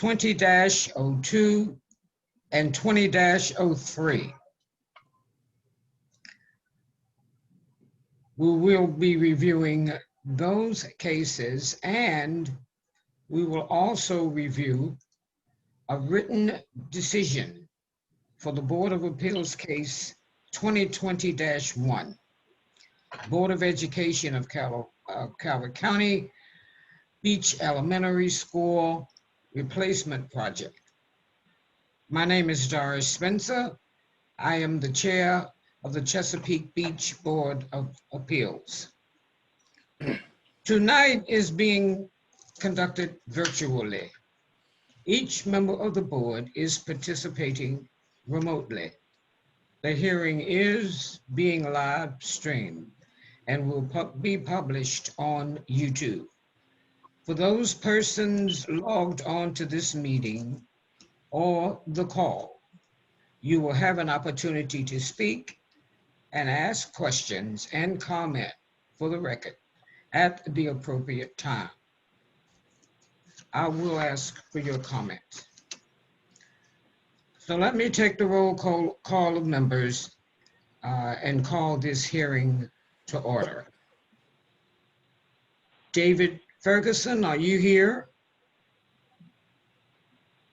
20-02 and 20-03. We will be reviewing those cases, and we will also review a written decision for the Board of Appeals case 2020-1, Board of Education of Calvert County Beach Elementary School Replacement Project. My name is Doris Spencer. I am the chair of the Chesapeake Beach Board of Appeals. Tonight is being conducted virtually. Each member of the board is participating remotely. The hearing is being live streamed and will be published on YouTube. For those persons logged on to this meeting or the call, you will have an opportunity to speak and ask questions and comment for the record at the appropriate time. I will ask for your comments. So let me take the roll call of members and call this hearing to order. David Ferguson, are you here?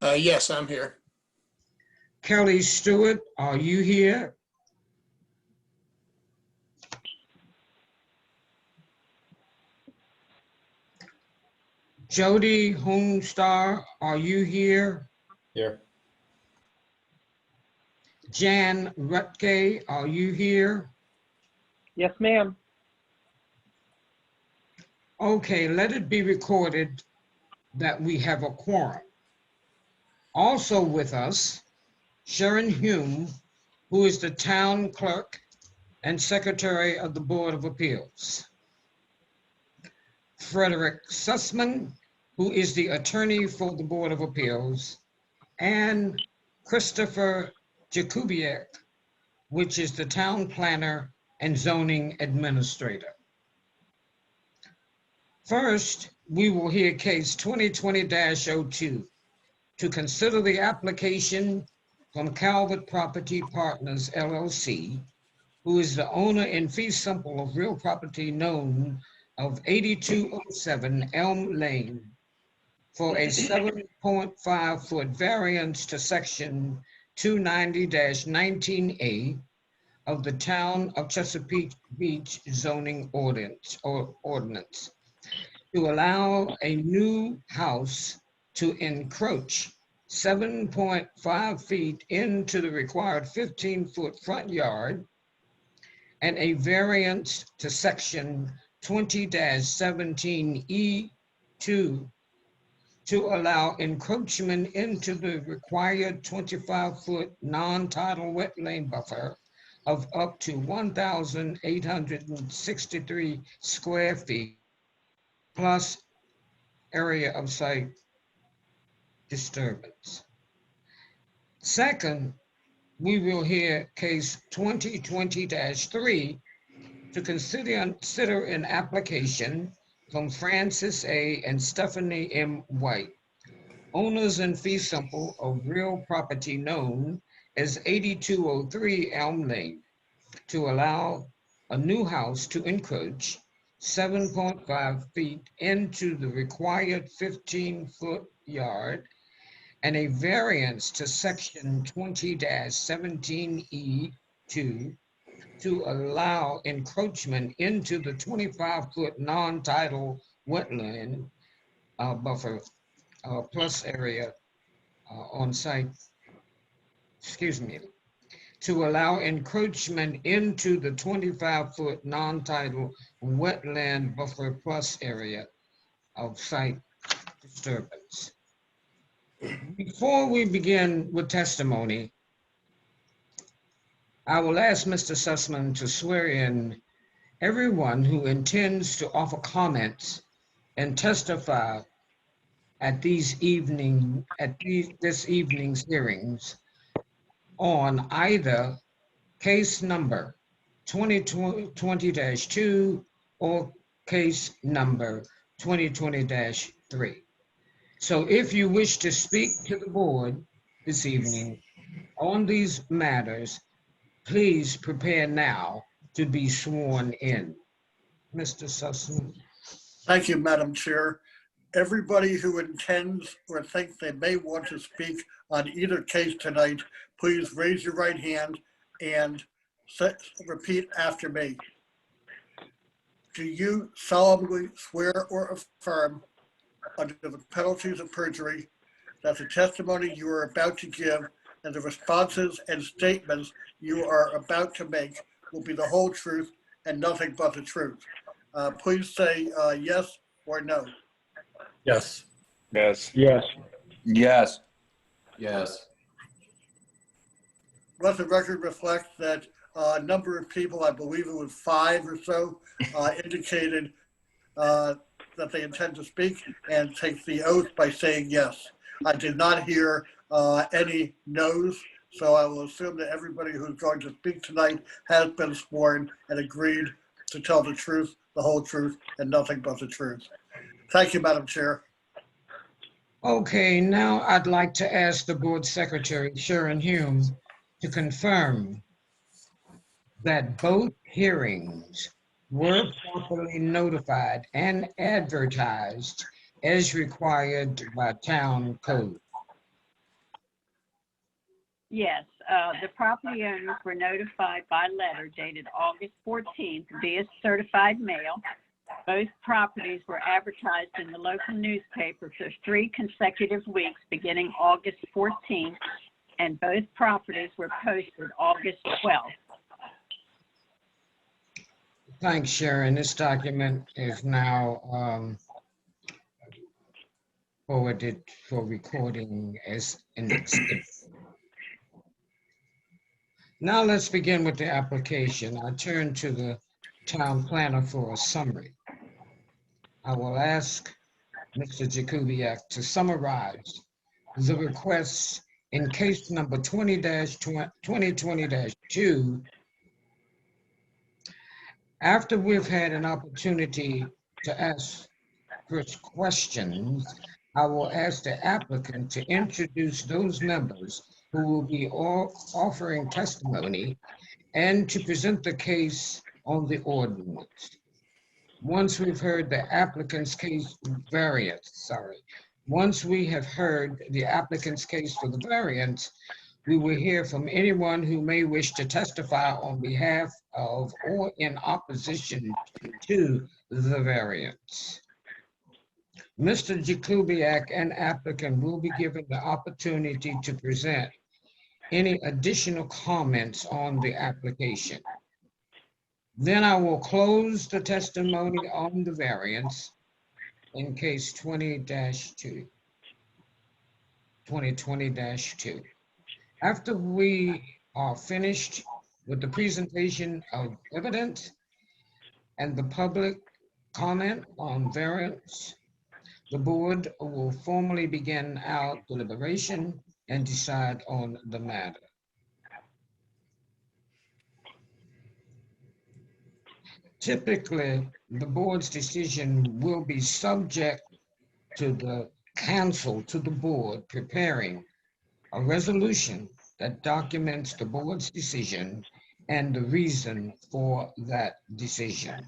Yes, I'm here. Kelly Stewart, are you here? Jody Homestar, are you here? Here. Jan Rutke, are you here? Yes, ma'am. Okay, let it be recorded that we have a quorum. Also with us, Sharon Hume, who is the town clerk and secretary of the Board of Appeals. Frederick Sussman, who is the attorney for the Board of Appeals, and Christopher Jakubiec, which is the town planner and zoning administrator. First, we will hear case 2020-02 to consider the application from Calvert Property Partners, LLC, who is the owner in fee simple of real property known of 8207 Elm Lane for a 7.5 foot variance to section 290-19A of the Town of Chesapeake Beach zoning ordinance to allow a new house to encroach 7.5 feet into the required 15-foot front yard and a variance to section 20-17E2 to allow encroachment into the required 25-foot non-tidal wetland buffer of up to 1,863 square feet plus area of site disturbance. Second, we will hear case 2020-3 to consider an application from Francis A. and Stephanie M. White, owners in fee simple of real property known as 8203 Elm Lane, to allow a new house to encroach 7.5 feet into the required 15-foot yard and a variance to section 20-17E2 to allow encroachment into the 25-foot non-tidal wetland buffer plus area on site, to allow encroachment into the 25-foot non-tidal wetland buffer plus area of site disturbance. Before we begin with testimony, I will ask Mr. Sussman to swear in everyone who intends to offer comments and testify at this evening's hearings on either case number 2020-2 or case number 2020-3. So if you wish to speak to the board this evening on these matters, please prepare now to be sworn in. Mr. Sussman. Thank you, Madam Chair. Everybody who intends or thinks they may want to speak on either case tonight, please raise your right hand and repeat after me. Do you solemnly swear or affirm under the penalties of perjury that the testimony you are about to give and the responses and statements you are about to make will be the whole truth and nothing but the truth? Please say yes or no. Yes. Yes. Yes. Yes. Yes. Let the record reflect that a number of people, I believe it was 5 or so, indicated that they intend to speak and take the oath by saying yes. I did not hear any no's, so I will assume that everybody who's going to speak tonight has been sworn and agreed to tell the truth, the whole truth, and nothing but the truth. Thank you, Madam Chair. Okay, now I'd like to ask the board secretary, Sharon Hume, to confirm that both hearings were properly notified and advertised as required by town code. Yes, the property owners were notified by letter dated August 14th via certified mail. Both properties were advertised in the local newspaper for 3 consecutive weeks beginning August 14th, and both properties were posted August 12th. Thanks, Sharon. This document is now forwarded for recording as an exhibit. Now let's begin with the application. I turn to the town planner for a summary. I will ask Mr. Jakubiec to summarize the requests in case number 2020-2. After we've had an opportunity to ask first questions, I will ask the applicant to introduce those members who will be offering testimony and to present the case on the ordinance. Once we've heard the applicant's case once we have heard the applicant's case for the variance, we will hear from anyone who may wish to testify on behalf of or in opposition to the variance. Mr. Jakubiec and applicant will be given the opportunity to present any additional comments on the application. Then I will close the testimony on the variance in case 2020-2. After we are finished with the presentation of evidence and the public comment on variance, the board will formally begin our deliberation and decide on the matter. Typically, the board's decision will be subject to the council to the board preparing a resolution that documents the board's decision and the reason for that decision.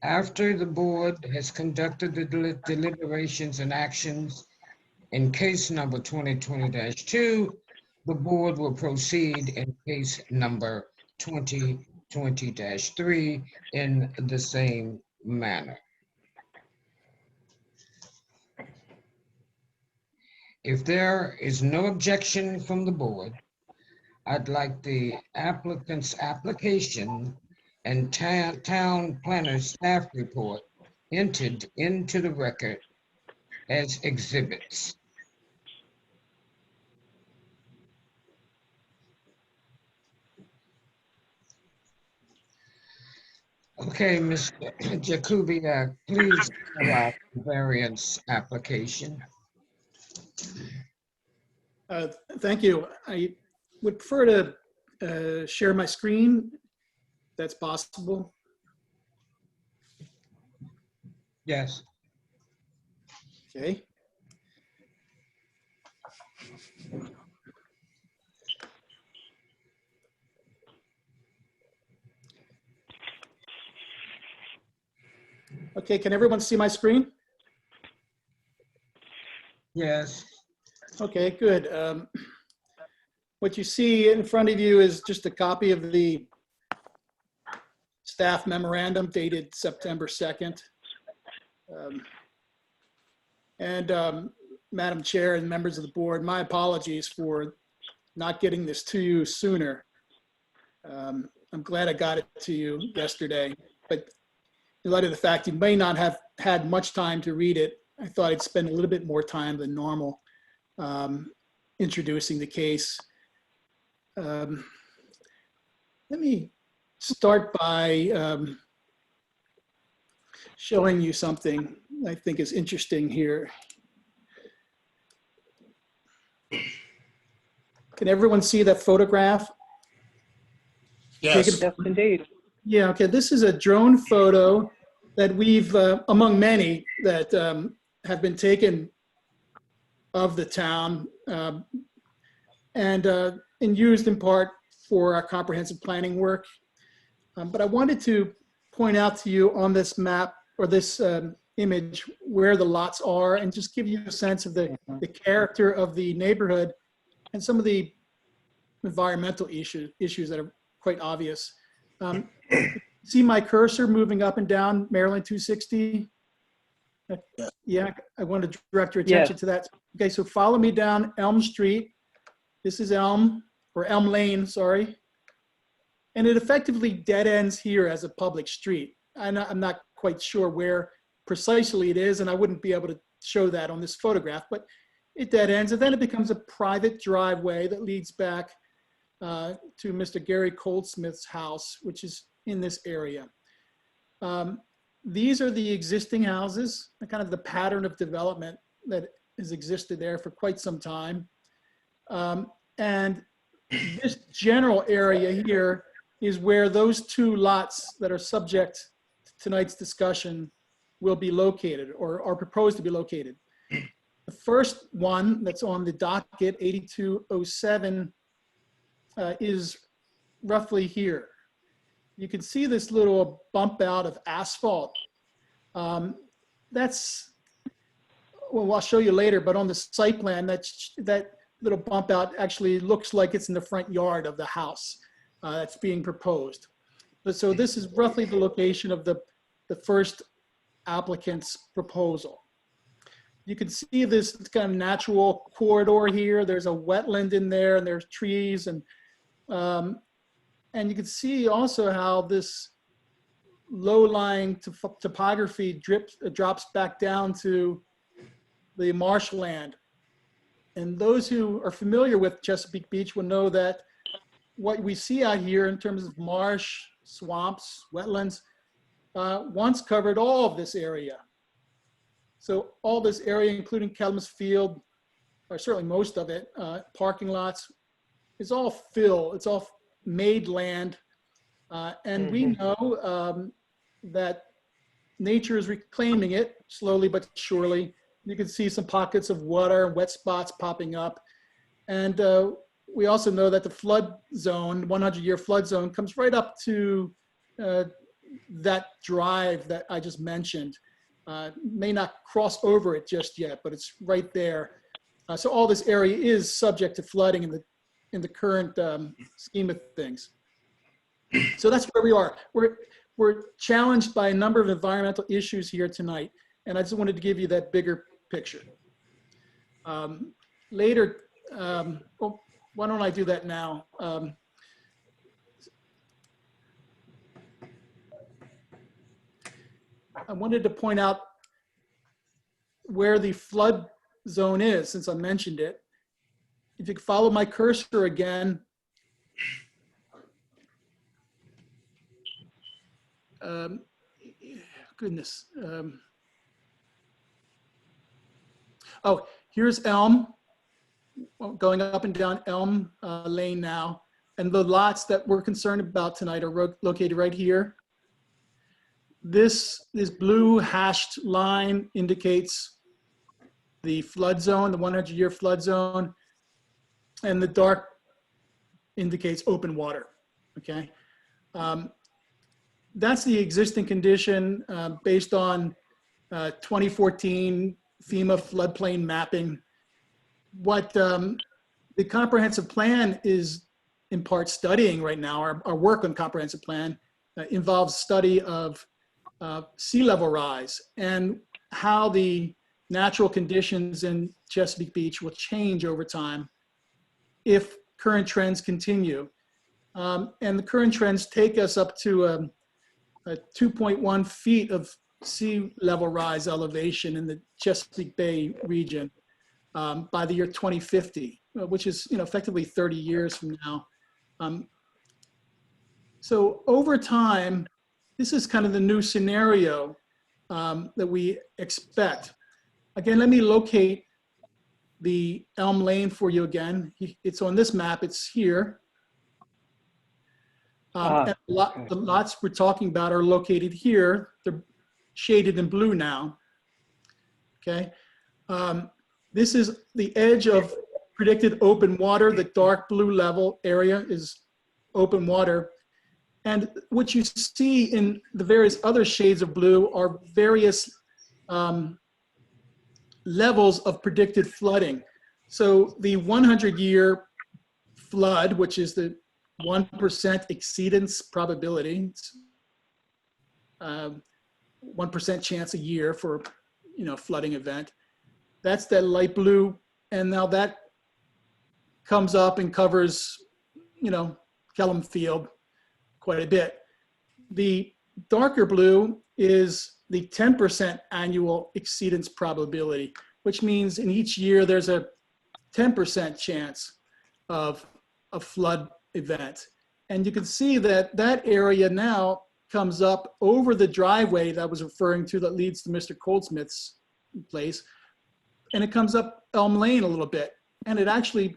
After the board has conducted the deliberations and actions in case number 2020-2, the board will proceed in case number 2020-3 in the same manner. If there is no objection from the board, I'd like the applicant's application and town planner's staff report entered into the record as exhibits. Okay, Mr. Jakubiec, please fill out the variance application. Thank you. I would prefer to share my screen, if that's possible. Yes. Okay. Okay, can everyone see my screen? Yes. Okay, good. What you see in front of you is just a copy of the staff memorandum dated September 2nd. Madam Chair and members of the board, my apologies for not getting this to you sooner. I'm glad I got it to you yesterday, but in light of the fact you may not have had much time to read it, I thought I'd spend a little bit more time than normal introducing the case. Let me start by showing you something I think is interesting here. Can everyone see that photograph? Yes. Taken- Yes, indeed. Yeah, okay, this is a drone photo that we've, among many that have been taken of the town and used in part for our comprehensive planning work. But I wanted to point out to you on this map or this image where the lots are and just give you a sense of the character of the neighborhood and some of the environmental issues that are quite obvious. See my cursor moving up and down Maryland 260? Yeah, I want to direct your attention to that. Okay, so follow me down Elm Street. This is Elm Lane, sorry. And it effectively dead ends here as a public street. I'm not quite sure where precisely it is, and I wouldn't be able to show that on this photograph, but it dead ends, and then it becomes a private driveway that leads back to Mr. Gary Goldsmith's house, which is in this area. These are the existing houses, kind of the pattern of development that has existed there for quite some time. And this general area here is where those two lots that are subject to tonight's discussion will be located or are proposed to be located. The first one that's on the docket, 8207, is roughly here. You can see this little bump out of asphalt. That's, well, I'll show you later, but on the site plan, that little bump out actually looks like it's in the front yard of the house that's being proposed. But so this is roughly the location of the first applicant's proposal. You can see this kind of natural corridor here. There's a wetland in there and there's trees and you can see also how this low-lying topography drops back down to the marshland. And those who are familiar with Chesapeake Beach will know that what we see out here in terms of marsh, swamps, wetlands, once covered all of this area. So all this area, including Kelms Field, or certainly most of it, parking lots, is all fill, it's all made land. And we know that nature is reclaiming it slowly but surely. You can see some pockets of water and wet spots popping up. And we also know that the flood zone, 100-year flood zone, comes right up to that drive that I just mentioned. May not cross over it just yet, but it's right there. So all this area is subject to flooding in the current scheme of things. So that's where we are. We're challenged by a number of environmental issues here tonight, and I just wanted to give you that bigger picture. Later, well, why don't I do that now? I wanted to point out where the flood zone is, since I mentioned it. If you could follow my cursor again. Goodness. Oh, here's Elm, going up and down Elm Lane now. And the lots that we're concerned about tonight are located right here. This blue hashed line indicates the flood zone, the 100-year flood zone, and the dark indicates open water, okay? That's the existing condition based on 2014 FEMA floodplain mapping. What the comprehensive plan is in part studying right now, our work on comprehensive plan involves study of sea level rise and how the natural conditions in Chesapeake Beach will change over time if current trends continue. And the current trends take us up to 2.1 feet of sea level rise elevation in the Chesapeake Bay region by the year 2050, which is effectively 30 years from now. So over time, this is kind of the new scenario that we expect. Again, let me locate the Elm Lane for you again. It's on this map, it's here. And the lots we're talking about are located here. They're shaded in blue now, okay? This is the edge of predicted open water. The dark blue level area is open water. And what you see in the various other shades of blue are various levels of predicted flooding. So the 100-year flood, which is the 1% exceedance probability, 1% chance a year for flooding event. That's that light blue, and now that comes up and covers Kellam Field quite a bit. The darker blue is the 10% annual exceedance probability, which means in each year there's a 10% chance of a flood event. And you can see that that area now comes up over the driveway that I was referring to that leads to Mr. Goldsmith's place. And it comes up Elm Lane a little bit. And it actually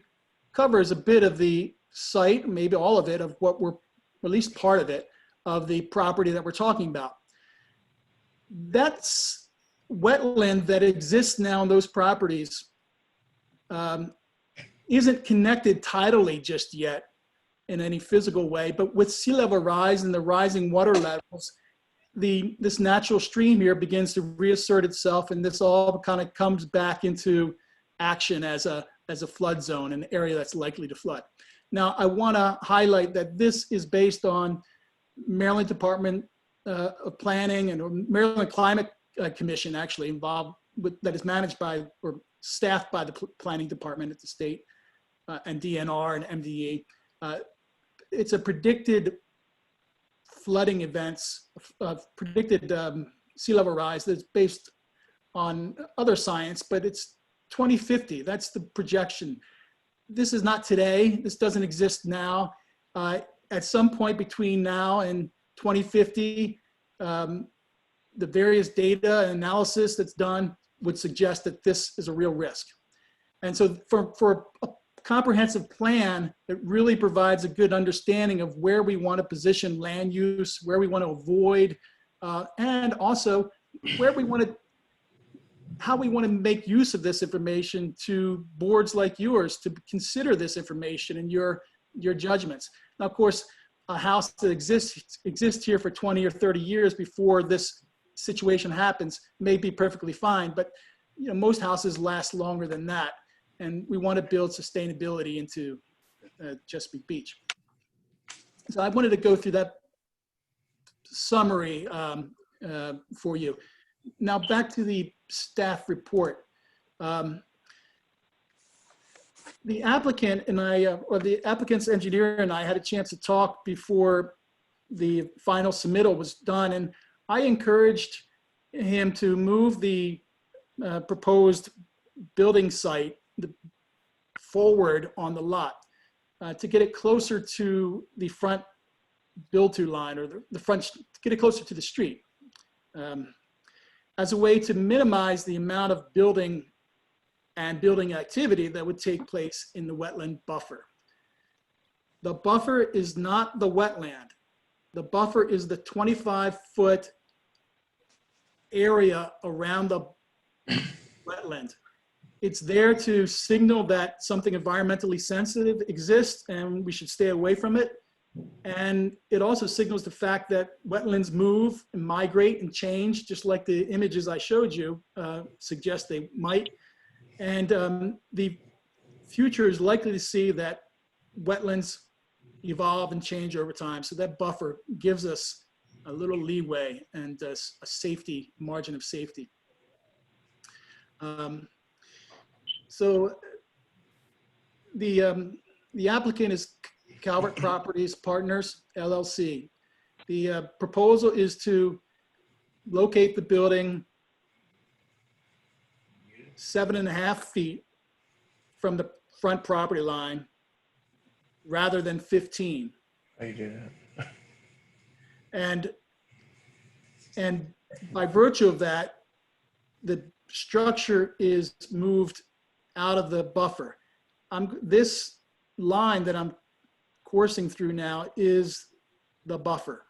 covers a bit of the site, maybe all of it, of what we're, at least part of it, of the property that we're talking about. That's wetland that exists now in those properties isn't connected tidally just yet in any physical way, but with sea level rise and the rising water levels, this natural stream here begins to reassert itself, and this all kind of comes back into action as a flood zone, an area that's likely to flood. Now, I want to highlight that this is based on Maryland Department of Planning and Maryland Climate Commission, actually involved with, that is managed by or staffed by the Planning Department at the state and DNR and MDE. It's a predicted flooding events, predicted sea level rise that's based on other science, but it's 2050. That's the projection. This is not today. This doesn't exist now. At some point between now and 2050, the various data and analysis that's done would suggest that this is a real risk. And so for a comprehensive plan, it really provides a good understanding of where we want to position land use, where we want to avoid, and also where we want to, how we want to make use of this information to boards like yours to consider this information in your judgments. Now, of course, a house that exists here for 20 or 30 years before this situation happens may be perfectly fine, but most houses last longer than that. And we want to build sustainability into Chesapeake Beach. So I wanted to go through that summary for you. Now back to the staff report. The applicant and I, or the applicant's engineer and I had a chance to talk before the final submittal was done, and I encouraged him to move the proposed building site forward on the lot to get it closer to the front build-to line, or the front, to get it closer to the street, as a way to minimize the amount of building and building activity that would take place in the wetland buffer. The buffer is not the wetland. The buffer is the 25-foot area around the wetland. It's there to signal that something environmentally sensitive exists and we should stay away from it. And it also signals the fact that wetlands move and migrate and change, just like the images I showed you suggest they might. And the future is likely to see that wetlands evolve and change over time. So that buffer gives us a little leeway and a safety, margin of safety. So the applicant is Calvert Properties Partners, LLC. The proposal is to locate the building 7.5 feet from the front property line rather than 15. How you do that? And by virtue of that, the structure is moved out of the buffer. This line that I'm coursing through now is the buffer.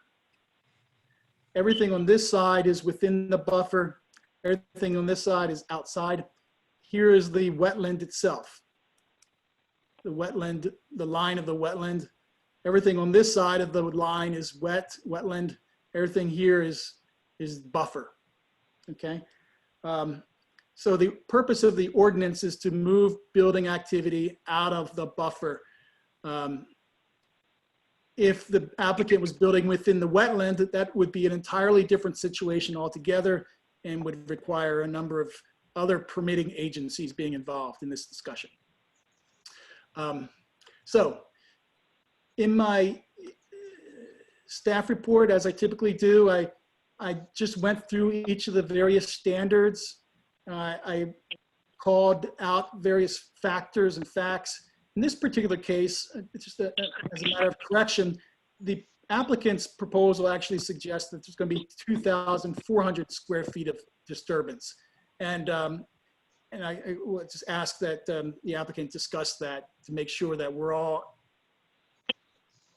Everything on this side is within the buffer. Everything on this side is outside. Here is the wetland itself. The wetland, the line of the wetland. Everything on this side of the line is wetland. Everything here is buffer, okay? So the purpose of the ordinance is to move building activity out of the buffer. If the applicant was building within the wetland, that would be an entirely different situation altogether and would require a number of other permitting agencies being involved in this discussion. So in my staff report, as I typically do, I just went through each of the various standards. I called out various factors and facts. In this particular case, it's just as a matter of correction, the applicant's proposal actually suggests that there's going to be 2,400 square feet of disturbance. And I would just ask that the applicant discuss that to make sure that we're all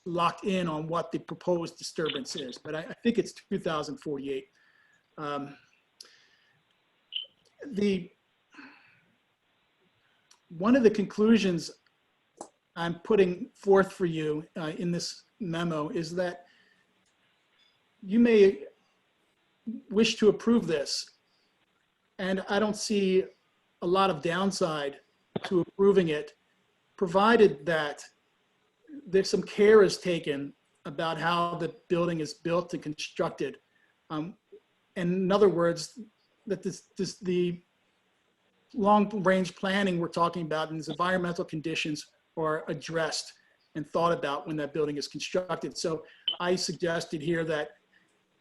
locked in on what the proposed disturbance is. But I think it's 2,048. One of the conclusions I'm putting forth for you in this memo is that you may wish to approve this, and I don't see a lot of downside to approving it, provided that there's some care is taken about how the building is built and constructed. And in other words, that the long-range planning we're talking about and these environmental conditions are addressed and thought about when that building is constructed. So I suggested here that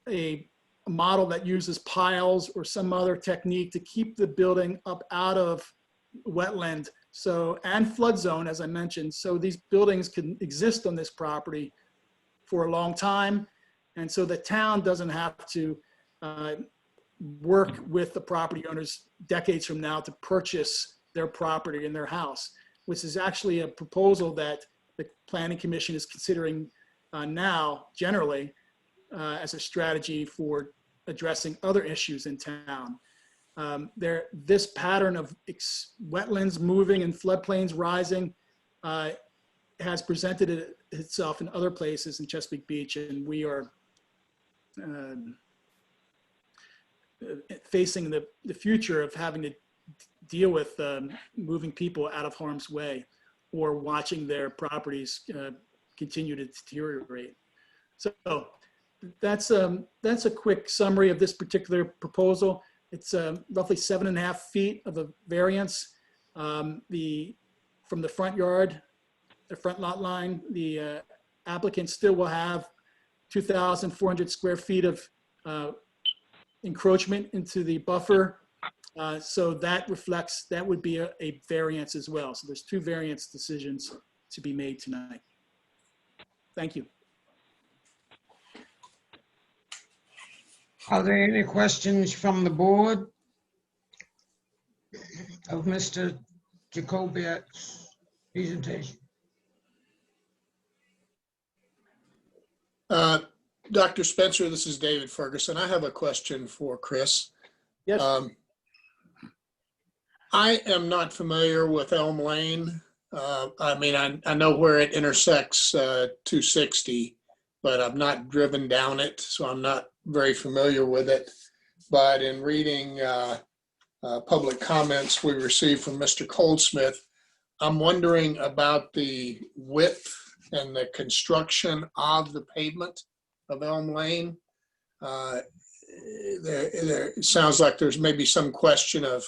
a model that uses piles or some other technique to keep the building up out of wetland, so, and flood zone, as I mentioned, so these buildings can exist on this property for a long time. And so the town doesn't have to work with the property owners decades from now to purchase their property and their house, which is actually a proposal that the Planning Commission is considering now generally as a strategy for addressing other issues in town. This pattern of wetlands moving and floodplains rising has presented itself in other places in Chesapeake Beach, and we are facing the future of having to deal with moving people out of harm's way or watching their properties continue to deteriorate. So that's a quick summary of this particular proposal. It's roughly 7.5 feet of a variance. From the front yard, the front lot line, the applicant still will have 2,400 square feet of encroachment into the buffer. So that reflects, that would be a variance as well. So there's 2 variance decisions to be made tonight. Thank you. Are there any questions from the board of Mr. Jacobiec's presentation? Dr. Spencer, this is David Ferguson. I have a question for Chris. Yes, I am not familiar with Elm Lane. I mean, I know where it intersects 260, but I've not driven down it, so I'm not very familiar with it. But in reading public comments we received from Mr. Goldsmith, I'm wondering about the width and the construction of the pavement of Elm Lane. It sounds like there's maybe some question of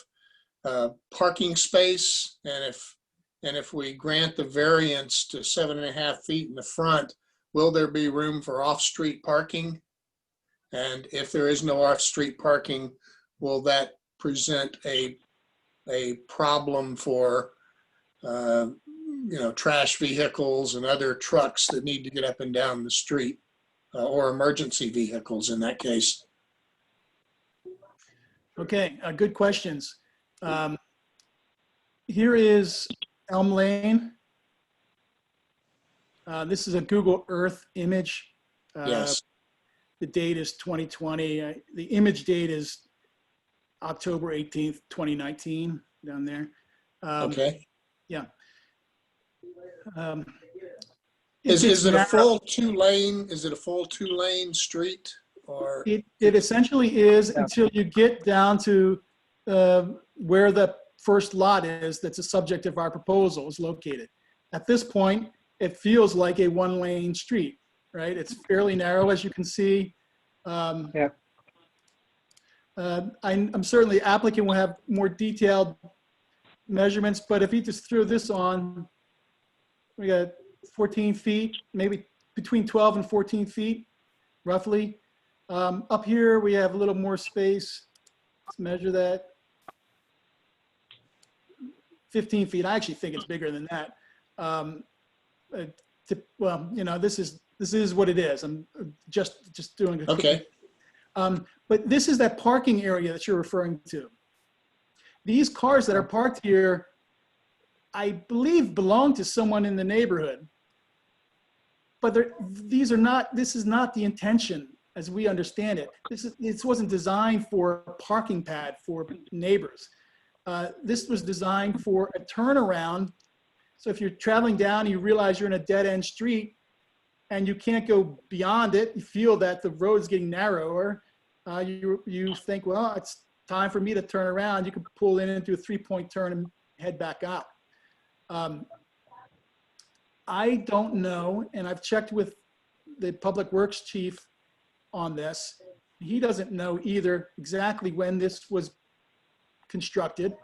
parking space, and if we grant the variance to 7.5 feet in the front, will there be room for off-street parking? And if there is no off-street parking, will that present a problem for trash vehicles and other trucks that need to get up and down the street, or emergency vehicles in that case? okay, good questions. Here is Elm Lane. This is a Google Earth image. Yes. The date is 2020. The image date is October 18th, 2019, down there. Okay. Yeah. Is it a full two-lane? Is it a full two-lane street, or? It essentially is until you get down to where the first lot is that's a subject of our proposal is located. At this point, it feels like a one-lane street, right? It's fairly narrow, as you can see. I'm certainly, applicant will have more detailed measurements, but if you just threw this on, we got 14 feet, maybe between 12 and 14 feet, roughly. Up here, we have a little more space. Let's measure that. 15 feet. I actually think it's bigger than that. Well, this is what it is. I'm just doing a Okay. But this is that parking area that you're referring to. These cars that are parked here, I believe, belong to someone in the neighborhood. But this is not the intention as we understand it. This wasn't designed for a parking pad for neighbors. This was designed for a turnaround. So if you're traveling down, you realize you're in a dead-end street and you can't go beyond it, you feel that the road's getting narrower, you think, well, it's time for me to turn around. You can pull in into a three-point turn and head back out. I don't know, and I've checked with the Public Works chief on this. He doesn't know either exactly when this was constructed,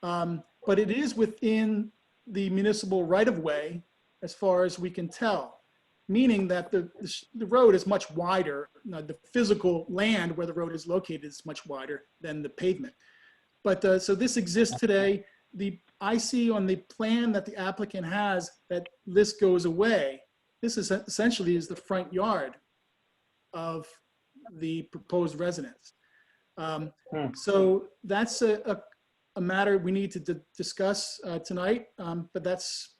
but it is within the municipal right-of-way as far as we can tell, meaning that the road is much wider. The physical land where the road is located is much wider than the pavement. But so this exists today. I see on the plan that the applicant has that this goes away. This is essentially is the front yard of the proposed residence. So that's a matter we need to discuss tonight. But that's,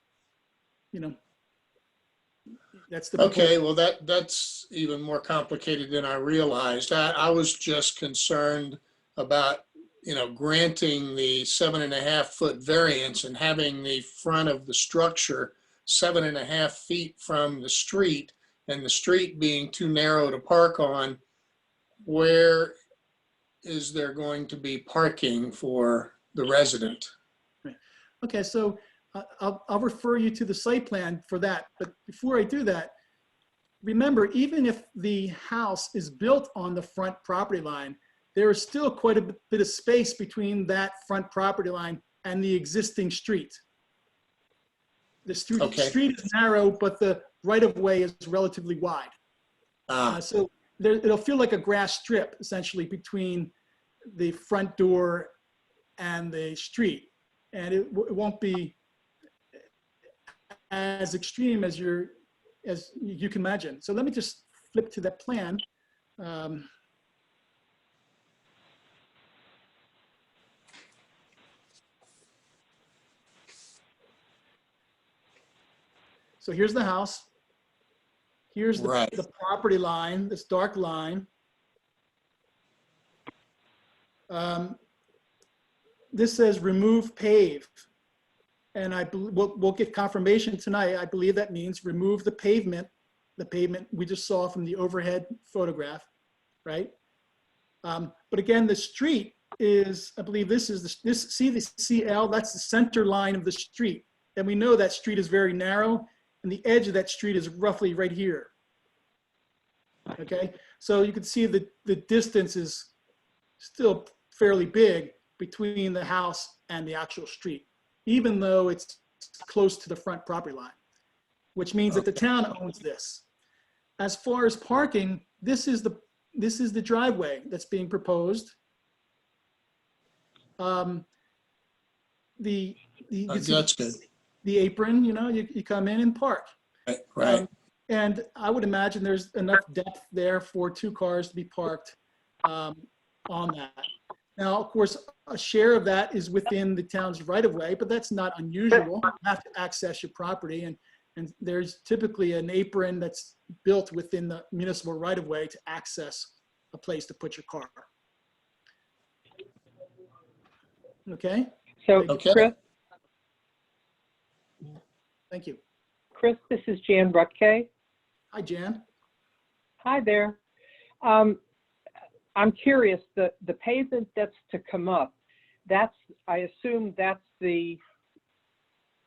that's the Okay, well, that's even more complicated than I realized. I was just concerned about, granting the 7.5 foot variance and having the front of the structure 7.5 feet from the street, and the street being too narrow to park on. Where is there going to be parking for the resident? Okay, so I'll refer you to the site plan for that. But before I do that, remember, even if the house is built on the front property line, there is still quite a bit of space between that front property line and the existing street. The street, Okay. street is narrow, but the right-of-way is relatively wide. So it'll feel like a grass strip, essentially, between the front door and the street. And it won't be as extreme as you can imagine. So let me just flip to that plan. So here's the house. Here's Right. the property line, this dark line. This says remove pave. And we'll get confirmation tonight. I believe that means remove the pavement we just saw from the overhead photograph, right? But again, the street is, I believe this is see the CL, that's the center line of the street. And we know that street is very narrow and the edge of that street is roughly right here. Okay, so you can see the distance is still fairly big between the house and the actual street, even though it's close to the front property line, which means that the town owns this. As far as parking, this is the driveway that's being proposed. You can see That's good. the apron, you come in and park. Right. And I would imagine there's enough depth there for 2 cars to be parked on that. Now, of course, a share of that is within the town's right of way, but that's not unusual. You have to access your property, and there's typically an apron that's built within the municipal right of way to access a place to put your car. Okay, So, Okay. thank you. Chris, this is Jan Rutke. Hi, Jan. Hi there. I'm curious, the pavement that's to come up, I assume that's the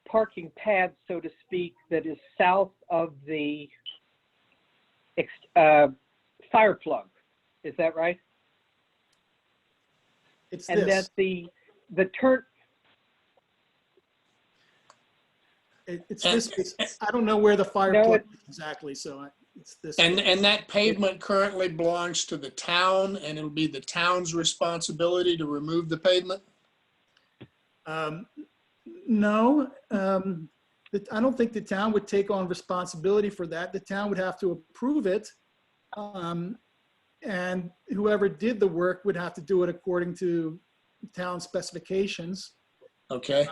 parking pad, so to speak, that is south of the fire plug. Is that right? It's And this. that the turn, It's this. I don't know where the fire No, plug is exactly, so it's this. And that pavement currently belongs to the town, and it'll be the town's responsibility to remove the pavement? No, I don't think the town would take on responsibility for that. The town would have to approve it. And whoever did the work would have to do it according to town specifications. Okay.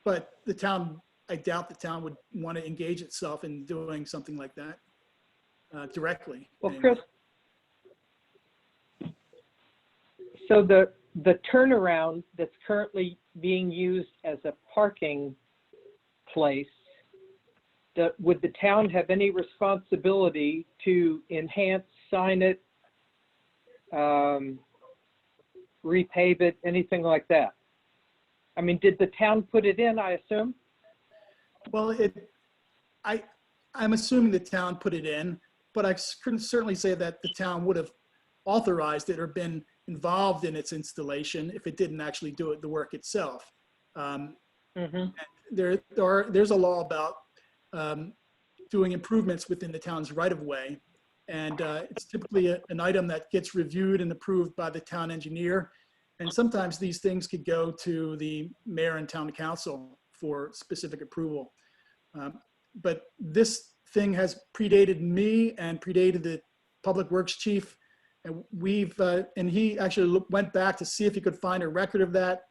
But the town, I doubt the town would want to engage itself in doing something like that directly. well, Chris, so the turnaround that's currently being used as a parking place, would the town have any responsibility to enhance, sign it, repave it, anything like that? I mean, did the town put it in, I assume? Well, I'm assuming the town put it in, but I couldn't certainly say that the town would have authorized it or been involved in its installation if it didn't actually do the work itself. There's a law about doing improvements within the town's right of way. And it's typically an item that gets reviewed and approved by the town engineer. And sometimes these things could go to the mayor and town council for specific approval. But this thing has predated me and predated the public works chief. And and he actually went back to see if he could find a record of that.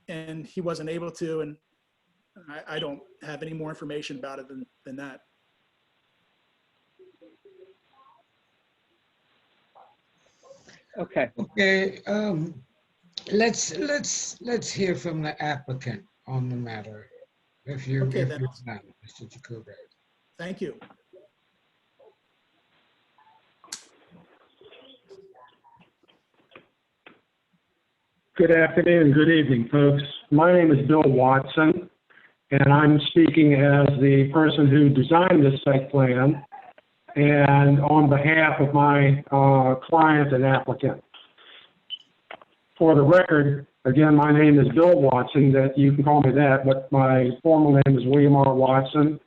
And he wasn't able to. And I don't have any more information about it than that. Okay. Okay, let's hear from the applicant on the matter. If you're Okay, then. not, Mr. Jacoby. Thank you. Good afternoon, good evening, folks. My name is Bill Watson, and I'm speaking as the person who designed this site plan and on behalf of my client and applicant. For the record, again, my name is Bill Watson, that you can call me that, but my formal name is William R. Watson.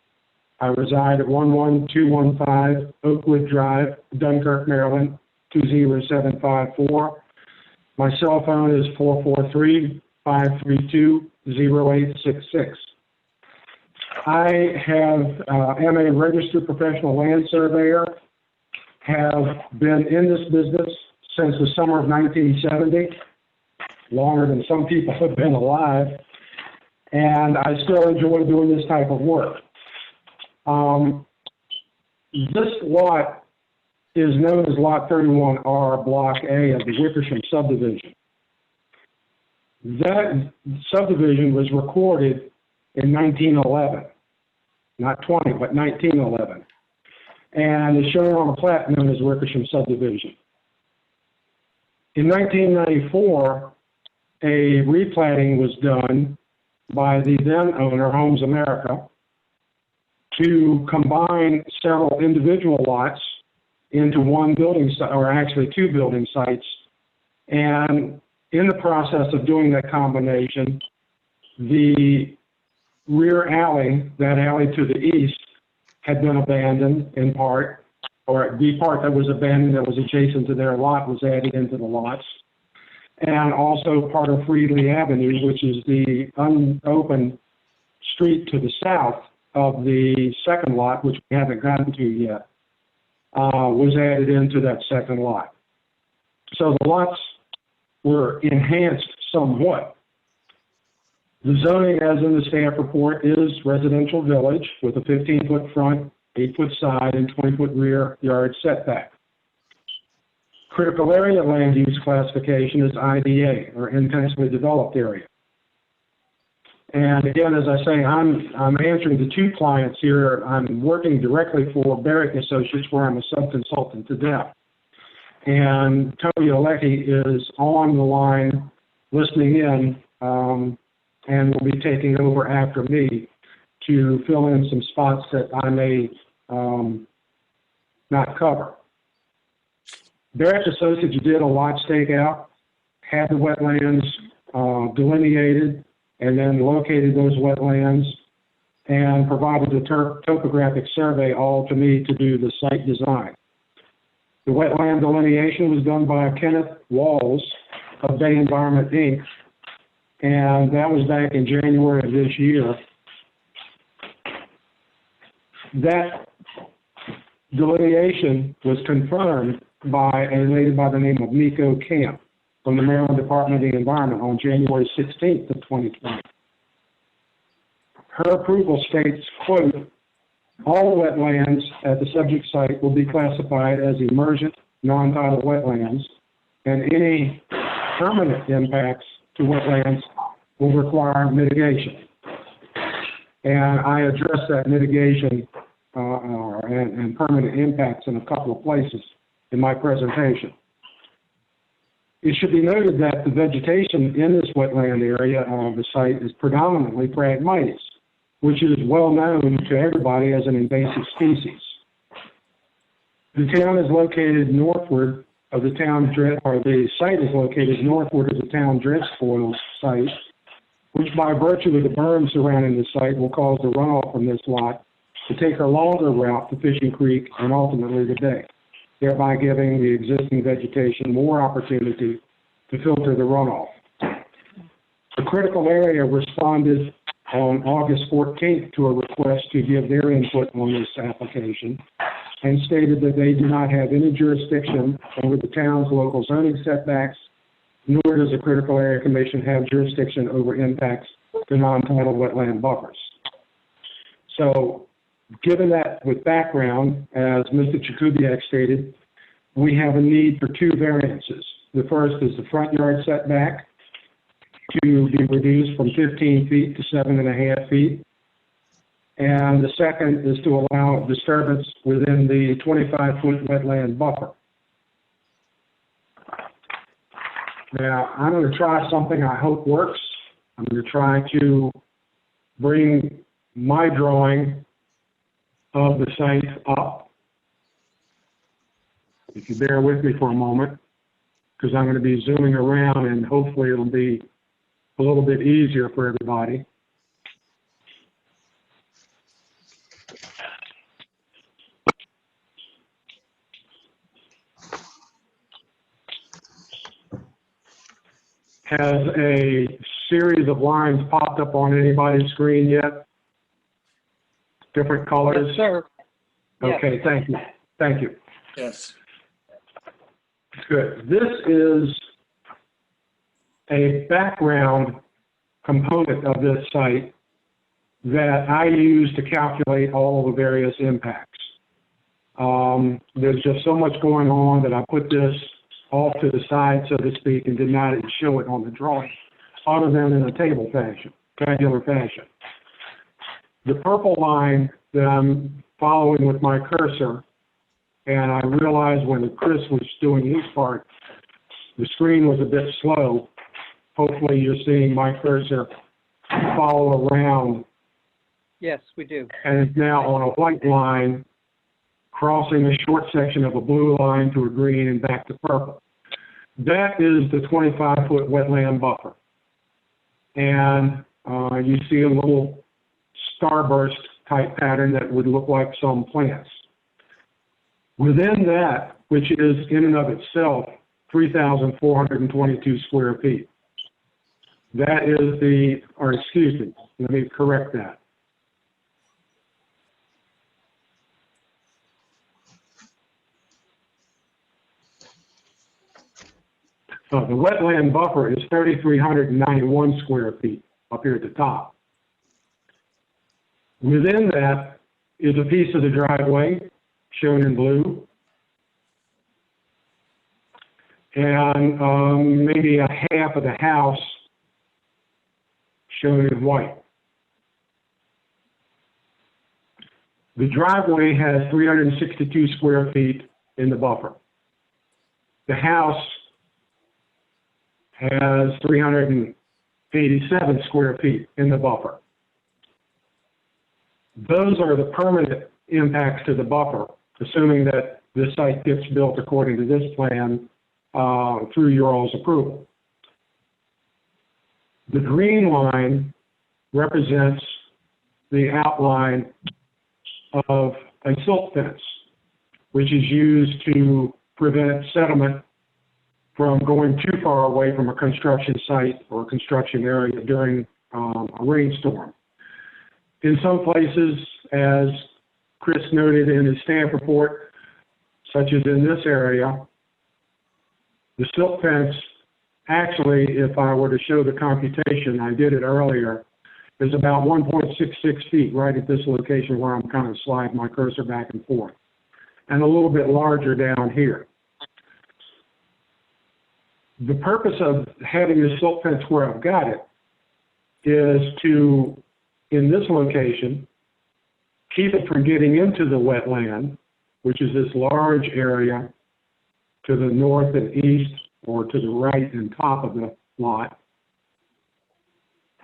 I reside at 11215 Oakwood Drive, Dunkirk, Maryland, 20754. My cell phone is 443-532-0866. I am a registered professional land surveyor, have been in this business since the summer of 1970, longer than some people have been alive, and I still enjoy doing this type of work. This lot is known as Lot 31R, Block A of the Wickersham subdivision. That subdivision was recorded in 1911, not 20, but 1911, and is shown on a plat known as Wickersham subdivision. In 1994, a replatting was done by the then owner, Homes America, to combine several individual lots into one building site, or actually two building sites. And in the process of doing that combination, the rear alley, that alley to the east, had been abandoned in part, or the part that was abandoned that was adjacent to their lot was added into the lots. And also part of Freedley Avenue, which is the unopened street to the south of the second lot, which we haven't gotten to yet, was added into that second lot. So the lots were enhanced somewhat. The zoning, as in the staff report, is residential village with a 15-foot front, 8-foot side, and 20-foot rear yard setback. Critical area land use classification is IDA, or intensely developed area. And again, as I say, I'm answering to two clients here. I'm working directly for Barrick Associates, where I'm a sub-consultant to them. And Tony Olecki is on the line listening in, and will be taking over after me to fill in some spots that I may not cover. Barrick Associates did a lot stakeout, had the wetlands delineated, and then located those wetlands and provided the topographic survey all to me to do the site design. The wetland delineation was done by Kenneth Walls of Bay Environment, Inc., and that was back in January of this year. That delineation was confirmed by a lady by the name of Miko Camp from the Maryland Department of the Environment on January 16th of 2020. Her approval states, quote, all wetlands at the subject site will be classified as emergent non-tidal wetlands, and any permanent impacts to wetlands will require mitigation. And I address that mitigation and permanent impacts in a couple of places in my presentation. It should be noted that the vegetation in this wetland area of the site is predominantly Phragmites, which is well known to everybody as an invasive species. The town is located northward of the town, or the site is located northward of the town drift spoils site, which by virtue of the berm surrounding the site will cause the runoff from this lot to take a longer route to Fishing Creek and ultimately the bay, thereby giving the existing vegetation more opportunity to filter the runoff. The critical area responded on August 14th to a request to give their input on this application and stated that they do not have any jurisdiction over the town's local zoning setbacks, nor does the Critical Area Commission have jurisdiction over impacts to non-tidal wetland buffers. So, given that with background, as Mr. Jakubiak stated, we have a need for two variances. The first is the front yard setback to be reduced from 15 feet to 7.5 feet. And the second is to allow disturbance within the 25-foot wetland buffer. Now, I'm going to try something I hope works. I'm going to try to bring my drawing of the site up. If you bear with me for a moment, because I'm going to be zooming around and hopefully it'll be a little bit easier for everybody. Has a series of lines popped up on anybody's screen yet? Different colors? Yes, sir. Okay, thank you. Thank you. Yes. Good. This is a background component of this site that I use to calculate all the various impacts. There's just so much going on that I put this off to the side, so to speak, and did not show it on the drawing, other than in a table fashion, tabular fashion. The purple line that I'm following with my cursor, and I realized when Chris was doing his part, the screen was a bit slow. Hopefully you're seeing my cursor follow around, Yes, we do. and it's now on a white line, crossing a short section of a blue line to a green and back to purple. That is the 25-foot wetland buffer. And you see a little starburst type pattern that would look like some plants. Within that, which is in and of itself 3,422 square feet. That is let me correct that. The wetland buffer is 3,391 square feet up here at the top. Within that is a piece of the driveway shown in blue, and maybe a half of the house shown in white. The driveway has 362 square feet in the buffer. The house has 387 square feet in the buffer. Those are the permanent impacts to the buffer, assuming that this site gets built according to this plan through your all's approval. The green line represents the outline of a silt fence, which is used to prevent sediment from going too far away from a construction site or a construction area during a rainstorm. In some places, as Chris noted in his staff report, such as in this area, the silt fence, actually, if I were to show the computation, I did it earlier, is about 1.66 feet right at this location where I'm kind of sliding my cursor back and forth, and a little bit larger down here. The purpose of having the silt fence where I've got it is to, in this location, keep it from getting into the wetland, which is this large area to the north and east, or to the right and top of the lot,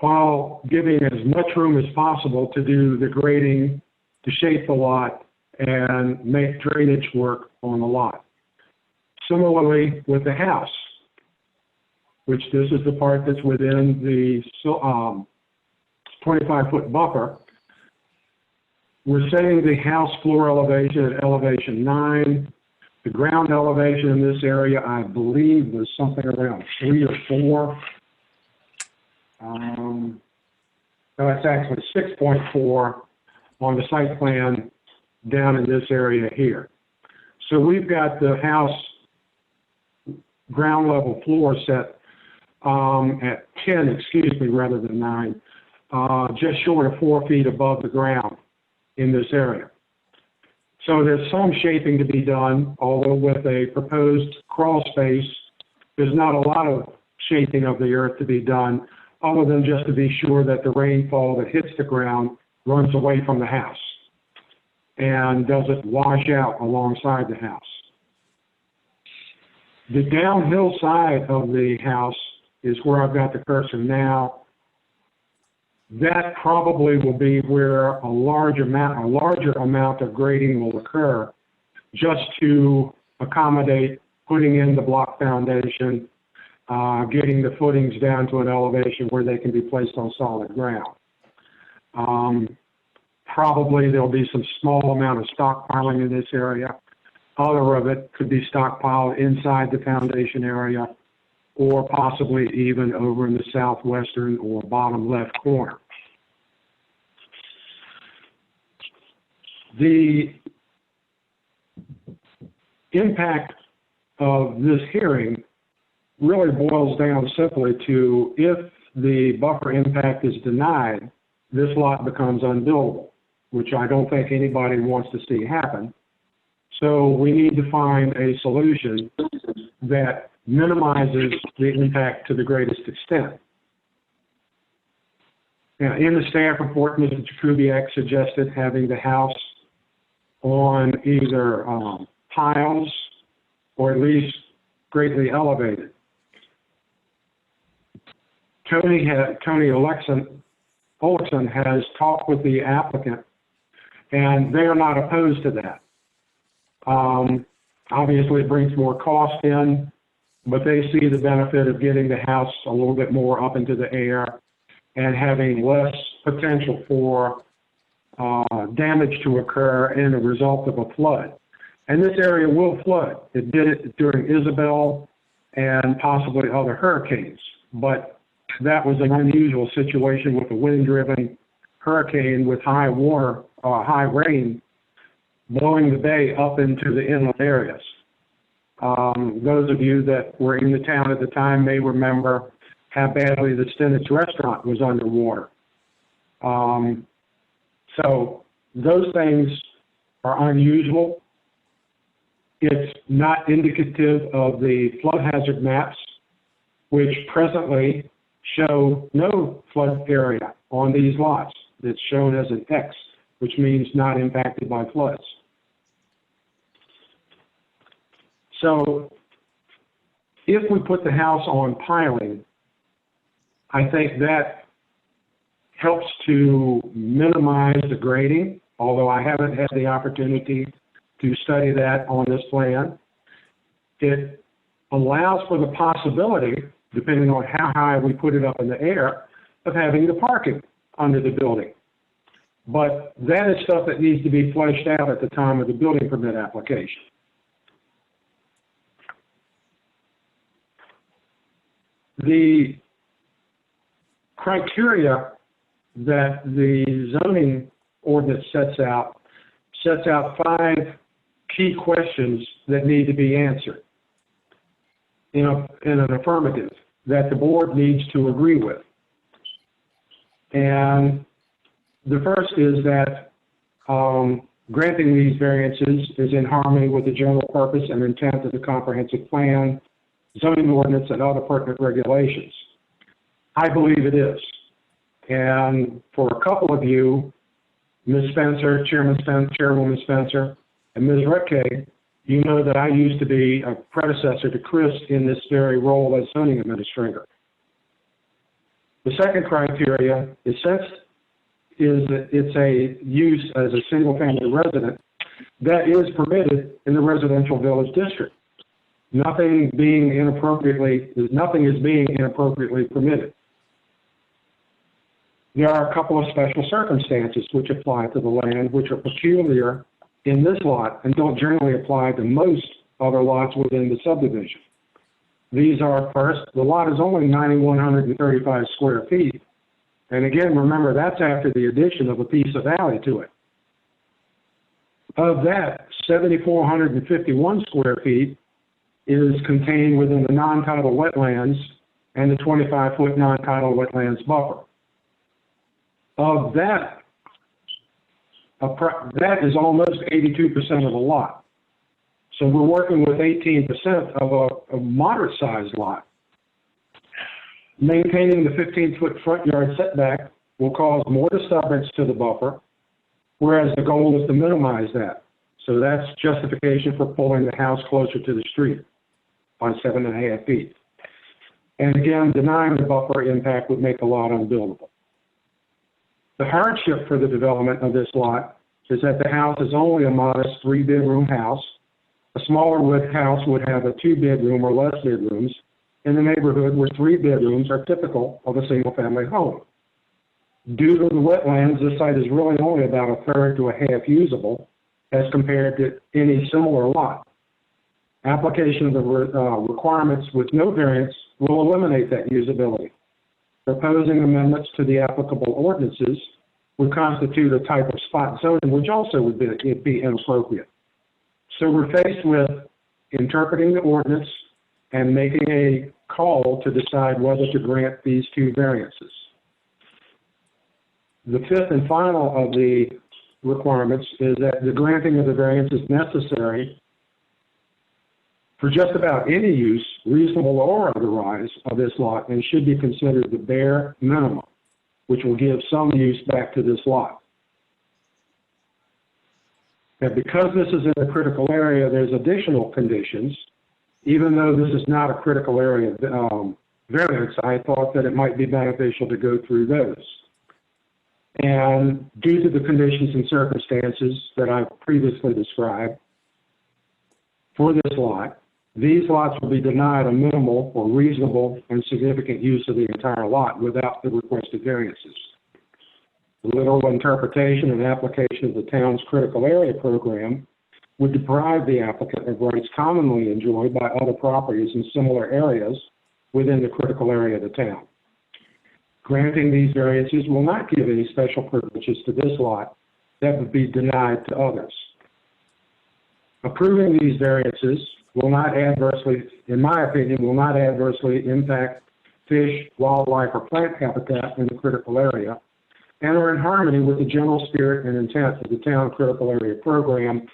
while giving as much room as possible to do the grading, to shape the lot, and make drainage work on the lot. Similarly with the house, which this is the part that's within the 25-foot buffer. We're setting the house floor elevation at elevation 9. The ground elevation in this area, I believe, was something around 3 or 4. No, it's actually 6.4 on the site plan down in this area here. So we've got the house ground level floor set at 10, rather than 9, just short of 4 feet above the ground in this area. So there's some shaping to be done, although with a proposed crawl space, there's not a lot of shaping of the earth to be done, other than just to be sure that the rainfall that hits the ground runs away from the house and doesn't wash out alongside the house. The downhill side of the house is where I've got the cursor now. That probably will be where a larger amount of grading will occur, just to accommodate putting in the block foundation, getting the footings down to an elevation where they can be placed on solid ground. Probably there'll be some small amount of stockpiling in this area. Other of it could be stockpiled inside the foundation area, or possibly even over in the southwestern or bottom left corner. The impact of this hearing really boils down simply to, if the buffer impact is denied, this lot becomes unbuildable, which I don't think anybody wants to see happen. So we need to find a solution that minimizes the impact to the greatest extent. Now, in the staff report, Mr. Jakubiec suggested having the house on either piles or at least greatly elevated. Tony Olson has talked with the applicant, and they are not opposed to that. Obviously, it brings more cost in, but they see the benefit of getting the house a little bit more up into the air and having less potential for damage to occur in a result of a flood. And this area will flood. It did it during Isabel and possibly other hurricanes, but that was an unusual situation with a wind-driven hurricane with high water, high rain, blowing the bay up into the inland areas. Those of you that were in the town at the time may remember how badly the Stinnet's restaurant was underwater. So those things are unusual. It's not indicative of the flood hazard maps, which presently show no flood area on these lots. It's shown as an X, which means not impacted by floods. So if we put the house on piling, I think that helps to minimize the grading, although I haven't had the opportunity to study that on this plan. It allows for the possibility, depending on how high we put it up in the air, of having the parking under the building. But that is stuff that needs to be fleshed out at the time of the building permit application. The criteria that the zoning ordinance sets out 5 key questions that need to be answered in an affirmative that the board needs to agree with. And the first is that granting these variances is in harmony with the general purpose and intent of the comprehensive plan, zoning ordinance, and other pertinent regulations. I believe it is. And for a couple of you, Ms. Spencer, Chairwoman Spencer, and Ms. Rutke, you know that I used to be a predecessor to Chris in this very role as zoning administrator. The second criteria is that it's a use as a single-family resident that is permitted in the residential village district. Nothing is being inappropriately permitted. There are a couple of special circumstances which apply to the land, which are peculiar in this lot and don't generally apply to most other lots within the subdivision. These are, first, the lot is only 9,135 square feet. And again, remember, that's after the addition of a piece of alley to it. Of that, 7,451 square feet is contained within the non-tidal wetlands and the 25-foot non-tidal wetlands buffer. Of that, that is almost 82% of the lot. So we're working with 18% of a moderate-sized lot. Maintaining the 15-foot front yard setback will cause more disturbance to the buffer, whereas the goal is to minimize that. So that's justification for pulling the house closer to the street by 7.5 feet. And again, denying the buffer impact would make the lot unbuildable. The hardship for the development of this lot is that the house is only a modest 3-bedroom house. A smaller house would have a 2-bedroom or less bedrooms in the neighborhood where 3 bedrooms are typical of a single-family home. Due to the wetlands, this site is really only about a third to a half usable as compared to any similar lot. Application of the requirements with no variance will eliminate that usability. Proposing amendments to the applicable ordinances would constitute a type of spot zoning, which also would be inappropriate. So we're faced with interpreting the ordinance and making a call to decide whether to grant these 2 variances. The fifth and final of the requirements is that the granting of the variance is necessary for just about any use, reasonable or otherwise, of this lot, and should be considered the bare minimum, which will give some use back to this lot. And because this is in a critical area, there's additional conditions. Even though this is not a critical area variance, I thought that it might be beneficial to go through those. And due to the conditions and circumstances that I've previously described for this lot, these lots will be denied a minimal or reasonable and significant use of the entire lot without the requested variances. The literal interpretation and application of the town's critical area program would deprive the applicant of rights commonly enjoyed by other properties in similar areas within the critical area of the town. Granting these variances will not give any special privileges to this lot that would be denied to others. Approving these variances will not adversely, in my opinion, will not adversely impact fish, wildlife, or plant habitat in the critical area, and are in harmony with the general spirit and intent of the town critical area program,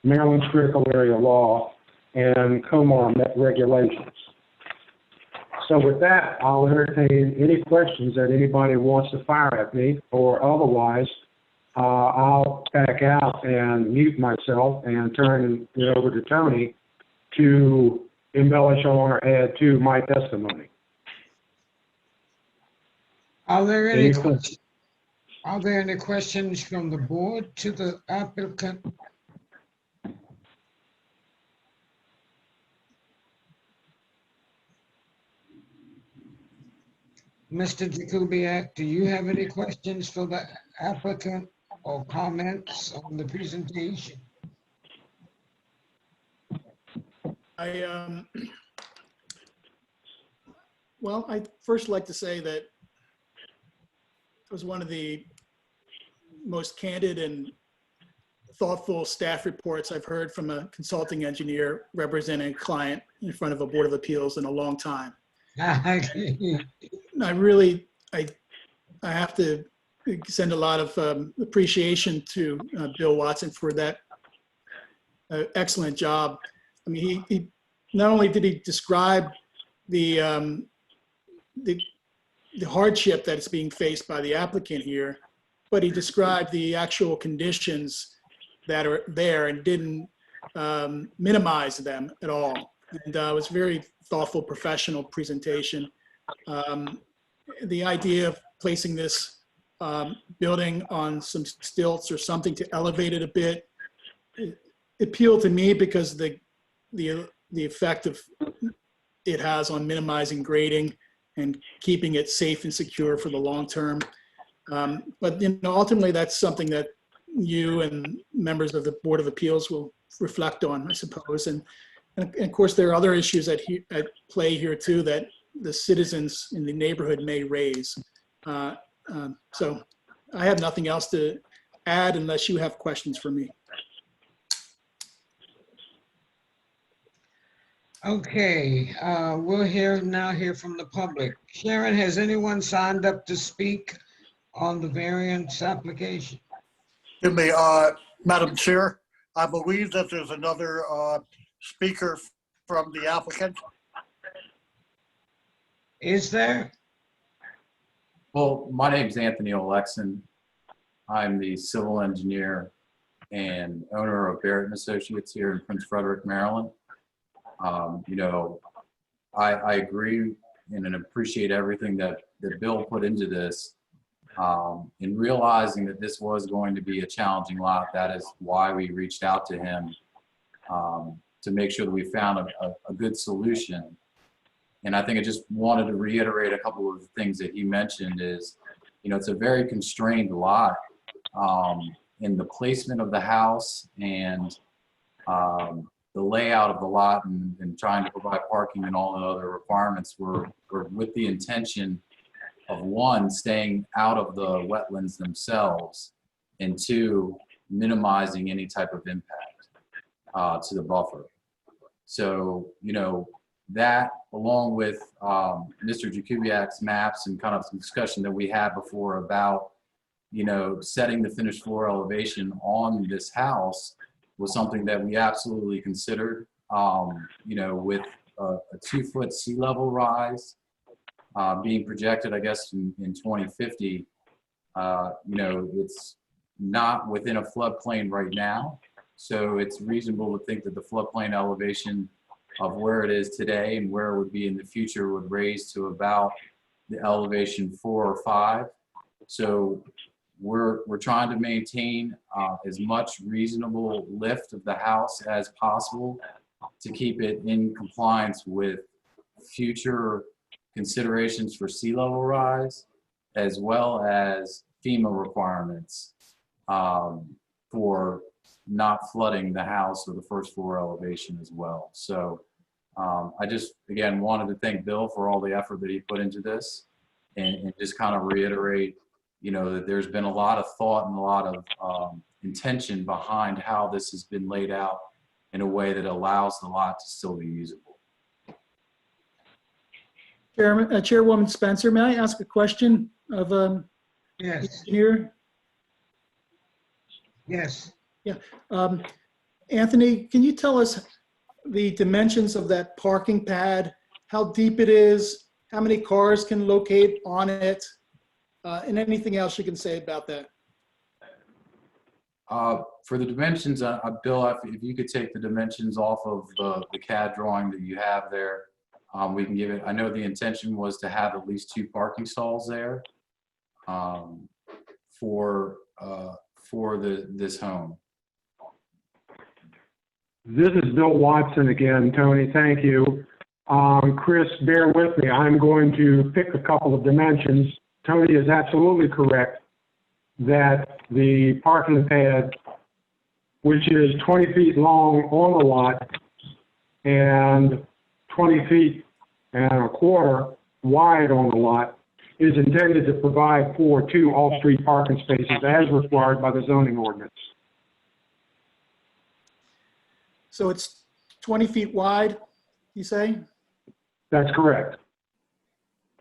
Maryland's critical area law, and COMAR regulations. So with that, I'll entertain any questions that anybody wants to fire at me, or otherwise, I'll back out and mute myself and turn it over to Tony to embellish on or add to my testimony. Are there Any any questions? questions? Are there any questions from the board to the applicant? Mr. Jakubiec, do you have any questions for the applicant or comments on the presentation? Well, I'd first like to say that it was one of the most candid and thoughtful staff reports I've heard from a consulting engineer representing a client in front of a Board of Appeals in a long time. I really, I have to send a lot of appreciation to Bill Watson for that excellent job. I mean, he not only did he describe the hardship that's being faced by the applicant here, but he described the actual conditions that are there and didn't minimize them at all. And it was a very thoughtful, professional presentation. The idea of placing this building on some stilts or something to elevate it a bit, it appealed to me because the effect of it has on minimizing grading and keeping it safe and secure for the long term. But ultimately, that's something that you and members of the Board of Appeals will reflect on, I suppose. And of course, there are other issues at play here too that the citizens in the neighborhood may raise. So I have nothing else to add unless you have questions for me. Okay, we'll now hear from the public. Sharon, has anyone signed up to speak on the variance application? Excuse me, Madam Chair, I believe that there's another speaker from the applicant. Is there? Well, my name's Anthony Olexon. I'm the civil engineer and owner of Barrett & Associates here in Prince Frederick, Maryland. I agree and appreciate everything that Bill put into this. In realizing that this was going to be a challenging lot, that is why we reached out to him to make sure that we found a good solution. And I think I just wanted to reiterate a couple of the things that he mentioned is, it's a very constrained lot in the placement of the house and the layout of the lot and trying to provide parking and all the other requirements were with the intention of one, staying out of the wetlands themselves, and two, minimizing any type of impact to the buffer. So, that along with Mr. Jakubiec's maps and kind of some discussion that we had before about, setting the finished floor elevation on this house was something that we absolutely considered. With a 2-foot sea level rise being projected, I guess, in 2050, it's not within a floodplain right now. So it's reasonable to think that the floodplain elevation of where it is today and where it would be in the future would raise to about the elevation 4 or 5. So we're trying to maintain as much reasonable lift of the house as possible to keep it in compliance with future considerations for sea level rise, as well as FEMA requirements for not flooding the house or the first floor elevation as well. So I just, again, wanted to thank Bill for all the effort that he put into this, and just kind of reiterate, that there's been a lot of thought and a lot of intention behind how this has been laid out in a way that allows the lot to still be usable. Chairwoman Spencer, may I ask a question of the Yes, engineer? yes. Anthony, can you tell us the dimensions of that parking pad, how deep it is, how many cars can locate on it, and anything else you can say about that? For the dimensions, Bill, if you could take the dimensions off of the CAD drawing that you have there, we can give it. I know the intention was to have at least 2 parking stalls there for this home. This is Bill Watson again, Tony, thank you. Chris, bear with me. I'm going to pick a couple of dimensions. Tony is absolutely correct that the parking pad, which is 20 feet long on the lot and 20 feet and a quarter wide on the lot, is intended to provide for 2 off-street parking spaces as required by the zoning ordinance. So it's 20 feet wide, you say? That's correct.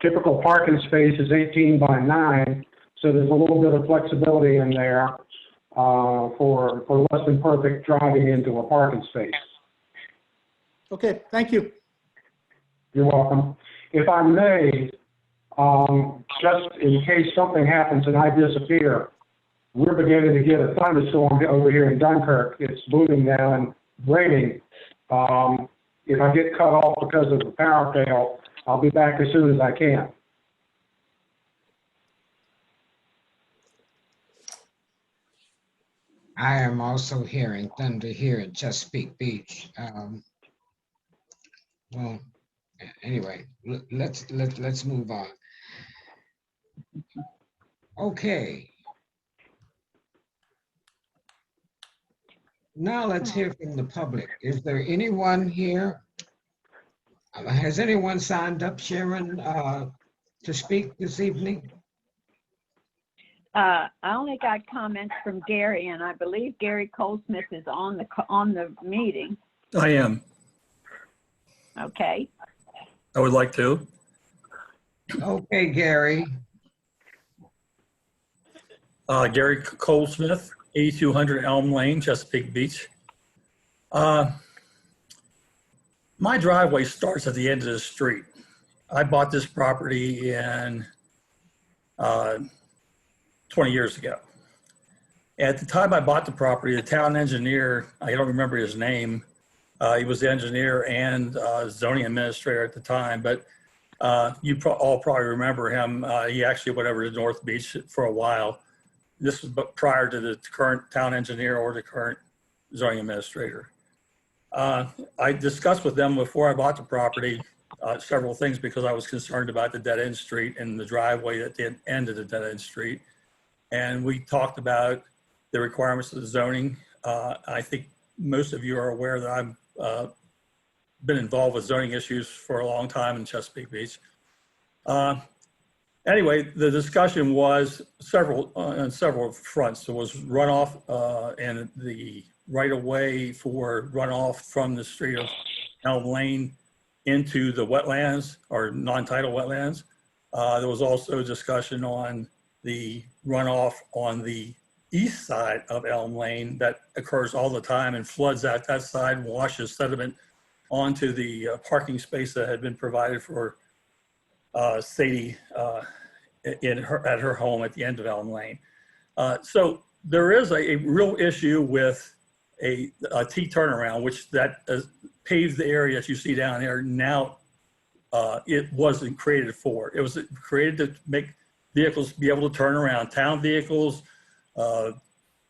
Typical parking space is 18 by 9, so there's a little bit of flexibility in there for less than perfect driving into a parking space. Okay, thank you. You're welcome. If I may, just in case something happens and I disappear, we're beginning to get a thunderstorm over here in Dunkirk. It's booming now and raining. If I get cut off because of the power fail, I'll be back as soon as I can. I am also hearing thunder here in Chesapeake Beach. Well, anyway, let's move on. Okay. Now let's hear from the public. Is there anyone here? Has anyone signed up, Sharon, to speak this evening? I only got comments from Gary, and I believe Gary Colesmith is on the meeting. I am. Okay. I would like to. Okay, Gary. Gary Colesmith, 8200 Elm Lane, Chesapeake Beach. My driveway starts at the end of the street. I bought this property in 20 years ago. At the time I bought the property, the town engineer, I don't remember his name, he was the engineer and zoning administrator at the time, but you all probably remember him. He actually went over to North Beach for a while. This was prior to the current town engineer or the current zoning administrator. I discussed with them before I bought the property several things because I was concerned about the dead end street and the driveway at the end of the dead end street. And we talked about the requirements of the zoning. I think most of you are aware that I've been involved with zoning issues for a long time in Chesapeake Beach. Anyway, the discussion was on several fronts. There was runoff and the right of way for runoff from the street of Elm Lane into the wetlands or non-tidal wetlands. There was also discussion on the runoff on the east side of Elm Lane that occurs all the time and floods out that side and washes sediment onto the parking space that had been provided for Sadie at her home at the end of Elm Lane. So there is a real issue with a T turnaround, which that paves the area that you see down there. Now, it wasn't created for. It was created to make vehicles be able to turn around, town vehicles,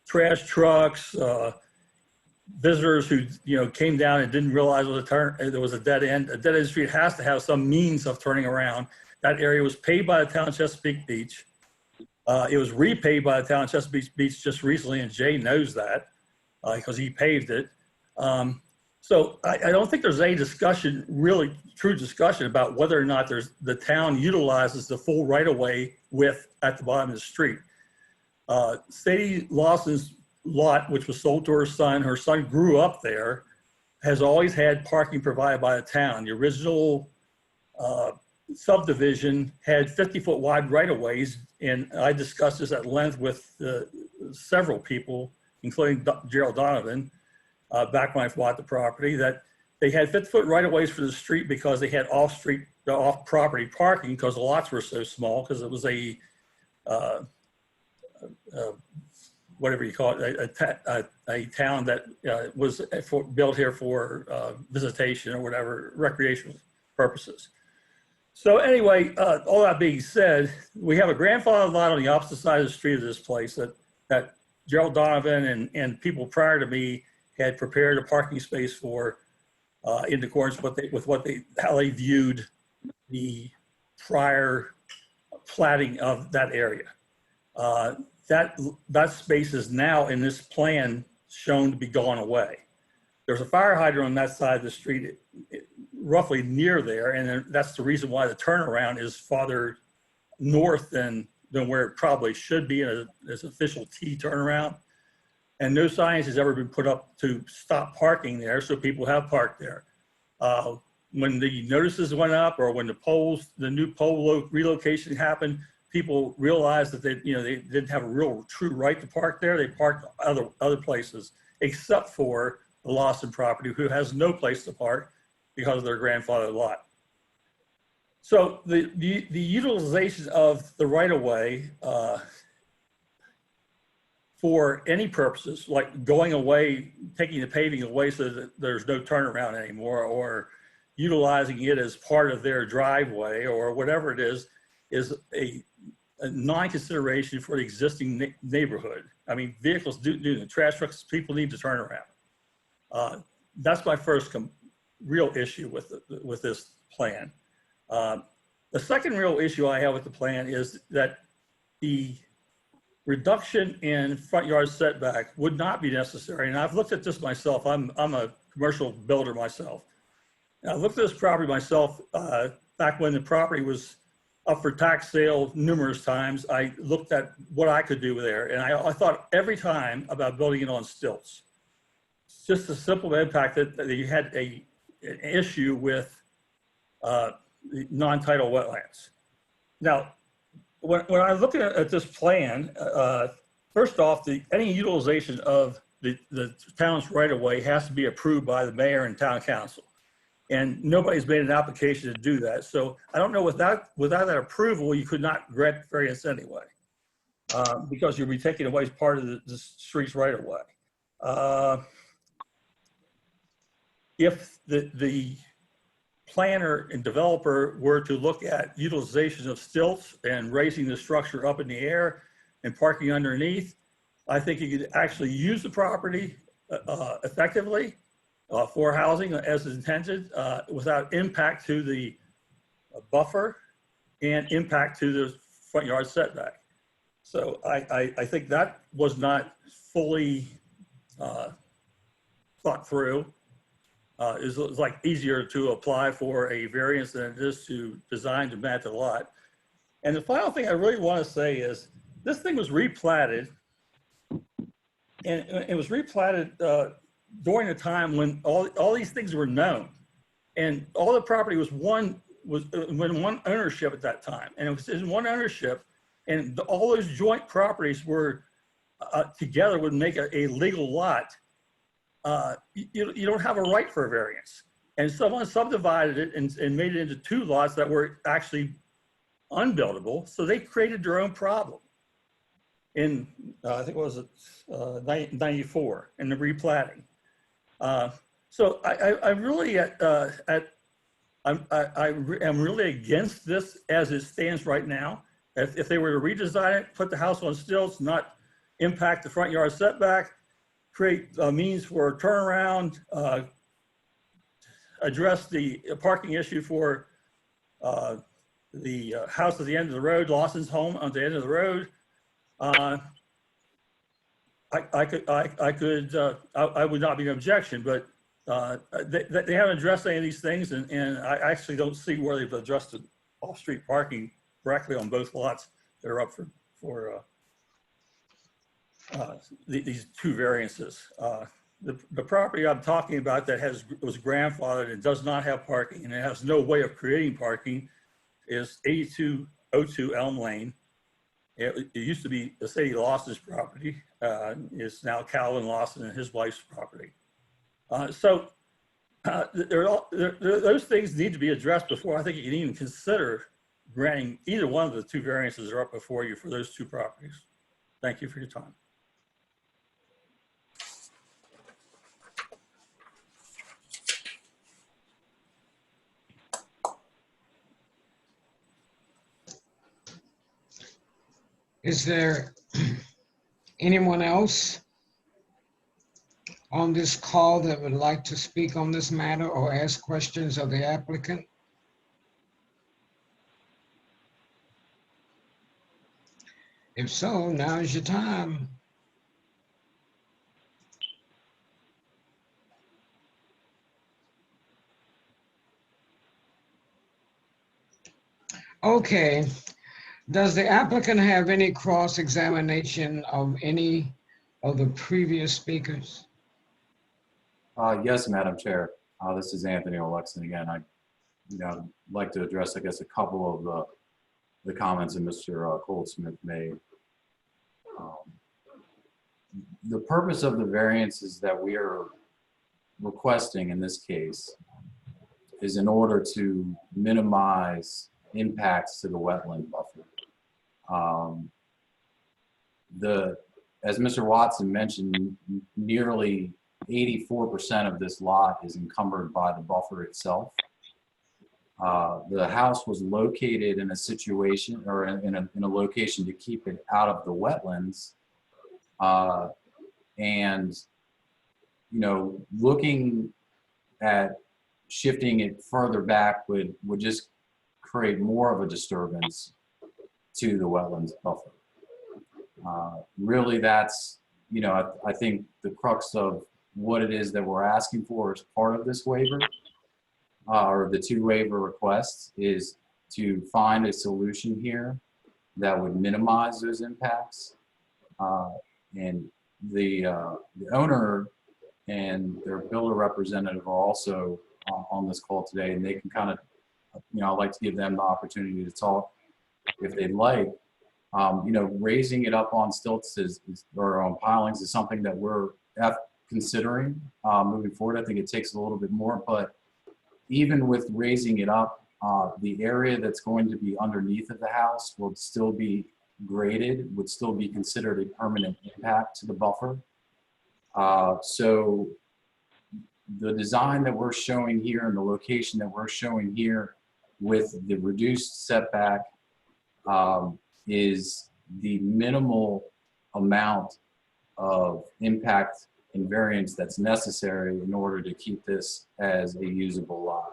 trash trucks, visitors who came down and didn't realize there was a dead end. A dead end street has to have some means of turning around. That area was paved by the town of Chesapeake Beach. It was repaved by the town of Chesapeake Beach just recently, and Jay knows that because he paved it. So I don't think there's any discussion, really true discussion about whether or not the town utilizes the full right-of-way width at the bottom of the street. Sadie Lawson's lot, which was sold to her son grew up there, has always had parking provided by the town. The original subdivision had 50-foot wide right-of-ways, and I discussed this at length with several people, including Gerald Donovan, back when I bought the property, that they had 50-foot right-of-ways for the street because they had off-property parking because the lots were so small, because it was a whatever you call it, a town that was built here for visitation or whatever, recreational purposes. So anyway, all that being said, we have a grandfather lot on the opposite side of the street of this place that Gerald Donovan and people prior to me had prepared a parking space for in accordance with how they viewed the prior platting of that area. That space is now in this plan shown to be gone away. There's a fire hydrant on that side of the street, roughly near there, and that's the reason why the turnaround is farther north than where it probably should be as official T turnaround. And no signs has ever been put up to stop parking there, so people have parked there. When the notices went up, or when the new pole relocation happened, people realized that they didn't have a real true right to park there. They parked other places, except for the Lawson property, who has no place to park because of their grandfather lot. So the utilization of the right-of-way for any purposes, like going away, taking the paving away so that there's no turnaround anymore, or utilizing it as part of their driveway or whatever it is a non-consideration for the existing neighborhood. I mean, vehicles do the trash trucks, people need to turn around. That's my first real issue with this plan. The second real issue I have with the plan is that the reduction in front yard setback would not be necessary. And I've looked at this myself. I'm a commercial builder myself. And I looked at this property myself back when the property was up for tax sale numerous times. I looked at what I could do there. And I thought every time about building it on stilts. It's just a simple impact that you had an issue with non-tidal wetlands. Now, when I look at this plan, first off, any utilization of the town's right-of-way has to be approved by the mayor and town council. And nobody's made an application to do that. So I don't know, without that approval, you could not grant variance anyway, because you'll be taking away part of the street's right-of-way. If the planner and developer were to look at utilization of stilts and raising the structure up in the air and parking underneath, I think you could actually use the property effectively for housing as intended, without impact to the buffer and impact to the front yard setback. So I think that was not fully thought through. It's like easier to apply for a variance than it is to design to match a lot. And the final thing I really want to say is this thing was replatted, and it was replatted during a time when all these things were known, and all the property was one ownership at that time, and it was in one ownership. and all those joint properties were together would make a legal lot, you don't have a right for a variance. And someone subdivided it and made it into 2 lots that were actually unbuildable. So they created their own problem in, I think it was 94 in the replatting. So I'm really I'm really against this as it stands right now. If they were to redesign it, put the house on stilts, not impact the front yard setback, create a means for a turnaround, address the parking issue for the house at the end of the road, Lawson's home on the end of the road. I would not be an objection, but they haven't addressed any of these things, and I actually don't see where they've addressed the off-street parking correctly on both lots that are up for these 2 variances. The property I'm talking about that was grandfathered and does not have parking and it has no way of creating parking is 8202 Elm Lane. It used to be the Sadie Lawson's property. It's now Calvin Lawson and his wife's property. Those things need to be addressed before I think you can even consider granting either one of the 2 variances that are up before you for those 2 properties. Thank you for your time. Is there anyone else on this call that would like to speak on this matter or ask questions of the applicant? If so, now is your time. Okay. Does the applicant have any cross-examination of any of the previous speakers? Yes, Madam Chair. This is Anthony Olexon again. I'd like to address, I guess, a couple of the comments that Mr. Goldsmith made. The purpose of the variances that we are requesting in this case is in order to minimize impacts to the wetland buffer. As Mr. Watson mentioned, nearly 84% of this lot is encumbered by the buffer itself. The house was located in a situation or in a location to keep it out of the wetlands. And, looking at shifting it further back would just create more of a disturbance to the wetlands buffer. Really, that's, I think the crux of what it is that we're asking for as part of this waiver, or the 2 waiver requests, is to find a solution here that would minimize those impacts. And the owner and their builder representative are also on this call today, and they can kind of, I'd like to give them the opportunity to talk if they'd like. Raising it up on stilts or on pilings is something that we're considering moving forward. I think it takes a little bit more, but even with raising it up, the area that's going to be underneath of the house will still be graded, would still be considered a permanent impact to the buffer. So the design that we're showing here and the location that we're showing here with the reduced setback is the minimal amount of impact and variance that's necessary in order to keep this as a usable lot.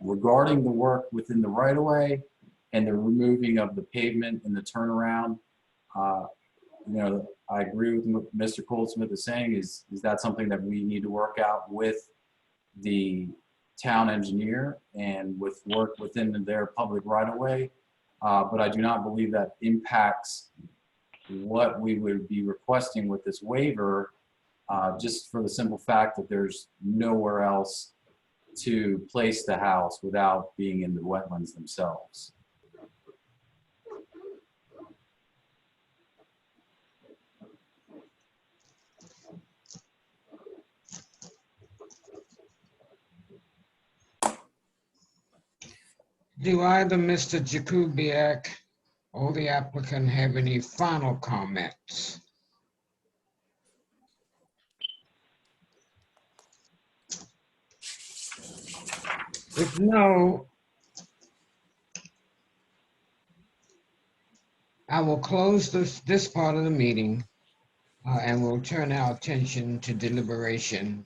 Regarding the work within the right-of-way and the removing of the pavement and the turnaround, I agree with what Mr. Goldsmith is saying. Is that something that we need to work out with the town engineer and with work within their public right-of-way? But I do not believe that impacts what we would be requesting with this waiver, just for the simple fact that there's nowhere else to place the house without being in the wetlands themselves. Do either Mr. Jakubiec or the applicant have any final comments? If no, I will close this part of the meeting and we'll turn our attention to deliberation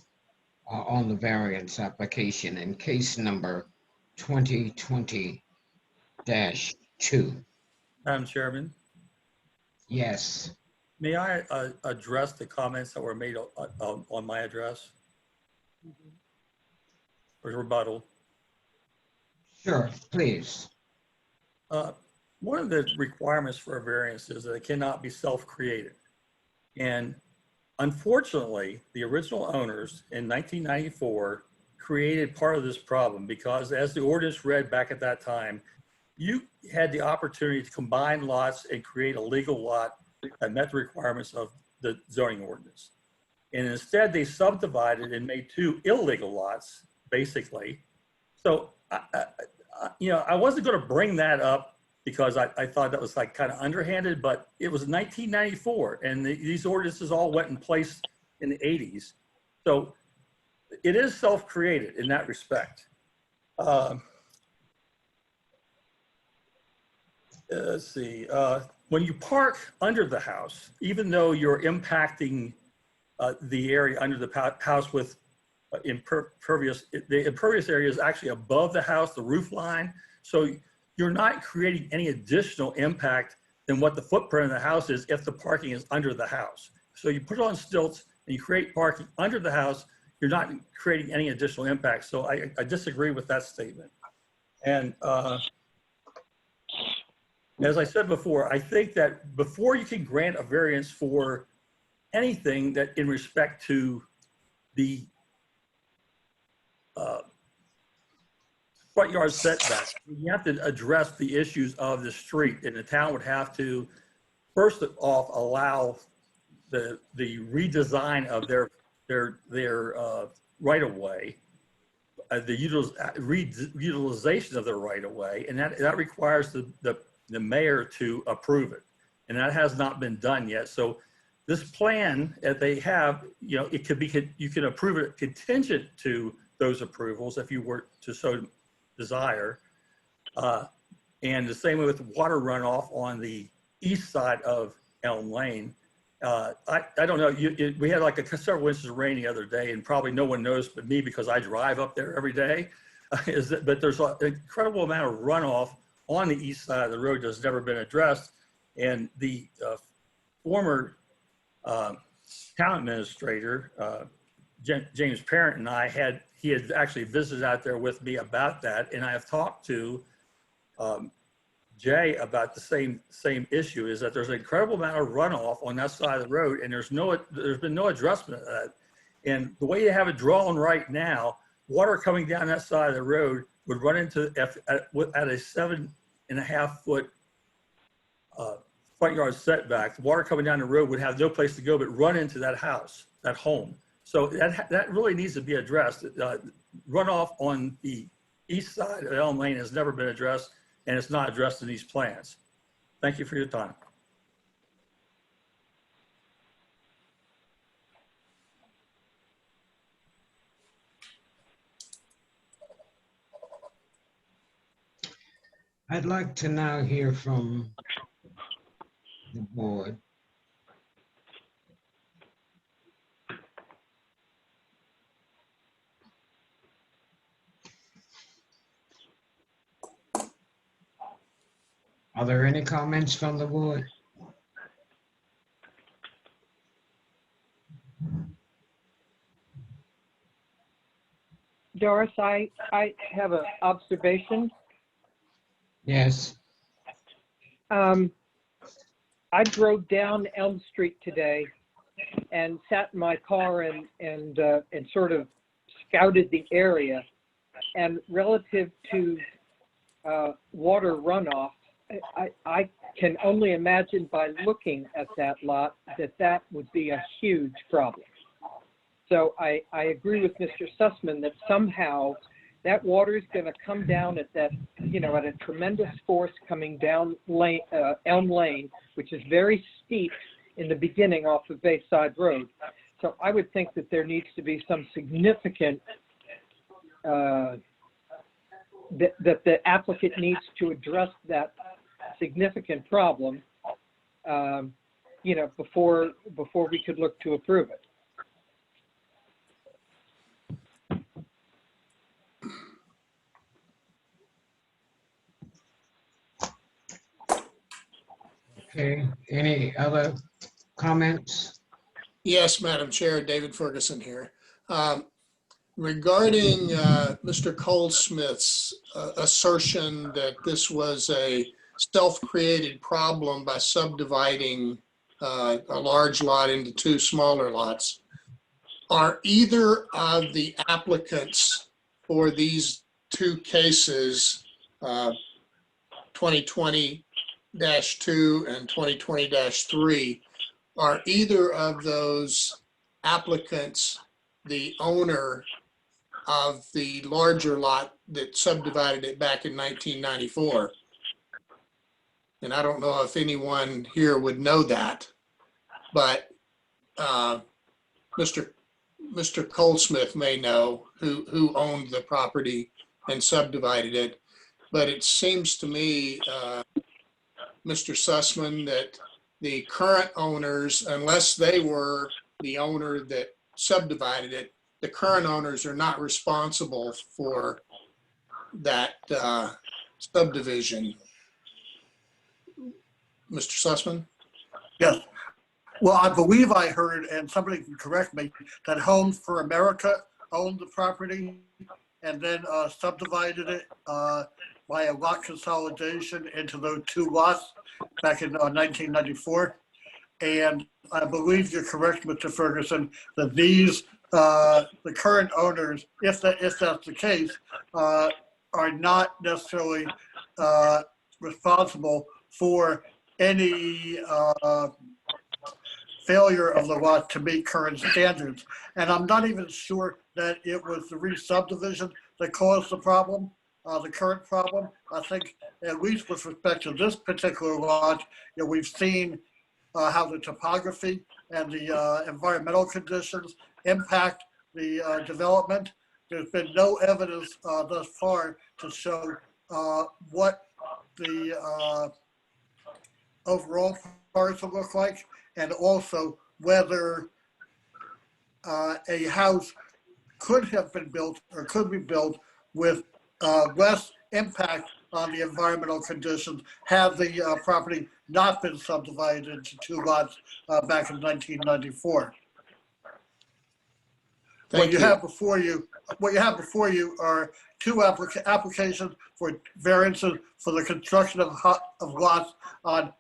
on the variance application in case number 2020-2. Madam Chairman, Yes, may I address the comments that were made on my address? Or rebuttal? sure, please. One of the requirements for a variance is that it cannot be self-created. And unfortunately, the original owners in 1994 created part of this problem because as the ordinance read back at that time, you had the opportunity to combine lots and create a legal lot that met the requirements of the zoning ordinance. And instead they subdivided and made two illegal lots, basically. So, I wasn't going to bring that up because I thought that was like kind of underhanded, but it was 1994 and these ordinances all went in place in the 80s. So it is self-created in that respect. Let's see, when you park under the house, even though you're impacting the area under the house with impervious, the impervious area is actually above the house, the roof line. So you're not creating any additional impact than what the footprint of the house is if the parking is under the house. So you put it on stilts and you create parking under the house, you're not creating any additional impact. So I disagree with that statement. And as I said before, I think that before you can grant a variance for anything that in respect to the front yard setback, you have to address the issues of the street, and the town would have to first off allow the redesign of their right of way, the utilization of their right of way, and that requires the mayor to approve it, and that has not been done yet. So this plan that they have, it could be, you can approve it contingent to those approvals if you were to so desire. And the same way with water runoff on the east side of Elm Lane. I don't know, we had like several inches of rain the other day, and probably no one knows but me because I drive up there every day, but there's an incredible amount of runoff on the east side of the road that's never been addressed. And the former town administrator, James Parent, and he had actually visited out there with me about that. And I have talked to Jay about the same issue, is that there's an incredible amount of runoff on that side of the road, and there's been no adjustment of that. And the way you have it drawn right now, water coming down that side of the road would run into at a 7.5 foot front yard setback. The water coming down the road would have no place to go but run into that house, that home. So that really needs to be addressed. Runoff on the east side of Elm Lane has never been addressed, and it's not addressed in these plans. Thank you for your time. I'd like to now hear from the board. Are there any comments from the board? Doris, I have an observation. Yes. I drove down Elm Street today and sat in my car and sort of scouted the area. And relative to water runoff, I can only imagine by looking at that lot that would be a huge problem. So I agree with Mr. Sussman that somehow that water is going to come down at that, at a tremendous force coming down Elm Lane, which is very steep in the beginning off of Bayside Road. So I would think that there needs to be some significant, that the applicant needs to address that significant problem, before we could look to approve it. Okay, any other comments? Yes, Madam Chair, David Ferguson here. Regarding Mr. Goldsmith's assertion that this was a self-created problem by subdividing a large lot into two smaller lots, are either of the applicants for these two cases, 2020-2 and 2020-3, are either of those applicants the owner of the larger lot that subdivided it back in 1994? And I don't know if anyone here would know that, but Mr. Goldsmith may know who owned the property and subdivided it. But it seems to me, Mr. Sussman, that the current owners, unless they were the owner that subdivided it, the current owners are not responsible for that subdivision. Mr. Sussman? Yes. Well, I believe I heard, and somebody can correct me, that Homes for America owned the property and then subdivided it by a lot consolidation into those two lots back in 1994. And I believe you're correct, Mr. Ferguson, that these, the current owners, if that's the case, are not necessarily responsible for any failure of the lot to meet current standards. And I'm not even sure that it was the re-subdivision that caused the problem, the current problem. I think, at least with respect to this particular lot, we've seen how the topography and the environmental conditions impact the development. There's been no evidence thus far to show what the overall parts will look like, and also whether a house could have been built or could be built with less impact on the environmental conditions had the property not been subdivided into two lots back in 1994. What you have before you are two applications for variances for the construction of lots on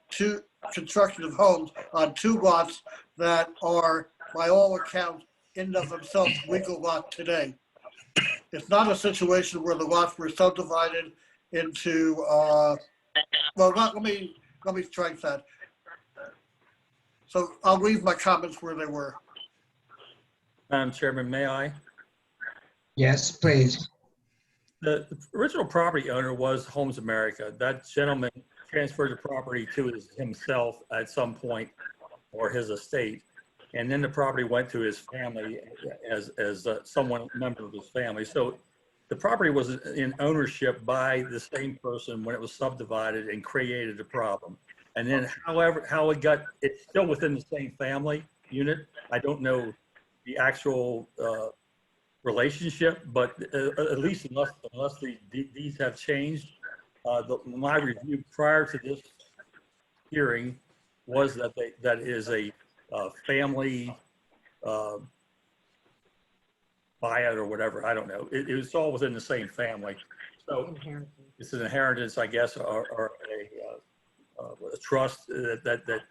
construction of homes on two lots that are, by all accounts, in and of themselves legal lot today. It's not a situation where the lots were subdivided into, well, let me strike that. So I'll leave my comments where they were. Madam Chairman, may I? Yes, please. The original property owner was Homes America. That gentleman transferred the property to himself at some point, or his estate. And then the property went to his family as someone, member of his family. So the property was in ownership by the same person when it was subdivided and created a problem. And then however, how it got, it's still within the same family unit. I don't know the actual relationship, but at least unless these have changed, my review prior to this hearing was that that is a family buyout or whatever. I don't know. It was all within the same family. So it's an inheritance, I guess, or a trust that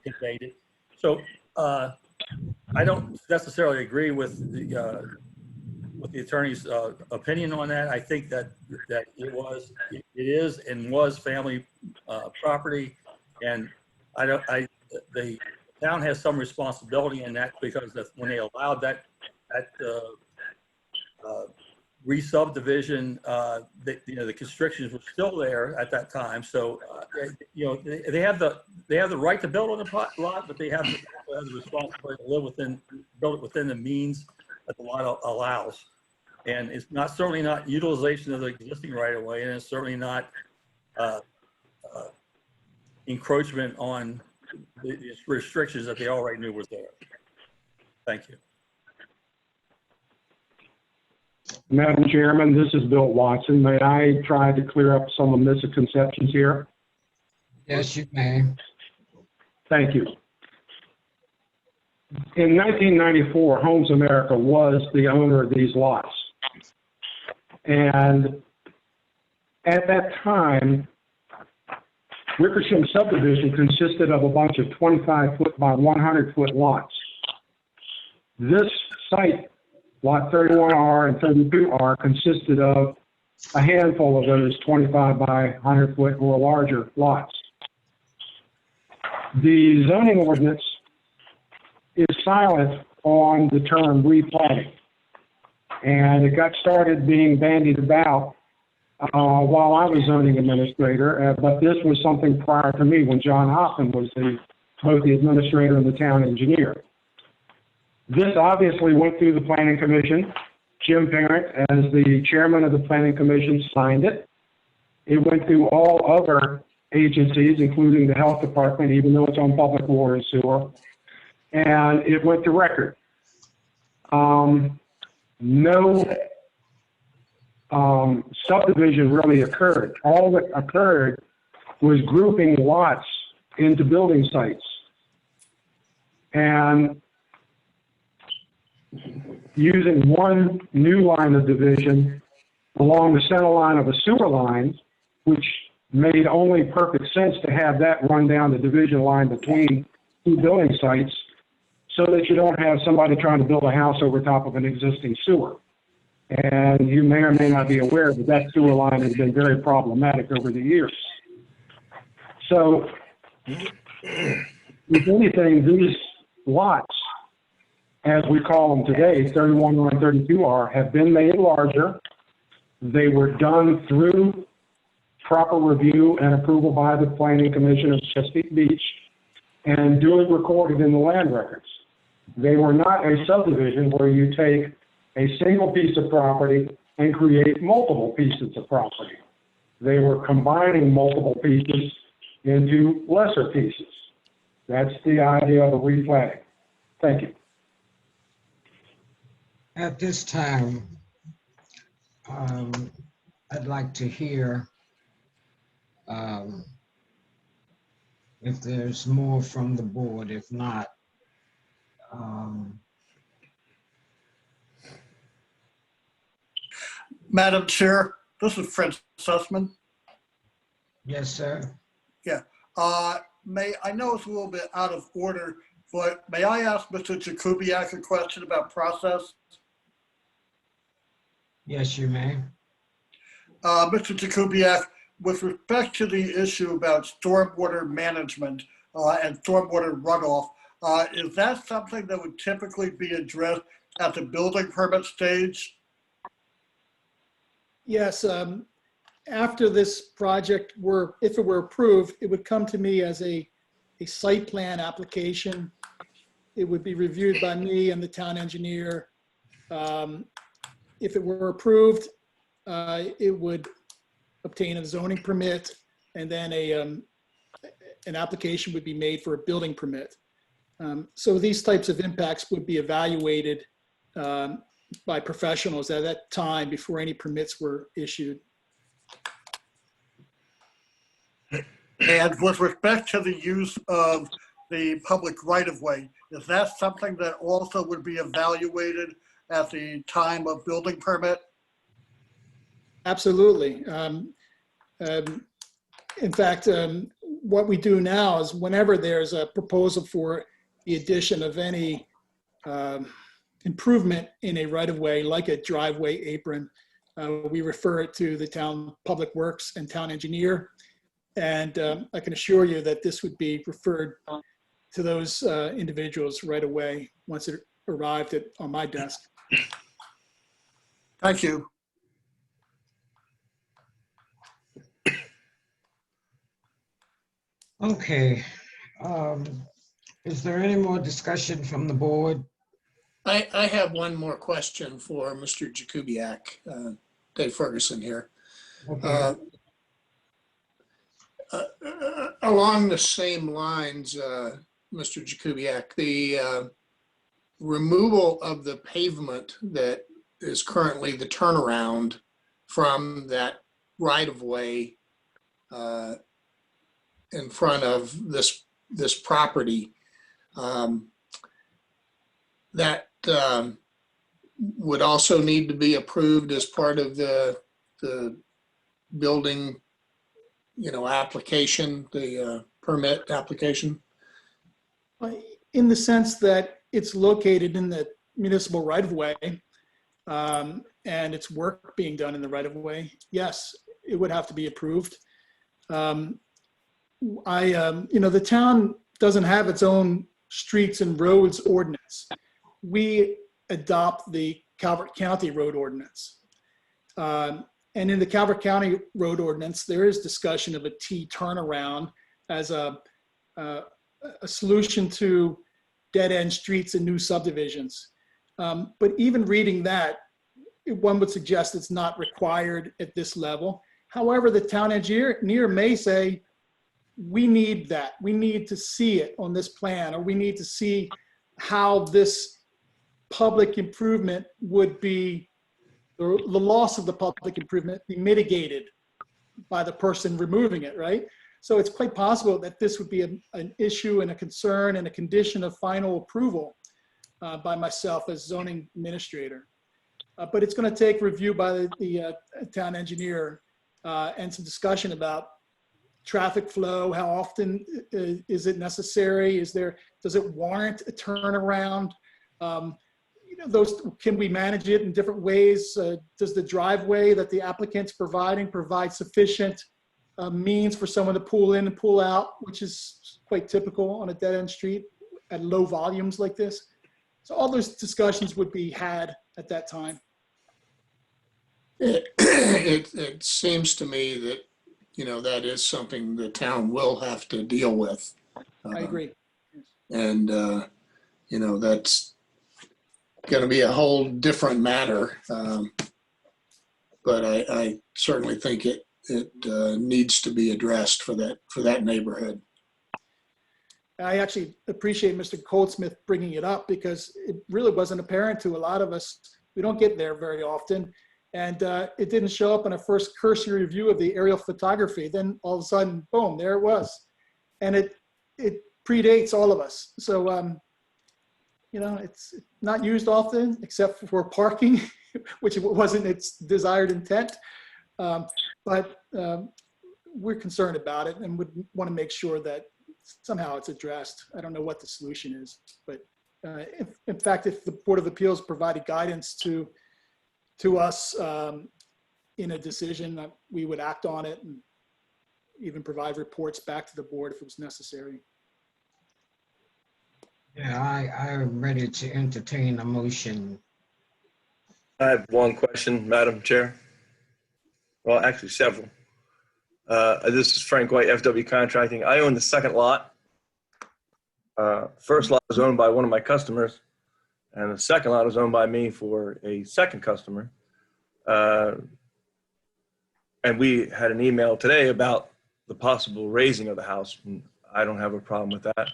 conveyed it. So I don't necessarily agree with the attorney's opinion on that. I think that it is and was family property, and the town has some responsibility in that, because when they allowed re-subdivision, the constrictions were still there at that time. So, they have the right to build on the lot, but they have the responsibility to build it within the means that the lot allows. And it's certainly not utilization of the existing right of way, and it's certainly not encroachment on the restrictions that they already knew was there. Thank you. Madam Chairman, this is Bill Watson. May I try to clear up some of the misconceptions here? Yes, you may. Thank you. In 1994, Homes America was the owner of these lots. And at that time, Wickersham subdivision consisted of a bunch of 25-foot by 100-foot lots. This site, Lot 31R and 32R, consisted of a handful of those 25 by 100-foot or larger lots. The zoning ordinance is silent on the term replatting, and it got started being bandied about while I was zoning administrator, but this was something prior to me when John Hoffman was both the administrator and the town engineer. This obviously went through the Planning Commission. Jim Parent, as the chairman of the Planning Commission, signed it. It went through all other agencies, including the Health Department, even though it's on public water and sewer, and it went to record. No subdivision really occurred. All that occurred was grouping lots into building sites. And using one new line of division along the center line of a sewer line, which made only perfect sense to have that run down the division line between two building sites so that you don't have somebody trying to build a house over top of an existing sewer. And you may or may not be aware that that sewer line has been very problematic over the years. So, if anything, these lots, as we call them today, 31R and 32R, have been made larger. They were done through proper review and approval by the Planning Commission of Chesapeake Beach and duly recorded in the land records. They were not a subdivision where you take a single piece of property and create multiple pieces of property. They were combining multiple pieces into lesser pieces. That's the idea of a replatting. Thank you. At this time, I'd like to hear if there's more from the board. If not, Madam Chair, this is Fred Sussman. yes, sir. Yeah. I know it's a little bit out of order, but may I ask Mr. Jakubiec a question about process? Yes, you may. Mr. Jakubiec, with respect to the issue about stormwater management and stormwater runoff, is that something that would typically be addressed at the building permit stage? Yes, after this project if it were approved, it would come to me as a site plan application. It would be reviewed by me and the town engineer. If it were approved, it would obtain a zoning permit, and then an application would be made for a building permit. So these types of impacts would be evaluated by professionals at that time before any permits were issued. And with respect to the use of the public right-of-way, is that something that also would be evaluated at the time of building permit? Absolutely. In fact, what we do now is whenever there's a proposal for the addition of any improvement in a right-of-way, like a driveway apron, we refer it to the town public works and town engineer. And I can assure you that this would be referred to those individuals right away once it arrived on my desk. Thank you. Okay. Is there any more discussion from the board? I have one more question for Mr. Jakubiec, Dave Ferguson here. Okay. Along the same lines, Mr. Jakubiec, the removal of the pavement that is currently the turnaround from that right-of-way in front of this property, that would also need to be approved as part of the building, application, the permit application. In the sense that it's located in the municipal right-of-way, and it's work being done in the right-of-way, yes, it would have to be approved. The town doesn't have its own streets and roads ordinance. We adopt the Calvert County Road Ordinance. And in the Calvert County Road Ordinance, there is discussion of a T turnaround as a solution to dead-end streets and new subdivisions. But even reading that, one would suggest it's not required at this level. However, the town engineer may say, we need that. We need to see it on this plan, or we need to see how this public improvement would be, the loss of the public improvement be mitigated by the person removing it, right? So it's quite possible that this would be an issue and a concern and a condition of final approval by myself as zoning administrator. But it's going to take review by the town engineer and some discussion about traffic flow. How often is it necessary? Does it warrant a turnaround? Can we manage it in different ways? Does the driveway that the applicant's providing provide sufficient means for someone to pull in and pull out, which is quite typical on a dead-end street at low volumes like this? So all those discussions would be had at that time. It seems to me that, that is something the town will have to deal with. I agree. And, that's going to be a whole different matter. But I certainly think it needs to be addressed for that neighborhood. I actually appreciate Mr. Goldsmith bringing it up because it really wasn't apparent to a lot of us. We don't get there very often. And it didn't show up in a first cursory review of the aerial photography. Then all of a sudden, boom, there it was. And it predates all of us. So, it's not used often except for parking, which wasn't its desired intent. But we're concerned about it and would want to make sure that somehow it's addressed. I don't know what the solution is, but in fact, if the Board of Appeals provided guidance to us in a decision, that we would act on it and even provide reports back to the board if it was necessary. Yeah, I'm ready to entertain a motion. I have one question, Madam Chair. Well, actually several. This is Frank White, FW Contracting. I own the second lot. First lot was owned by one of my customers, and the second lot was owned by me for a second customer. And we had an email today about the possible raising of the house. And I don't have a problem with that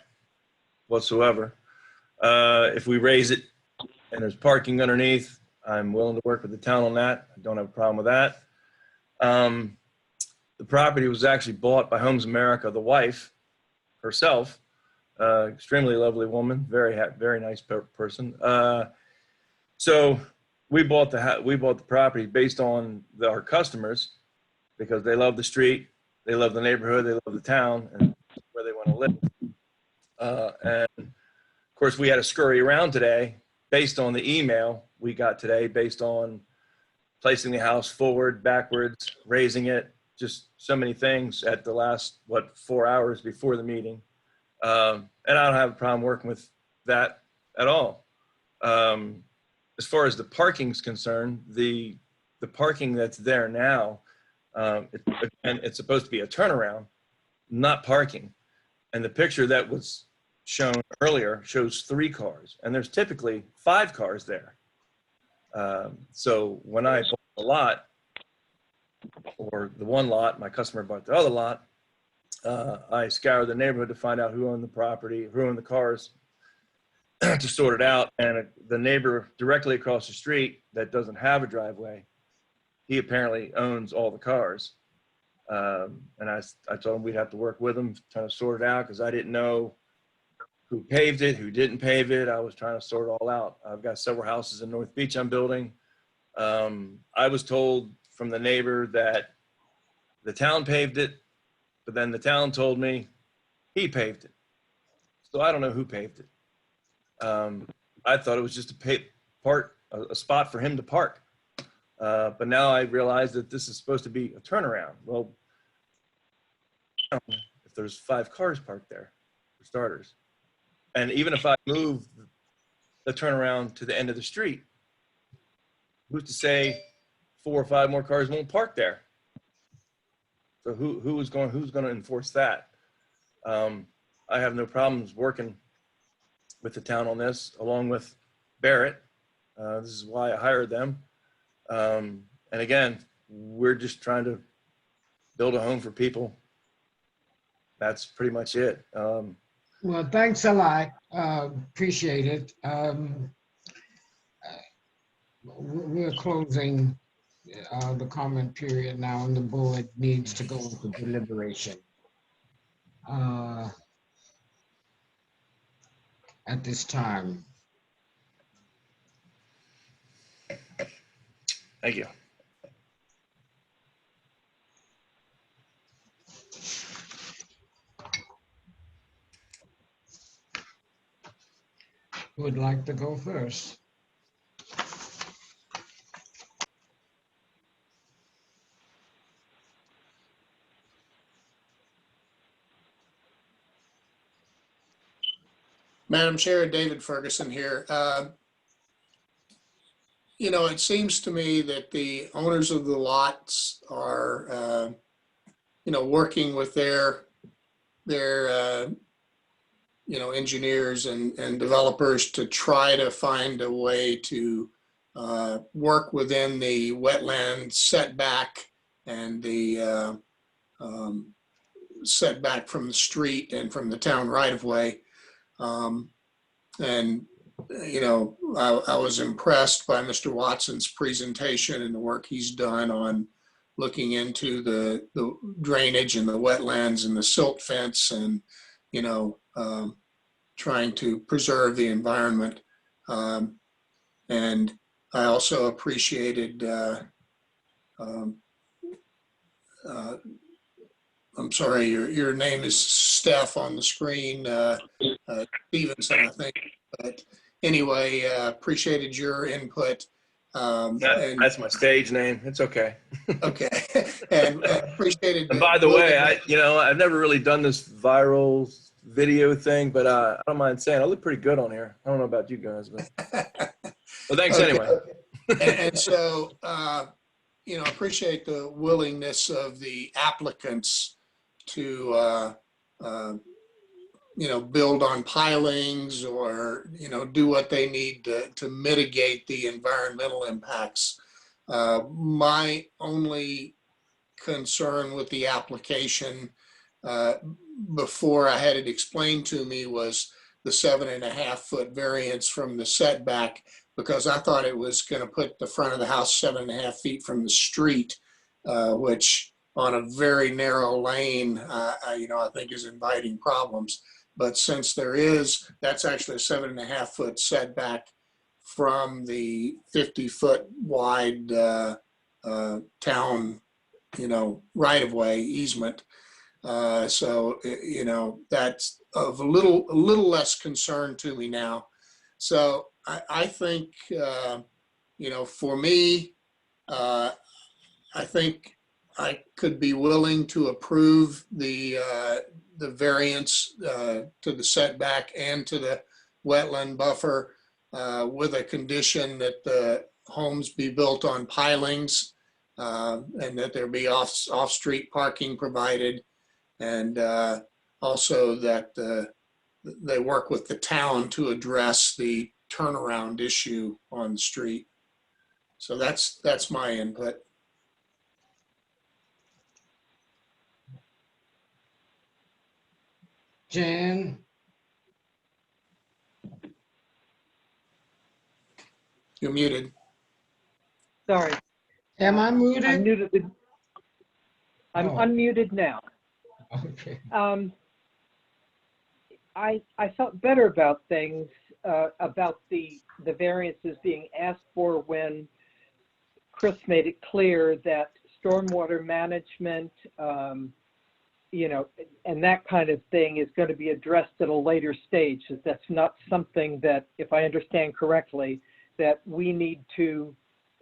whatsoever. If we raise it and there's parking underneath, I'm willing to work with the town on that. I don't have a problem with that. The property was actually bought by Homes America, the wife herself, extremely lovely woman, very nice person. So we bought the property based on our customers because they love the street, they love the neighborhood, they love the town, and where they want to live. And of course, we had to scurry around today based on the email we got today, based on placing the house forward, backwards, raising it, just so many things at the last, 4 hours before the meeting. And I don't have a problem working with that at all. As far as the parking's concerned, the parking that's there now, it's supposed to be a turnaround, not parking. And the picture that was shown earlier shows 3 cars, and there's typically 5 cars there. So when I bought the lot, or the one lot, my customer bought the other lot, I scoured the neighborhood to find out who owned the property, who owned the cars, to sort it out. And the neighbor directly across the street that doesn't have a driveway, he apparently owns all the cars. And I told him we'd have to work with him, trying to sort it out, because I didn't know who paved it, who didn't pave it. I was trying to sort it all out. I've got several houses in North Beach I'm building. I was told from the neighbor that the town paved it, but then the town told me he paved it. So I don't know who paved it. I thought it was just a spot for him to park. But now I realize that this is supposed to be a turnaround. Well, if there's 5 cars parked there, for starters, and even if I move the turnaround to the end of the street, who's to say 4 or 5 more cars won't park there? So who's going to enforce that? I have no problems working with the town on this, along with Barrett. This is why I hired them. And again, we're just trying to build a home for people. That's pretty much it. Well, thanks a lot. Appreciate it. We're closing the comment period now, and the board needs to go into deliberation at this time. Thank you. Who would like to go first? Madam Chair, David Ferguson here. You know, it seems to me that the owners of the lots are, you know, working with their you know, engineers and developers to try to find a way to work within the wetland setback and the setback from the street and from the town right of way. And, you know, I was impressed by Mr. Watson's presentation and the work he's done on looking into the drainage and the wetlands and the silt fence and, you know, trying to preserve the environment. And I also appreciated, I'm sorry, your name is Steph on the screen, Stevenson, I think. But anyway, appreciated your input. That's my stage name. It's okay. Okay, and appreciated. And by the way, I've never really done this viral video thing, but I don't mind saying I look pretty good on here. I don't know about you guys, but well, thanks okay. Anyway. And so, you know, appreciate the willingness of the applicants to, you know, build on pilings or, you know, do what they need to mitigate the environmental impacts. My only concern with the application before I had it explained to me was the 7.5 foot variance from the setback, because I thought it was going to put the front of the house 7.5 feet from the street, which on a very narrow lane, you know, I think is inviting problems. But since that's actually a 7.5 foot setback from the 50 foot wide town, you know, right of way easement. So, you know, that's of a little less concern to me now. So I think, you know, for me, I think I could be willing to approve the variance to the setback and to the wetland buffer with a condition that the homes be built on pilings and that there be off-street parking provided. And also that they work with the town to address the turnaround issue on the street. So that's my input. Jan, You're muted. Sorry. am I I'm muted? muted. I'm Oh. unmuted now. Okay. I felt better about things, about the variances being asked for when Chris made it clear that stormwater management, you know, and that kind of thing is going to be addressed at a later stage. That that's not something that, if I understand correctly, that we need to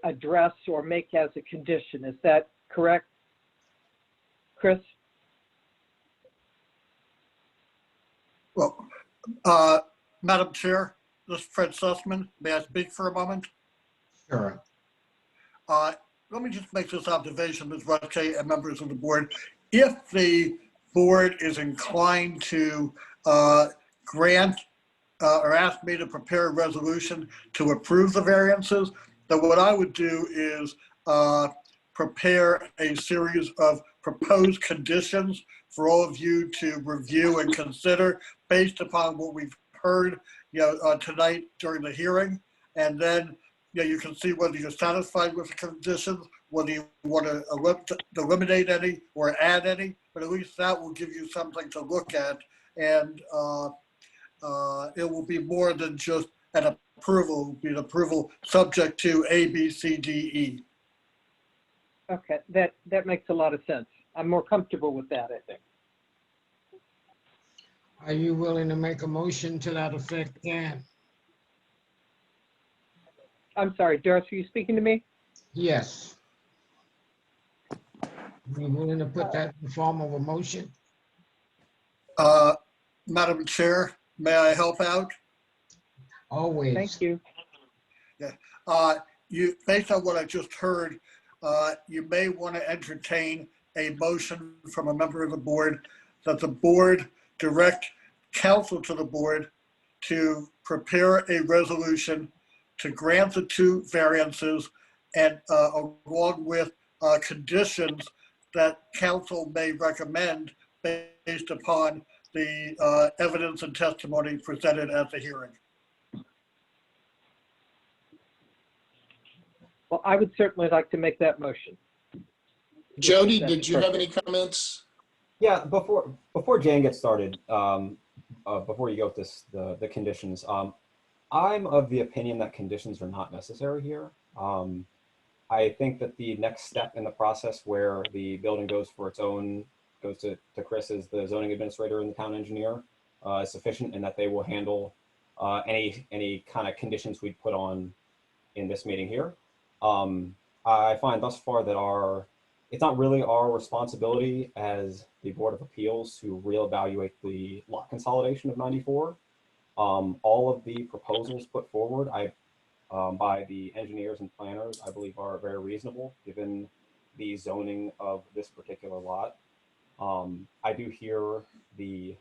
address or make as a condition. Is that correct, Chris? Well, Madam Chair, this is Fred Sussman. May I speak for a moment? Sure. Let me just make this observation, Ms. Rutke and members of the board. If the board is inclined to grant or ask me to prepare a resolution to approve the variances, then what I would do is prepare a series of proposed conditions for all of you to review and consider based upon what we've heard, tonight during the hearing. And then, you can see whether you're satisfied with the conditions, whether you want to eliminate any or add any, but at least that will give you something to look at. And it will be more than just an approval. It will be an approval subject to A, B, C, D, E. Okay, that makes a lot of sense. I'm more comfortable with that, I think. Are you willing to make a motion to that effect, Jan? I'm sorry, Doris, are you speaking to me? Yes. Are you willing to put that in the form of a motion? Madam Chair, may I help out? Always. Thank you. Based on what I just heard, you may want to entertain a motion from a member of the board that the board direct counsel to the board to prepare a resolution to grant the two variances and along with conditions that council may recommend based upon the evidence and testimony presented at the hearing. Well, I would certainly like to make that motion. Jody, did you have any comments? Yeah, before Jan gets started, before you go with this, the conditions, I'm of the opinion that conditions are not necessary here. I think that the next step in the process where the building goes to Chris as the zoning administrator and the town engineer is sufficient, and that they will handle any kind of conditions we'd put on in this meeting here. I find thus far that it's not really our responsibility as the Board of Appeals to reevaluate the lot consolidation of 94. All of the proposals put forward by the engineers and planners, I believe, are very reasonable given the zoning of this particular lot. I do hear the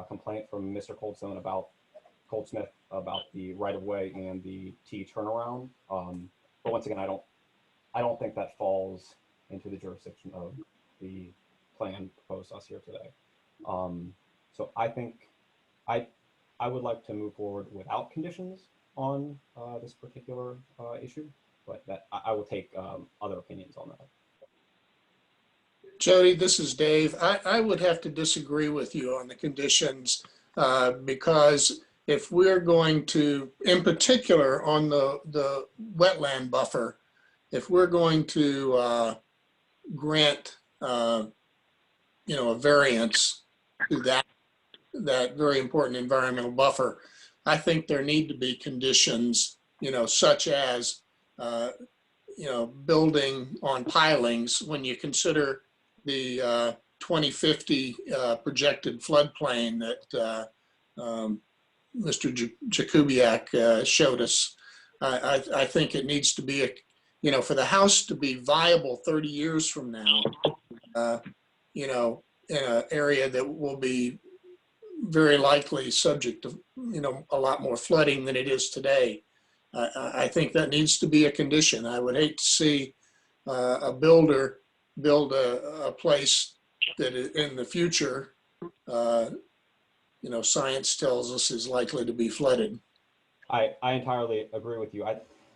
complaint from Mr. Goldsmith about the right-of-way and the T turnaround. But once again, I don't think that falls into the jurisdiction of the plan proposed to us here today. So I think I would like to move forward without conditions on this particular issue, but that I will take other opinions on that. Jody, this is Dave. I would have to disagree with you on the conditions because if we're going to, in particular on the wetland buffer, if we're going to grant, a variance to that very important environmental buffer, I think there need to be conditions, such as, building on pilings when you consider the 2050 projected floodplain that Mr. Jakubiak showed us. I think it needs to be for the house to be viable 30 years from now, in an area that will be very likely subject to, a lot more flooding than it is today. I think that needs to be a condition. I would hate to see a builder build a place that in the future, science tells us is likely to be flooded. I entirely agree with you.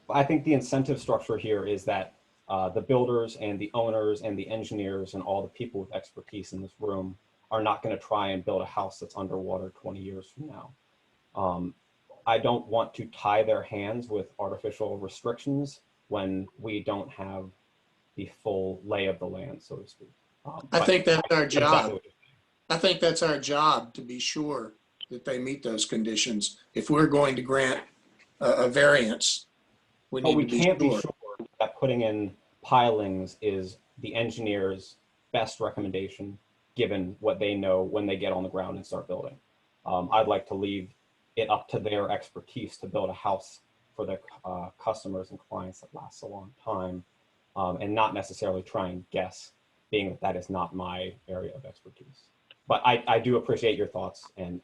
I think the incentive structure here is that the builders and the owners and the engineers and all the people with expertise in this room are not going to try and build a house that's underwater 20 years from now. I don't want to tie their hands with artificial restrictions when we don't have the full lay of the land, so to speak. I think that's our Exactly job. what you're saying. I think that's our job to be sure that they meet those conditions. If we're going to grant a variance, we But we need to be can't be sure. sure that putting in pilings is the engineer's best recommendation, given what they know when they get on the ground and start building. I'd like to leave it up to their expertise to build a house for their customers and clients that lasts a long time, and not necessarily try and guess, being that that is not my area of expertise. But I do appreciate your thoughts, and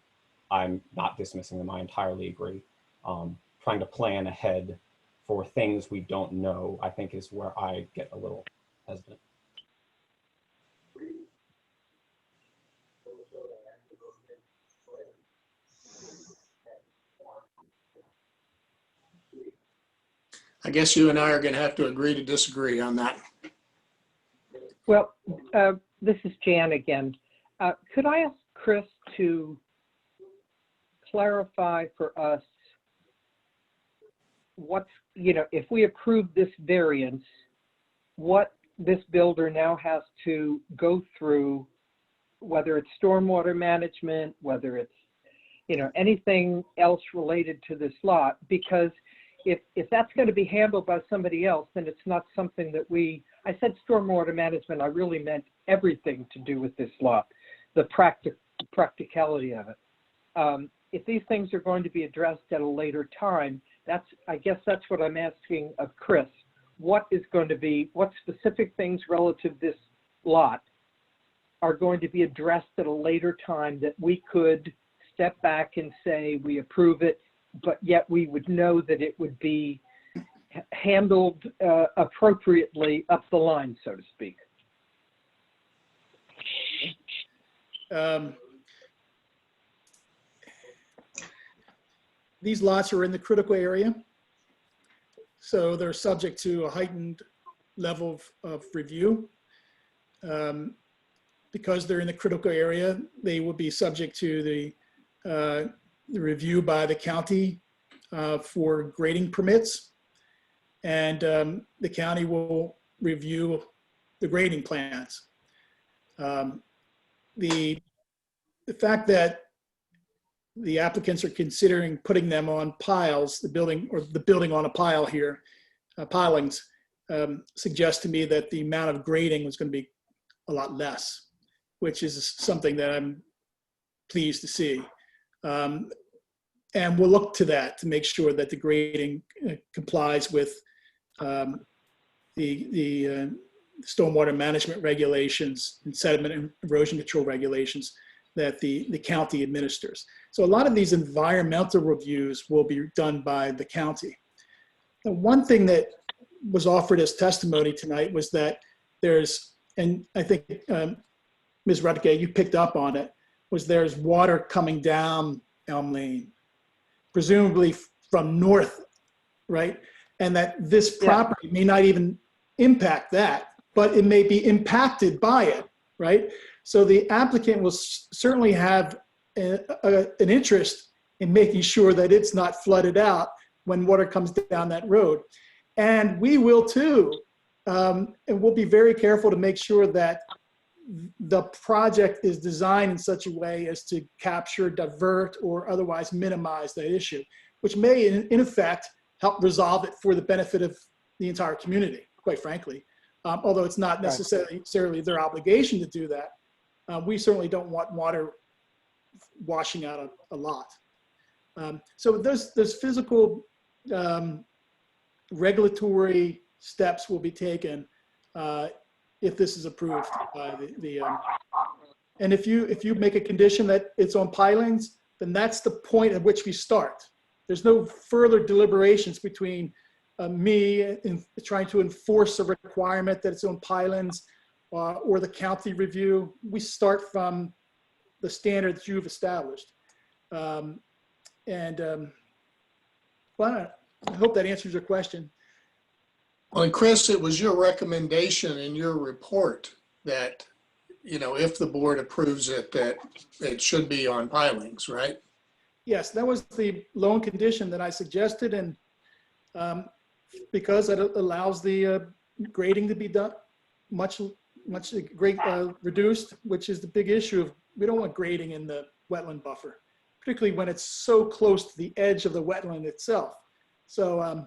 I'm not dismissing them. I entirely agree. Trying to plan ahead for things we don't know, I think, is where I get a little hesitant. I guess you and I are going to have to agree to disagree on that. Well, this is Jan again. Could I ask Chris to clarify for us what's, if we approve this variance, what this builder now has to go through, whether it's stormwater management, whether it's, anything else related to this lot, because if that's going to be handled by somebody else, then it's not something that I said stormwater management, I really meant everything to do with this lot, the practicality of it. If these things are going to be addressed at a later time, I guess that's what I'm asking of Chris. What specific things relative to this lot are going to be addressed at a later time that we could step back and say we approve it, but yet we would know that it would be handled appropriately up the line, so to speak. These lots are in the critical area, so they're subject to a heightened level of review. Because they're in the critical area, they will be subject to the review by the county for grading permits, and the county will review the grading plans. The fact that the applicants are considering putting them on piles, the building on a pile here, pilings, suggests to me that the amount of grading was going to be a lot less, which is something that I'm pleased to see. And we'll look to that to make sure that the grading complies with the stormwater management regulations and sediment and erosion control regulations that the county administers. So a lot of these environmental reviews will be done by the county. The one thing that was offered as testimony tonight was that and I think Ms. Rutke, you picked up on it, there's water coming down Elm Lane, presumably from north, right? And that this property may not even impact that, but it may be impacted by it, right? So the applicant will certainly have an interest in making sure that it's not flooded out when water comes down that road. And we will too. And we'll be very careful to make sure that the project is designed in such a way as to capture, divert, or otherwise minimize that issue, which may in effect help resolve it for the benefit of the entire community, quite frankly. Although it's not necessarily their obligation to do that. We certainly don't want water washing out a lot. So those physical regulatory steps will be taken if this is approved by And if you make a condition that it's on pilings, then that's the point at which we start. There's no further deliberations between me in trying to enforce a requirement that it's on pilings or the county review. We start from the standard that you've established. Well, I hope that answers your question. Well, and Chris, it was your recommendation in your report that, you know, if the board approves it, that it should be on pilings, right? Yes, that was the loan condition that I suggested, and because it allows the grading to be done much reduced, which is the big issue of, we don't want grading in the wetland buffer, particularly when it's so close to the edge of the wetland itself. So,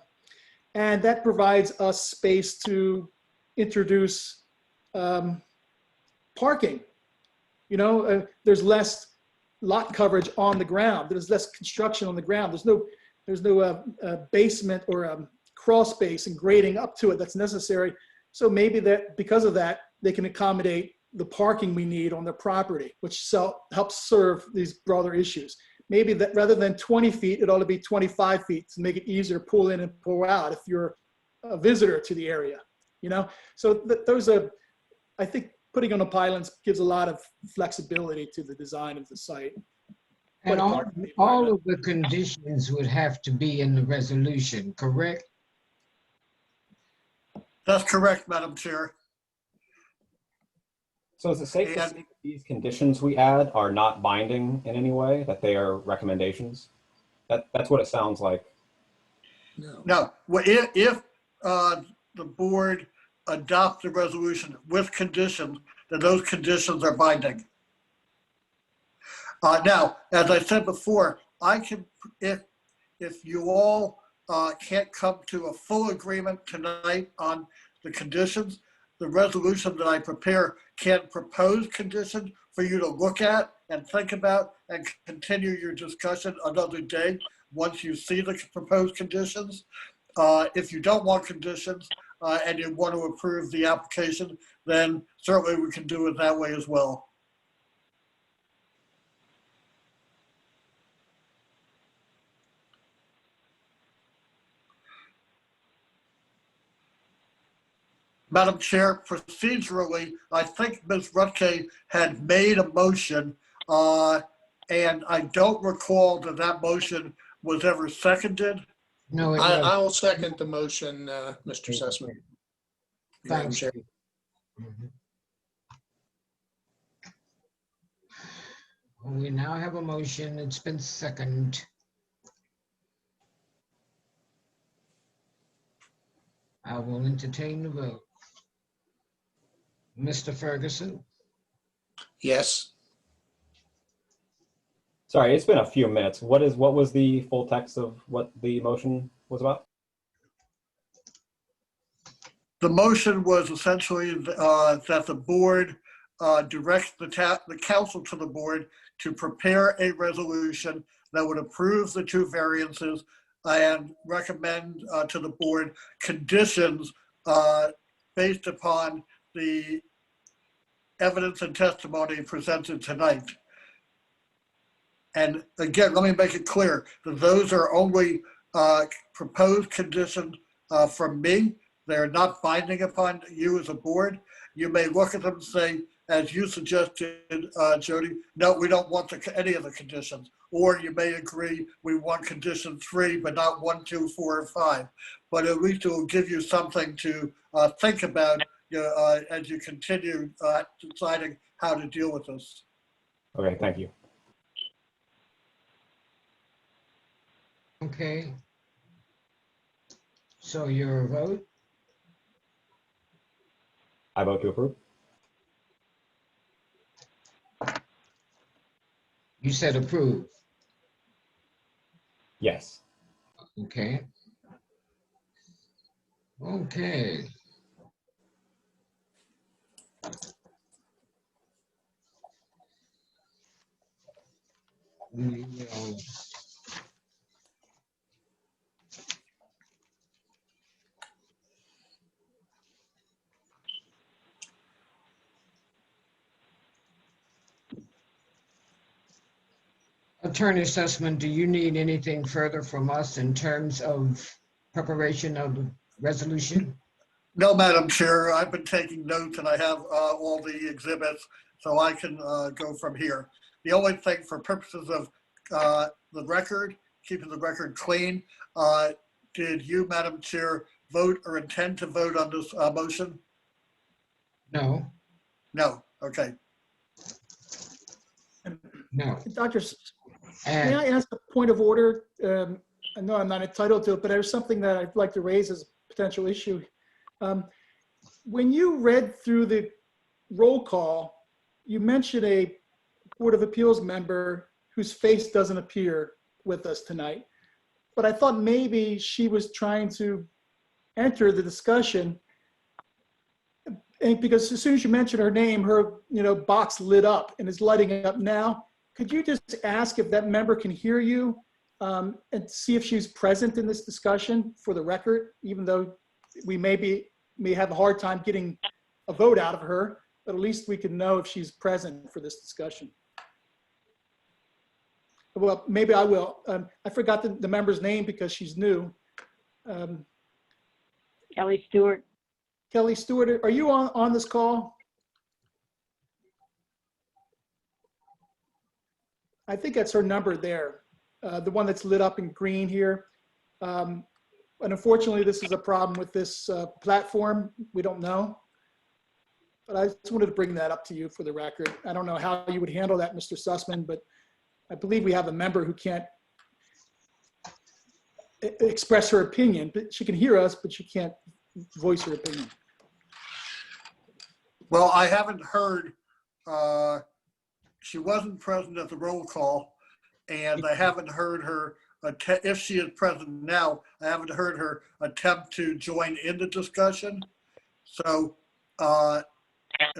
and that provides us space to introduce parking. You know, there's less lot coverage on the ground. There's less construction on the ground. There's no basement or crawl space and grading up to it that's necessary. So maybe that because of that, they can accommodate the parking we need on their property, which helps serve these broader issues. Maybe that rather than 20 feet, it ought to be 25 feet to make it easier to pull in and pull out if you're a visitor to the area, you know? So those are, I think putting on the pylons gives a lot of flexibility to the design of the site. And all of the conditions would have to be in the resolution, correct? That's correct, Madam Chair. So is it safe to say that these conditions we add are not binding in any way, that they are recommendations? That's what it sounds like. No, well, if the board adopts the resolution with conditions, then those conditions are binding. Now, as I said before, I can, if you all can't come to a full agreement tonight on the conditions, the resolution that I prepare can propose conditions for you to look at and think about and continue your discussion another day once you see the proposed conditions. If you don't want conditions and you want to approve the application, then certainly we can do it that way as well. Madam Chair, procedurally, I think Ms. Rutke had made a motion, and I don't recall that that motion was ever seconded. No, it I will second the motion, Mr. Sussman. Madam Thanks. Chair. Mhm. We now have a motion. It's been seconded. I will entertain the vote. Mr. Ferguson, Yes. Sorry, it's been a few minutes. What was the full text of what the motion was about? The motion was essentially that the board directs the council to the board to prepare a resolution that would approve the two variances and recommend to the board conditions based upon the evidence and testimony presented tonight. And again, let me make it clear that those are only proposed conditions from me. They're not binding upon you as a board. You may look at them and say, as you suggested, Jody, no, we don't want any of the conditions. Or you may agree we want condition 3, but not 1, 2, 4, and 5. But at least it will give you something to think about as you continue deciding how to deal with this. Okay, thank you. okay. So your vote? I vote to approve. You said approve. Yes. Okay. Okay. We will Attorney Sussman, do you need anything further from us in terms of preparation of the resolution? No, Madam Chair, I've been taking notes and I have all the exhibits, so I can go from here. The only thing for purposes of the record, keeping the record clean, did you, Madam Chair, vote or intend to vote on this motion? No, No, okay. no. Dr. May And I ask a point of order? I know I'm not entitled to it, but there's something that I'd like to raise as a potential issue. When you read through the roll call, you mentioned a Board of Appeals member whose face doesn't appear with us tonight. But I thought maybe she was trying to enter the discussion. And because as soon as you mentioned her name, her box lit up and is lighting up now. Could you just ask if that member can hear you and see if she's present in this discussion for the record, even though we may have a hard time getting a vote out of her, but at least we can know if she's present for this discussion. Well, maybe I will. I forgot the member's name because she's new. Kelly Stewart. Kelly Stewart, are you on this call? I think that's her number there, the one that's lit up in green here. And unfortunately, this is a problem with this platform. We don't know. But I just wanted to bring that up to you for the record. I don't know how you would handle that, Mr. Sussman, but I believe we have a member who can't express her opinion, but she can hear us, but she can't voice her opinion. Well, I haven't heard, she wasn't present at the roll call, and I haven't heard her, if she is present now, I haven't heard her attempt to join in the discussion. So as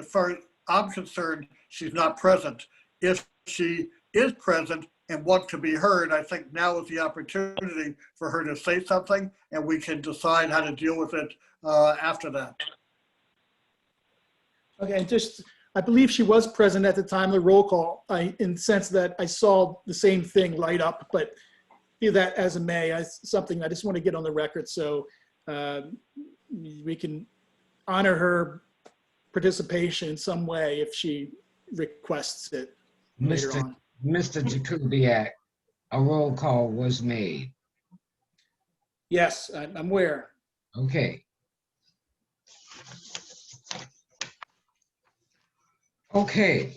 far as I'm concerned, she's not present. If she is present and want to be heard, I think now is the opportunity for her to say something, and we can decide how to deal with it after that. Okay, and just, I believe she was present at the time of the roll call, in the sense that I saw the same thing light up, but be that as it may, something I just want to get on the record so we can honor her participation in some way if she requests it later on. Mr. Jakubiec, a roll call was made. Yes, I'm aware. Okay. Okay.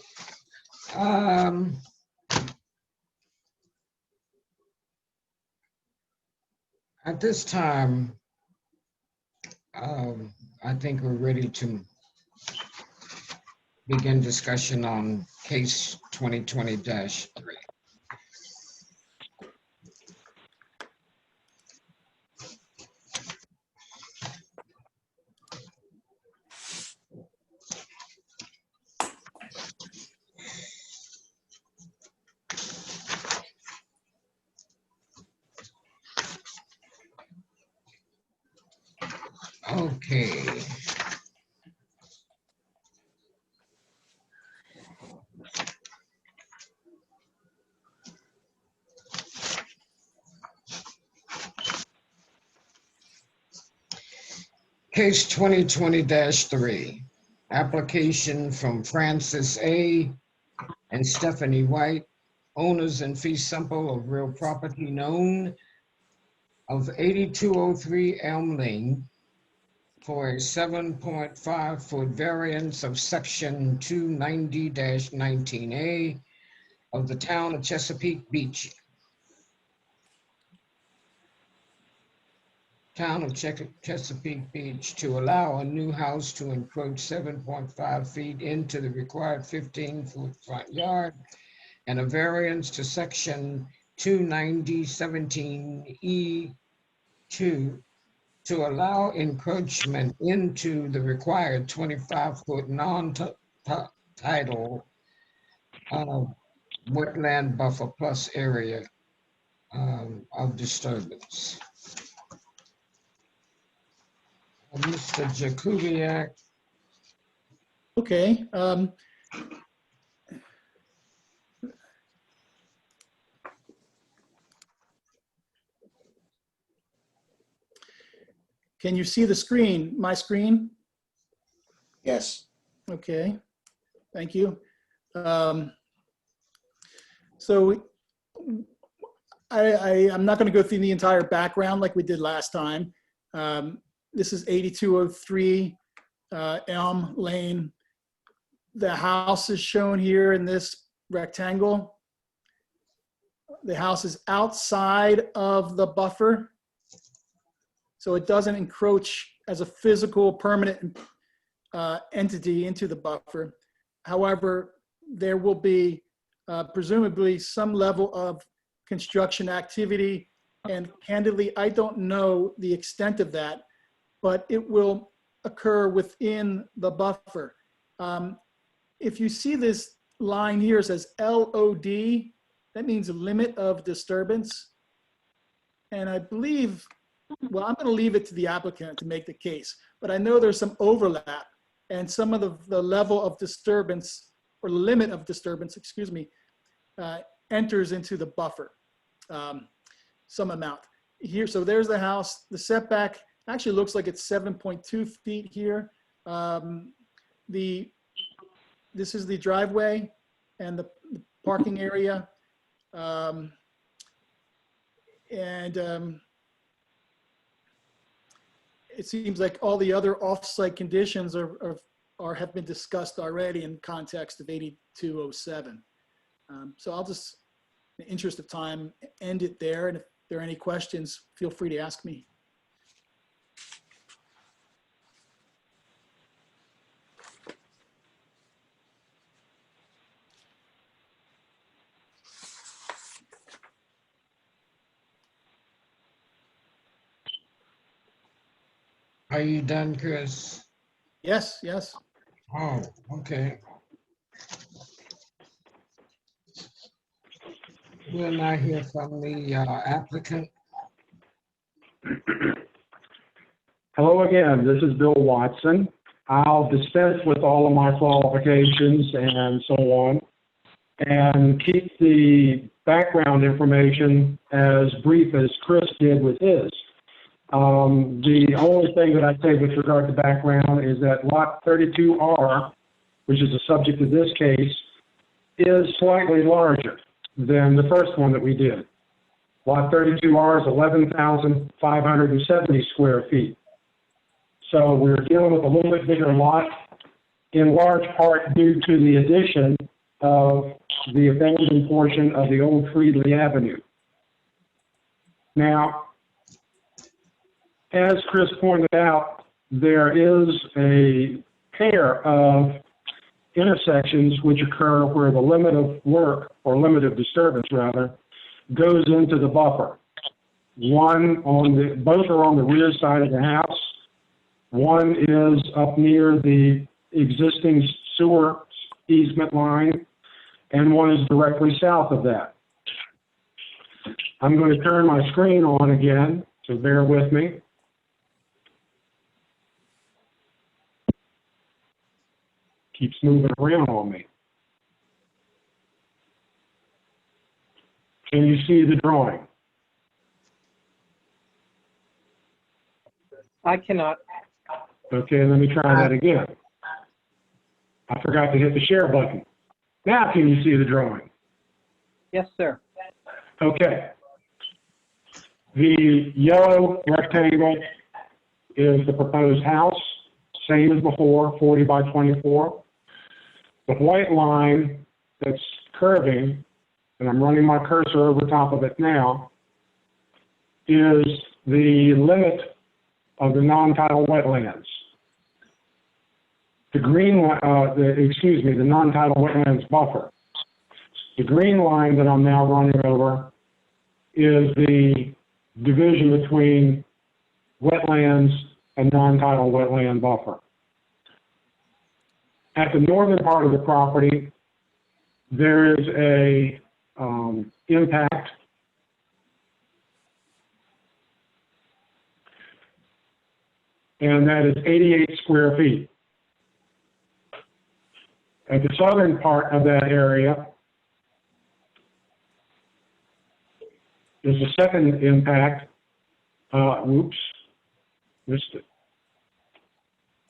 At this time, I think we're ready to begin discussion on case 2020-3. Okay. Case 2020-3, application from Francis A. and Stephanie White, owners in fee simple of real property known of 8203 Elm Lane for a 7.5-foot variance of section 290-19A of the town of Chesapeake Beach. Town of Chesapeake Beach to allow a new house to encroach 7.5 feet into the required 15-foot front yard and a variance to section 290-17E2 to allow encroachment into the required 25-foot non-tidal wetland buffer plus area of disturbance. Mr. Jakubiec. Okay. Can you see the screen, my screen? Yes. Okay, thank you. So I'm not going to go through the entire background like we did last time. This is 8203 Elm Lane. The house is shown here in this rectangle. The house is outside of the buffer, so it doesn't encroach as a physical permanent entity into the buffer. However, there will be presumably some level of construction activity, and candidly, I don't know the extent of that, but it will occur within the buffer. If you see this line here, it says LOD, that means limit of disturbance. And I believe, well, I'm going to leave it to the applicant to make the case, but I know there's some overlap, and some of the level of disturbance, or limit of disturbance, excuse me, enters into the buffer, some amount. Here, so there's the house. The setback actually looks like it's 7.2 feet here. This is the driveway and the parking area. It seems like all the other off-site conditions have been discussed already in context of 8207. So I'll just, in the interest of time, end it there. And if there are any questions, feel free to ask me. Are you done, Chris? Yes, yes. Oh, okay. We'll now hear from the applicant. Hello again, this is Bill Watson. I'll dispense with all of my qualifications and so on, and keep the background information as brief as Chris did with his. The only thing that I'd say with regard to background is that lot 32R, which is the subject of this case, is slightly larger than the first one that we did. Lot 32R is 11,570 square feet. So we're dealing with a little bit bigger lot, in large part due to the addition of the abandoned portion of the old Friedley Avenue. Now, as Chris pointed out, there is a pair of intersections which occur where the limit of work, or limit of disturbance rather, goes into the buffer. Both are on the rear side of the house. One is up near the existing sewer easement line, and one is directly south of that. I'm going to turn my screen on again, so bear with me. Keeps moving around on me. Can you see the drawing? I cannot. Okay, let me try that again. I forgot to hit the share button. Now can you see the drawing? Yes, sir. Okay. The yellow rectangle is the proposed house, same as before, 40 by 24. The white line that's curving, and I'm running my cursor over top of it now, is the limit of the non-tidal wetlands. The the non-tidal wetlands buffer. The green line that I'm now running over is the division between wetlands and non-tidal wetland buffer. At the northern part of the property, there is a impact and that is 88 square feet. At the southern part of that area is the second impact, missed it,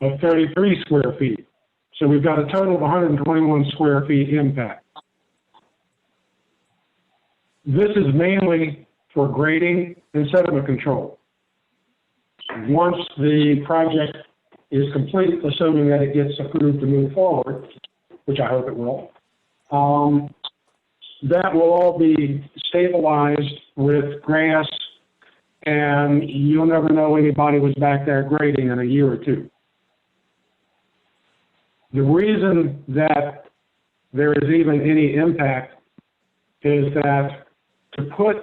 of 33 square feet. So we've got a total of 121 square feet impact. This is mainly for grading and sediment control. Once the project is complete, assuming that it gets approved to move forward, which I hope it will, that will all be stabilized with grass, and you'll never know anybody was back there grading in a year or two. The reason that there is even any impact is that to put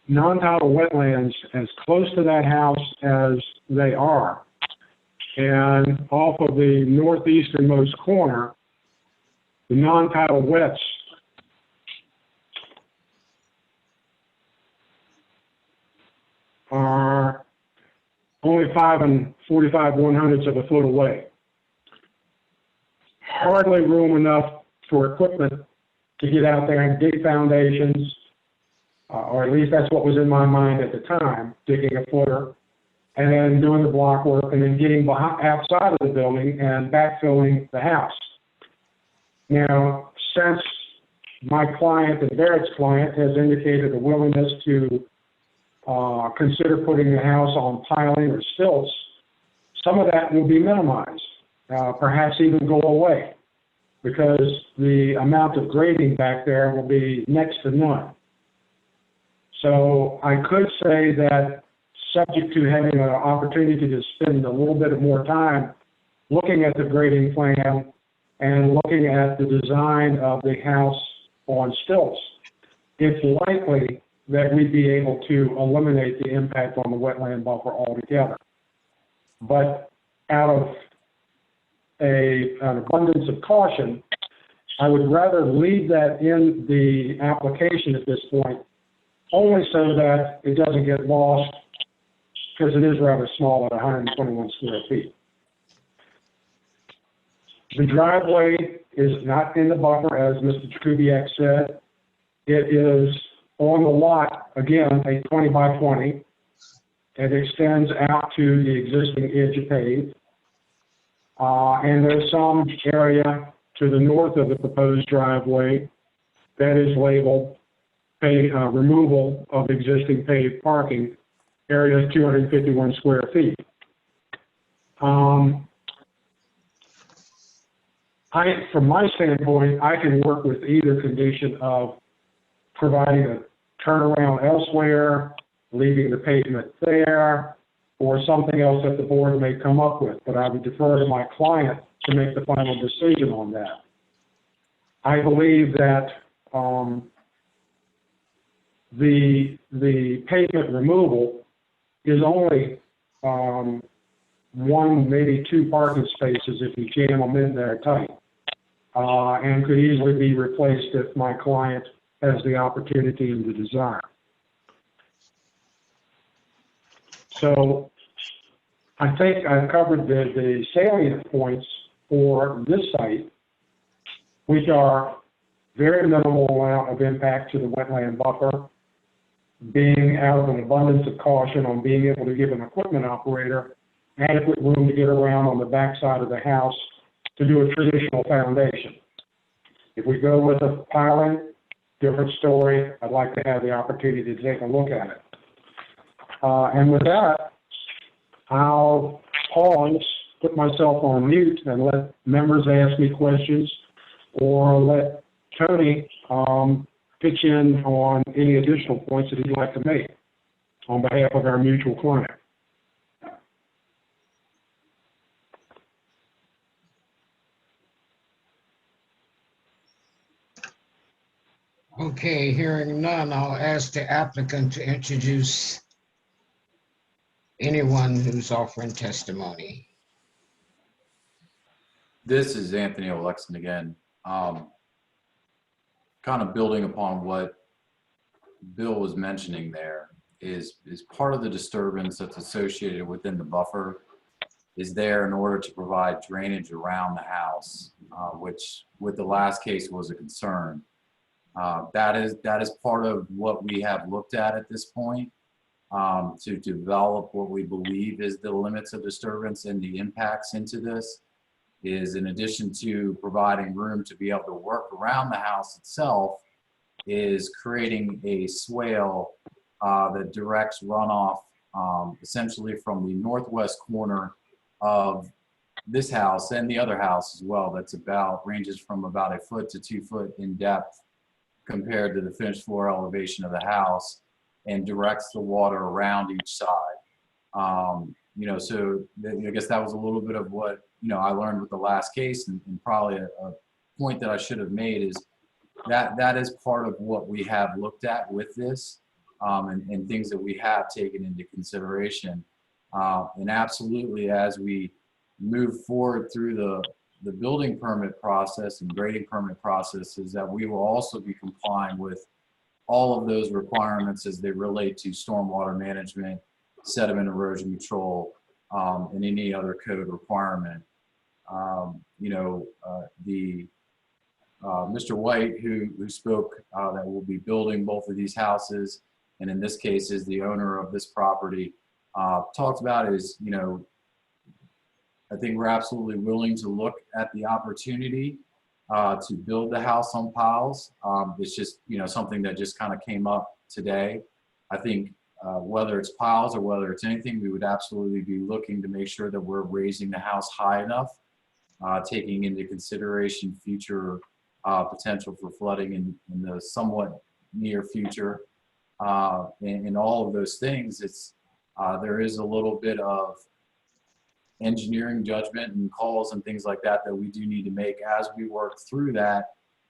non-tidal wetlands as close to that house as they are, and off of the northeasternmost corner, the non-tidal wets are only 5 45/100ths of a foot away. Hardly room enough for equipment to get out there and dig foundations, or at least that's what was in my mind at the time, digging a footer, and then doing the block work, and then getting outside of the building and backfilling the house. Now, since my client and Barrett's client has indicated a willingness to consider putting the house on piling or stilts, some of that will be minimized, perhaps even go away, because the amount of grading back there will be next to none. So I could say that, subject to having an opportunity to spend a little bit more time looking at the grading plan and looking at the design of the house on stilts, it's likely that we'd be able to eliminate the impact on the wetland buffer altogether. But out of an abundance of caution, I would rather leave that in the application at this point, only so that it doesn't get lost, because it is rather small at 121 square feet. The driveway is not in the buffer, as Mr. Jakubiec said. It is on the lot, again, a 20 by 20. It extends out to the existing edge of pave. And there's some area to the north of the proposed driveway that is labeled removal of existing paved parking, area 251 square feet. From my standpoint, I can work with either condition of providing a turnaround elsewhere, leaving the pavement there, or something else that the board may come up with, but I would defer to my client to make the final decision on that. I believe that the pavement removal is only one, maybe two parking spaces if you jam them in there tight, and could easily be replaced if my client has the opportunity and the desire. So I think I've covered the salient points for this site, which are very minimal amount of impact to the wetland buffer, being out of an abundance of caution on being able to give an equipment operator adequate room to get around on the backside of the house to do a traditional foundation. If we go with a piling, different story. I'd like to have the opportunity to take a look at it. And with that, I'll pause, put myself on mute, and let members ask me questions, or let Tony pitch in on any additional points that he'd like to make on behalf of our mutual client. Okay, hearing none, I'll ask the applicant to introduce anyone who's offering testimony. This is Anthony Olexon again. Kind of building upon what Bill was mentioning there is part of the disturbance that's associated within the buffer is there in order to provide drainage around the house, which with the last case was a concern. That is part of what we have looked at this point. to develop what we believe is the limits of disturbance and the impacts into this, is in addition to providing room to be able to work around the house itself, is creating a swale that directs runoff essentially from the northwest corner of this house and the other house as well. That's ranges from about 1 foot to 2 foot in depth compared to the finished floor elevation of the house, and directs the water around each side. You know, so I guess that was a little bit of what, you know, I learned with the last case, and probably a point that I should have made is that is part of what we have looked at with this, and things that we have taken into consideration. And absolutely, as we move forward through the building permit process and grading permit processes, that we will also be complying with all of those requirements as they relate to stormwater management, sediment erosion control, and any other code requirement. You know, Mr. White, who spoke, that will be building both of these houses, and in this case is the owner of this property, talked about is, you know, I think we're absolutely willing to look at the opportunity to build the house on piles. It's just, you know, something that just kind of came up today. I think whether it's piles or whether it's anything, we would absolutely be looking to make sure that we're raising the house high enough, taking into consideration future potential for flooding in the somewhat near future. And all of those things, it's there is a little bit of engineering judgment and calls and things like that that we do need to make as we work through that,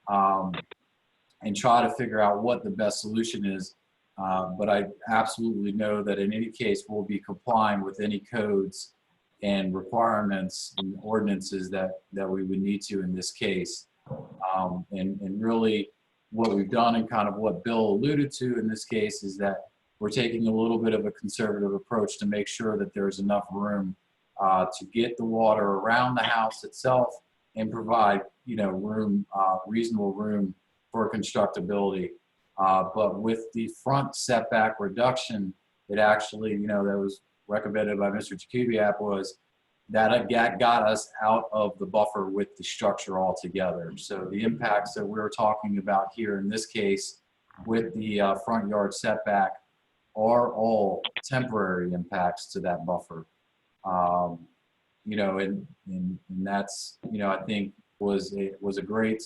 and try to figure out what the best solution is. But I absolutely know that in any case, we'll be complying with any codes and requirements and ordinances that we would need to in this case. And really what we've done, and kind of what Bill alluded to in this case, is that we're taking a little bit of a conservative approach to make sure that there's enough room to get the water around the house itself and provide, you know, room, reasonable room for constructability. But with the front setback reduction, it actually, you know, that was recommended by Mr. Jakubiak, was that got us out of the buffer with the structure altogether. So the impacts that we're talking about here in this case with the front yard setback are all temporary impacts to that buffer. You know, and that's, you know, I think was a great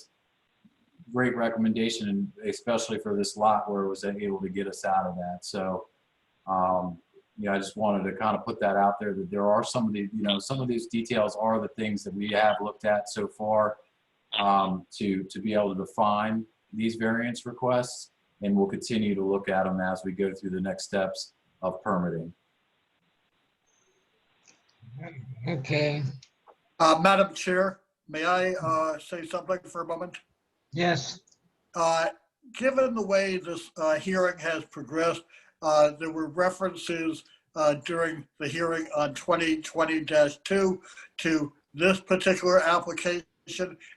recommendation, and especially for this lot where it was able to get us out of that. So, you know, I just wanted to kind of put that out there, that there are some of the, you know, some of these details are the things that we have looked at so far, to be able to define these variance requests, and we'll continue to look at them as we go through the next steps of permitting. Okay, Madam Chair, may I say something for a moment? yes, Given the way this hearing has progressed, there were references during the hearing on 2020-2 to this particular application,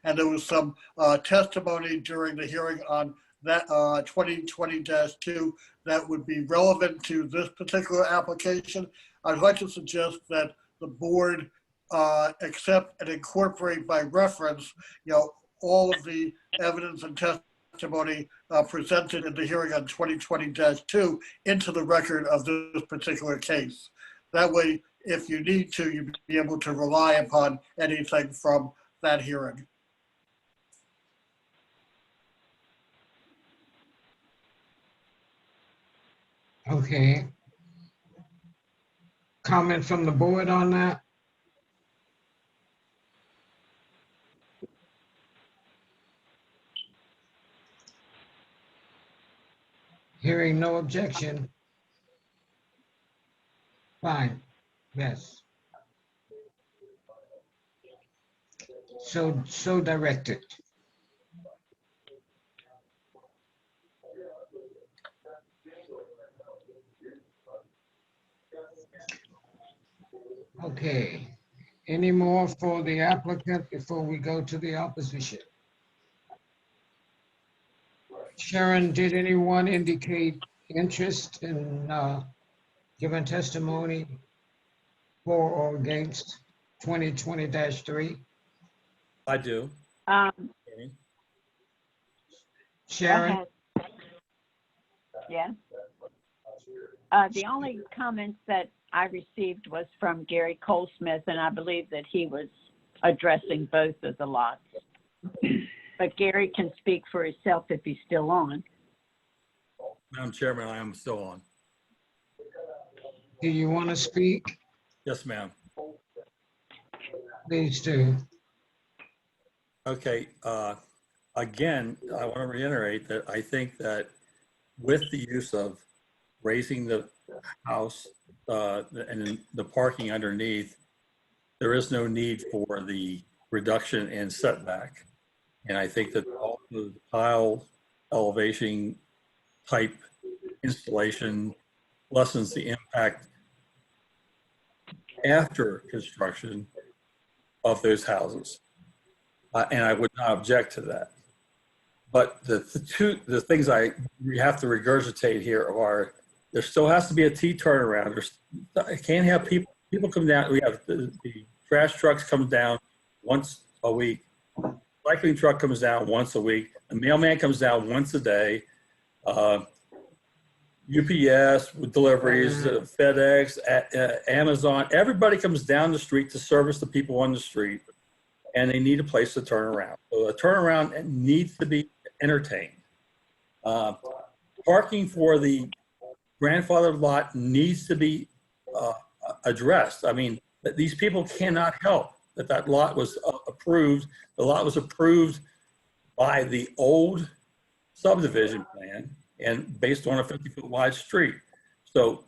and there was some testimony during the hearing on that 2020-2 that would be relevant to this particular application. I'd like to suggest that the board accept and incorporate by reference, you know, all of the evidence and testimony presented in the hearing on 2020-2 into the record of this particular case. That way, if you need to, you'll be able to rely upon anything from that hearing. okay. Comment from the board on that? Hearing no objection. Fine, yes. So directed. Okay, any more for the applicant before we go to the opposition? Sharon, did anyone indicate interest in given testimony for or against 2020-3? I do. Go Sharon? ahead. Yes. The only comments that I received was from Gary Colesmith, and I believe that he was addressing both of the lots. But Gary can speak for himself if he's still on. Madam Chairman, I am still on. Do you want to speak? Yes, ma'am. Please do. Okay, again, I want to reiterate that I think that with the use of raising the house and the parking underneath, there is no need for the reduction in setback. And I think that all the tile elevation type installation lessens the impact after construction of those houses. And I would not object to that. But the things we have to regurgitate here are, there still has to be a T turnaround. I can't have people come down. We have the trash trucks come down once a week. Recycling truck comes down once a week. The mailman comes down once a day. UPS with deliveries, FedEx, Amazon, everybody comes down the street to service the people on the street, and they need a place to turn around. So a turnaround needs to be entertained. Parking for the grandfathered lot needs to be addressed. I mean, these people cannot help that lot was approved. The lot was approved by the old subdivision plan and based on a 50-foot wide street. So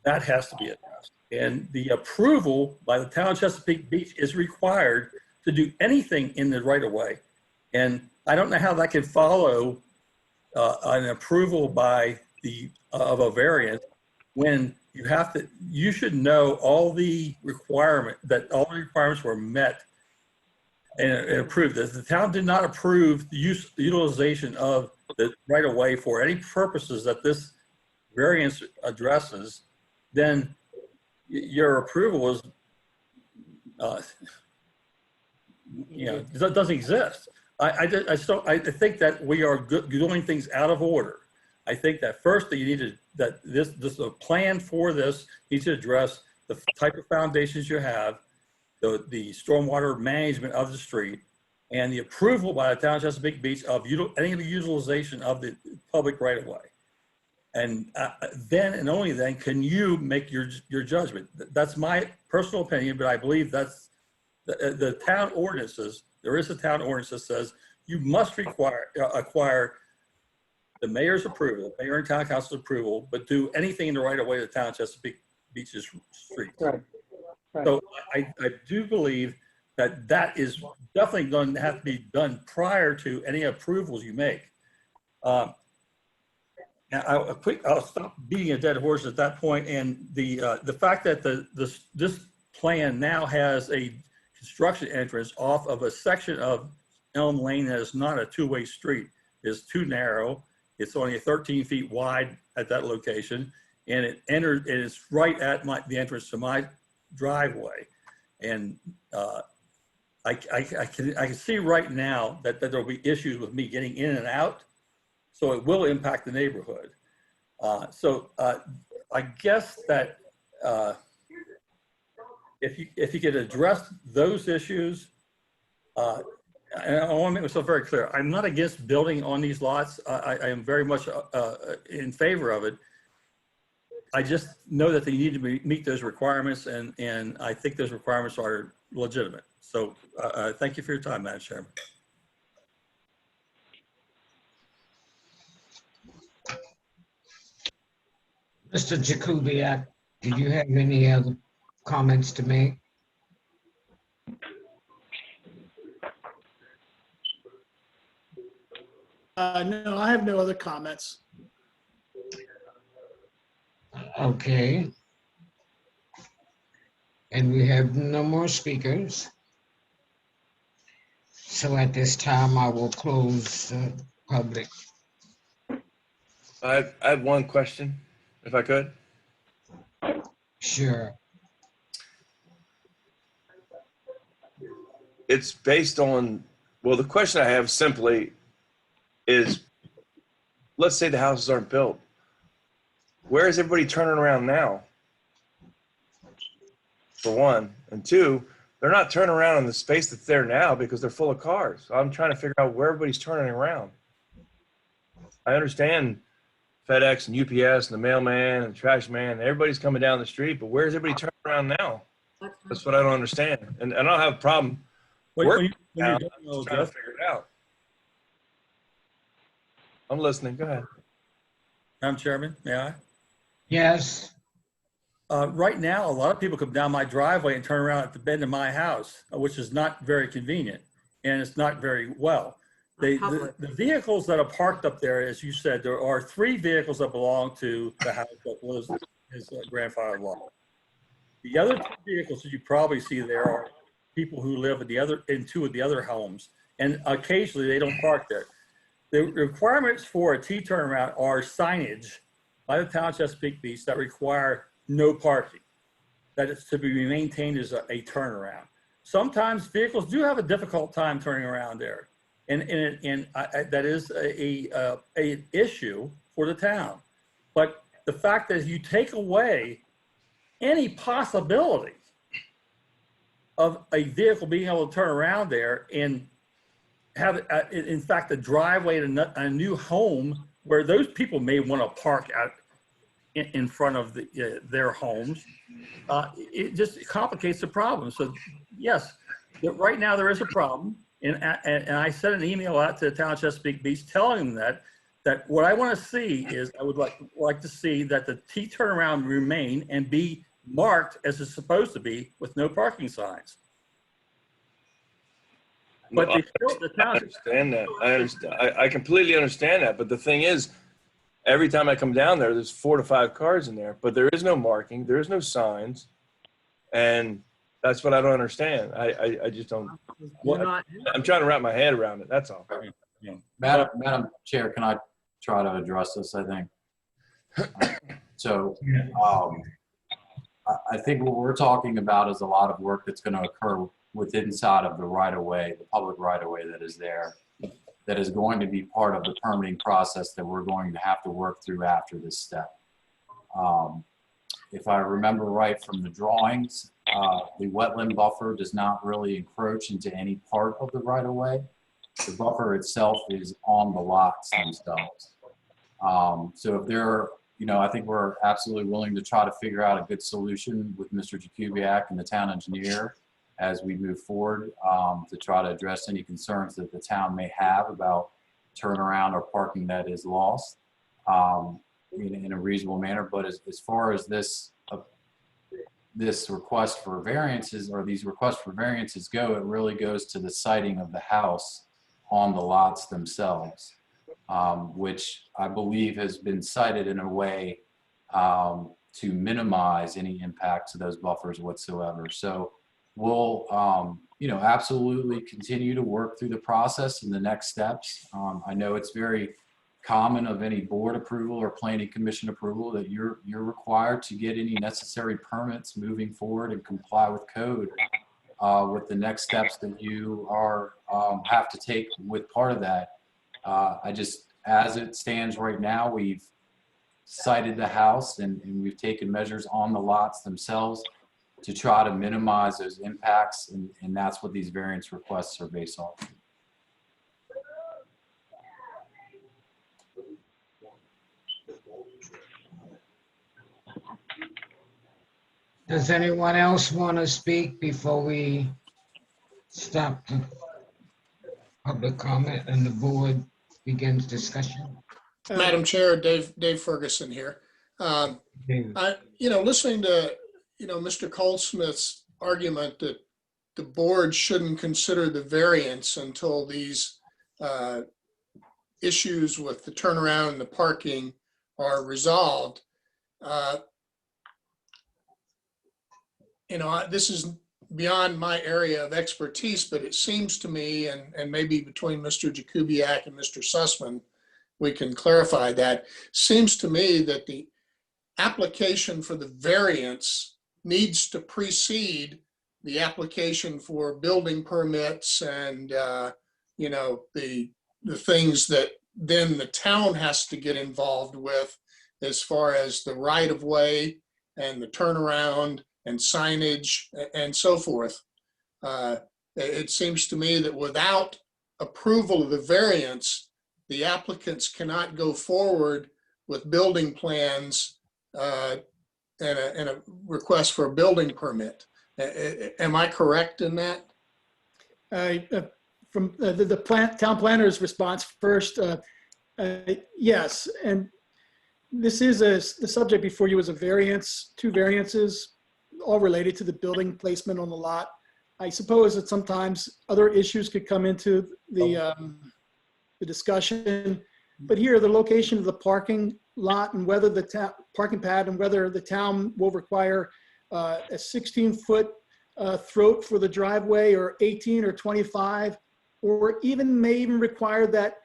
that has to be addressed. And the approval by the town of Chesapeake Beach is required to do anything in the right of way. And I don't know how that can follow an approval by of a variance when you should know all the requirements were met and approved. The town did not approve the utilization of the right of way for any purposes that this variance addresses, then your approval is, that doesn't exist. I think that we are doing things out of order. I think that first that you need to, this a plan for this needs to address the type of foundations you have, the stormwater management of the street, and the approval by the town of Chesapeake Beach of any of the utilization of the public right of way. And then and only then can you make your judgment. That's my personal opinion, but I believe that's the town ordinances. There is a town ordinance that says you must acquire the mayor's approval, the mayor and town council's approval, but do anything in the right of way of the town of Chesapeake Beach's street. Right. So I do believe that is definitely going to have to be done prior to any approvals you make. Now I'll stop beating a dead horse at that point. And the fact that this plan now has a construction entrance off of a section of Elm Lane that is not a two-way street, is too narrow. It's only 13 feet wide at that location, and it's right at the entrance to my driveway. And I can see right now that there'll be issues with me getting in and out, so it will impact the neighborhood. I guess that if you could address those issues, and I want to make myself very clear, I'm not against building on these lots. I am very much in favor of it. I just know that they need to meet those requirements, and I think those requirements are legitimate. So thank you for your time, Madam Chairman. Mr. Jakubiak, do you have any other comments to make? No, I have no other comments. Okay. And we have no more speakers. So at this time, I will close the public. I have one question, if I could. Sure. It's based on, well, the question I have simply is, let's say the houses aren't built. Where is everybody turning around now? For one. And two, they're not turning around in the space that's there now because they're full of cars. So I'm trying to figure out where everybody's turning around. I understand FedEx and UPS and the mailman and the trash man, everybody's coming down the street, but where's everybody turning around now? That's what I don't understand. And I don't have a problem. When working you're now. done, I'm just trying to figure it out. I'm listening. Go ahead. Madam Chairman, may I? Yes. Right now, a lot of people come down my driveway and turn around at the bend of my house, which is not very convenient, and it's not very well. The vehicles that are parked up there, as you said, there are 3 vehicles that belong to the house that was his grandfather law. The other 2 vehicles that you probably see there are people who live in 2 of the other homes, and occasionally they don't park there. The requirements for a T turnaround are signage by the town of Chesapeake Beach that require no parking, that it's to be maintained as a turnaround. Sometimes vehicles do have a difficult time turning around there. And that is an issue for the town. But the fact that you take away any possibility of a vehicle being able to turn around there and have, in fact, a driveway to a new home where those people may want to park out in front of their homes, it just complicates the problem. So yes, right now there is a problem. And I sent an email out to the town of Chesapeake Beach telling them that what I want to see is I would like to see that the T turnaround remain and be marked as it's supposed to be with no parking signs. But I understand that. I understand. I completely understand that. But the thing is, every time I come down there, there's 4 to 5 cars in there, but there is no marking, there is no signs, and that's what I don't understand. I just don't. I'm trying to wrap my head around it. That's all. Madam Chair, can I try to address this? I think so. I think what we're talking about is a lot of work that's going to occur inside of the right-of-way, the public right-of-way that is there, that is going to be part of the permitting process that we're going to have to work through after this step. If I remember right from the drawings, the wetland buffer does not really encroach into any part of the right-of-way. The buffer itself is on the lots themselves. So if there, I think we're absolutely willing to try to figure out a good solution with Mr. Jakubiak and the town engineer as we move forward to try to address any concerns that the town may have about turnaround or parking that is lost in a reasonable manner. But as far as this request for variances or these requests for variances go, it really goes to the siting of the house on the lots themselves, which I believe has been cited in a way to minimize any impact to those buffers whatsoever. So we'll, absolutely continue to work through the process and the next steps. I know it's very common of any board approval or planning commission approval that you're required to get any necessary permits moving forward and comply with code with the next steps that you are have to take with part of that. As it stands right now, we've cited the house and we've taken measures on the lots themselves to try to minimize those impacts, and that's what these variance requests are based on. Does anyone else want to speak before we stop the public comment and the board begins discussion? Madam Chair, Dave Ferguson here. Listening to, Mr. Goldsmith's argument that the board shouldn't consider the variance until these issues with the turnaround and the parking are resolved. This is beyond my area of expertise, but it seems to me, and maybe between Mr. Jakubiak and Mr. Sussman, we can clarify that. Seems to me that the application for the variance needs to precede the application for building permits and, you know, the things that then the town has to get involved with as far as the right of way and the turnaround and signage and so forth. It seems to me that without approval of the variance, the applicants cannot go forward with building plans and a request for a building permit. Am I correct in that? From the town planner's response first, yes, and this is the subject before you was a variance, 2 variances, all related to the building placement on the lot. I suppose that sometimes other issues could come into the discussion, but here the location of the parking lot and whether the parking pad and whether the town will require a 16-foot throat for the driveway or 18 or 25, or may even require that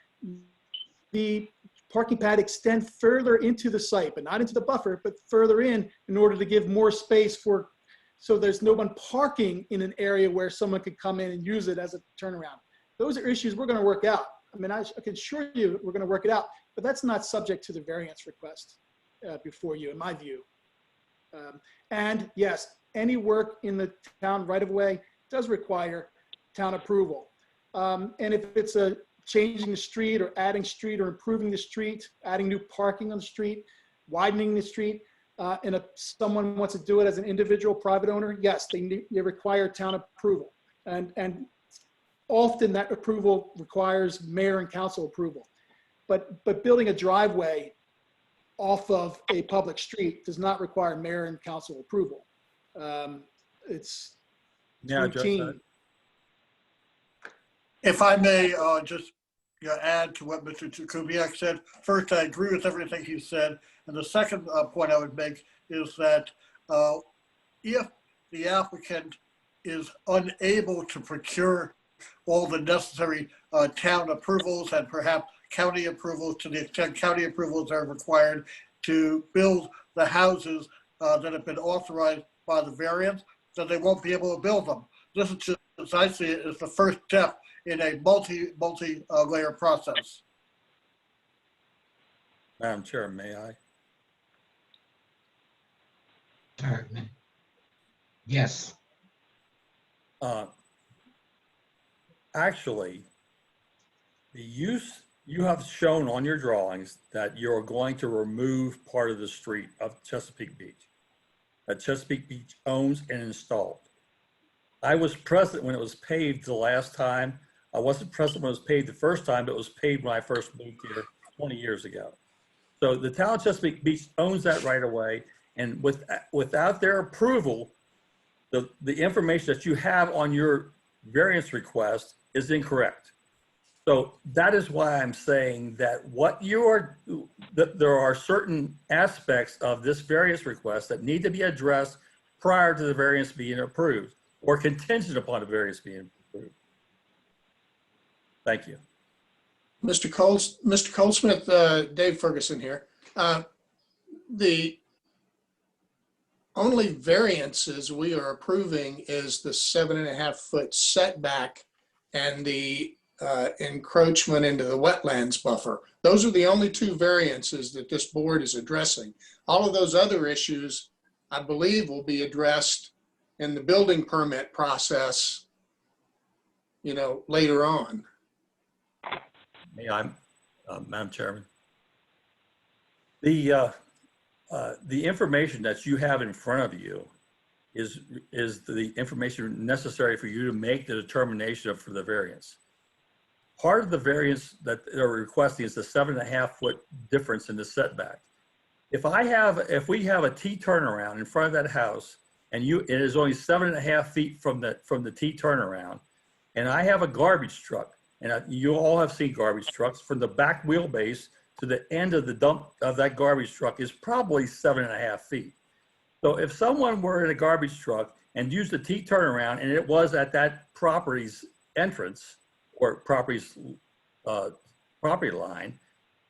the parking pad extend further into the site, but not into the buffer, but further in order to give more space so there's no one parking in an area where someone could come in and use it as a turnaround. Those are issues we're going to work out. I mean, I can assure you we're going to work it out, but that's not subject to the variance request before you, in my view. And yes, any work in the town right-of-way does require town approval. And if it's a changing the street or adding street or improving the street, adding new parking on the street, widening the street, and if someone wants to do it as an individual private owner, yes, they require town approval. And often that approval requires mayor and council approval. But building a driveway off of a public street does not require mayor and council approval. It's routine. If I may just add to what Mr. Kubiak said. First, I agree with everything he said. And the second point I would make is that if the applicant is unable to procure all the necessary town approvals and perhaps county approvals, to the extent county approvals are required to build the houses that have been authorized by the variance, then they won't be able to build them. This is just, as I see it, is the first step in a multi-layer process. Madam Chair, may I? Certainly. Yes. Actually, the use, you have shown on your drawings that you're going to remove part of the street of Chesapeake Beach that Chesapeake Beach owns and installed. I was present when it was paved the last time. I wasn't present when it was paved the first time, but it was paved when I first moved here 20 years ago. So the town of Chesapeake Beach owns that right away, and without their approval, the information that you have on your variance request is incorrect. So that is why I'm saying that there are certain aspects of this variance request that need to be addressed prior to the variance being approved or contingent upon the variance being approved. Thank you. Mr. Colesmith, Dave Ferguson here. The only variances we are approving is the 7.5-foot setback and the encroachment into the wetlands buffer. Those are the only 2 variances that this board is addressing. All of those other issues, I believe, will be addressed in the building permit process, later on. May I, Madam Chairman? The information that you have in front of you is the information necessary for you to make the determination for the variance. Part of the variance that they're requesting is the 7.5-foot difference in the setback. If we have a T turnaround in front of that house, and it is only 7.5 feet from the T turnaround, and I have a garbage truck, and you all have seen garbage trucks, from the back wheelbase to the end of the dump of that garbage truck is probably 7.5 feet. So if someone were in a garbage truck and used the T turnaround, and it was at that property's entrance or property's property line,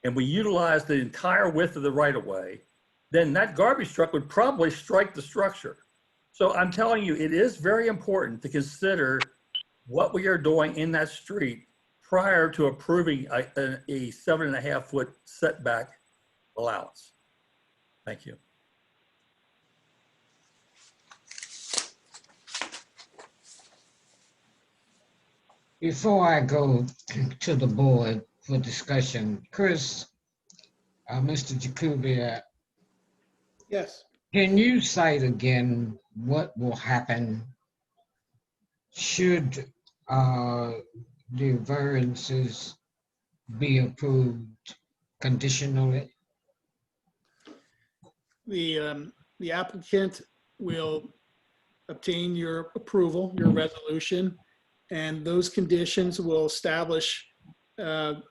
and we utilized the entire width of the right-of-way, then that garbage truck would probably strike the structure. So I'm telling you, it is very important to consider what we are doing in that street prior to approving a 7.5 foot setback allowance. Thank you. Before I go to the board for discussion, Chris, Mr. Jakubiec, Yes. can you cite again what will happen should the variances be approved conditionally? The applicant will obtain your approval, your resolution, and those conditions will establish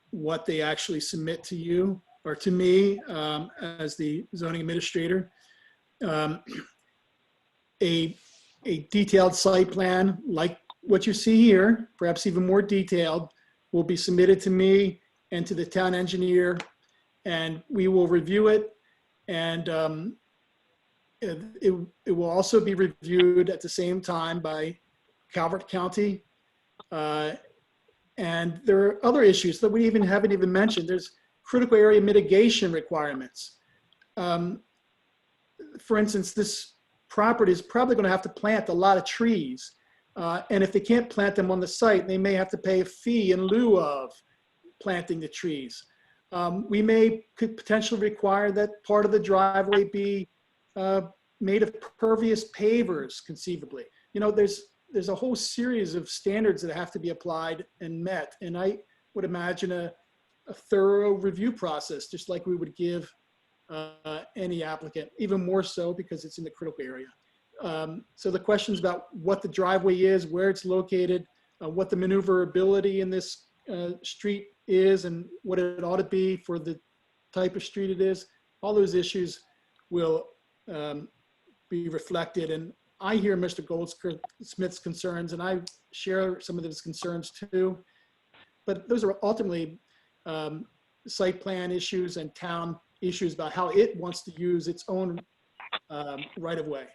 what they actually submit to you or to me as the zoning administrator. A detailed site plan like what you see here, perhaps even more detailed, will be submitted to me and to the town engineer, and we will review it. And it will also be reviewed at the same time by Calvert County. And there are other issues that we haven't even mentioned. There's critical area mitigation requirements. For instance, this property is probably going to have to plant a lot of trees. And if they can't plant them on the site, they may have to pay a fee in lieu of planting the trees. We could potentially require that part of the driveway be made of pervious pavers, conceivably. You know, there's a whole series of standards that have to be applied and met. And I would imagine a thorough review process, just like we would give any applicant, even more so because it's in the critical area. So the questions about what the driveway is, where it's located, what the maneuverability in this street is, and what it ought to be for the type of street it is, all those issues will be reflected. And I hear Mr. Goldsmith's concerns, and I share some of his concerns too. But those are ultimately site plan issues and town issues about how it wants to use its own right of way.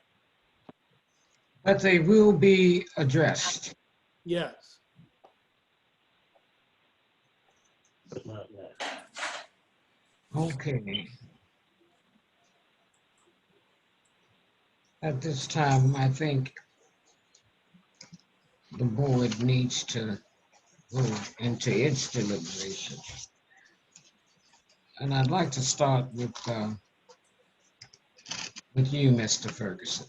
But they will be addressed. Yes. Okay. At this time, I think the board needs to go into its deliberation. And I'd like to start with you, Mr. Ferguson.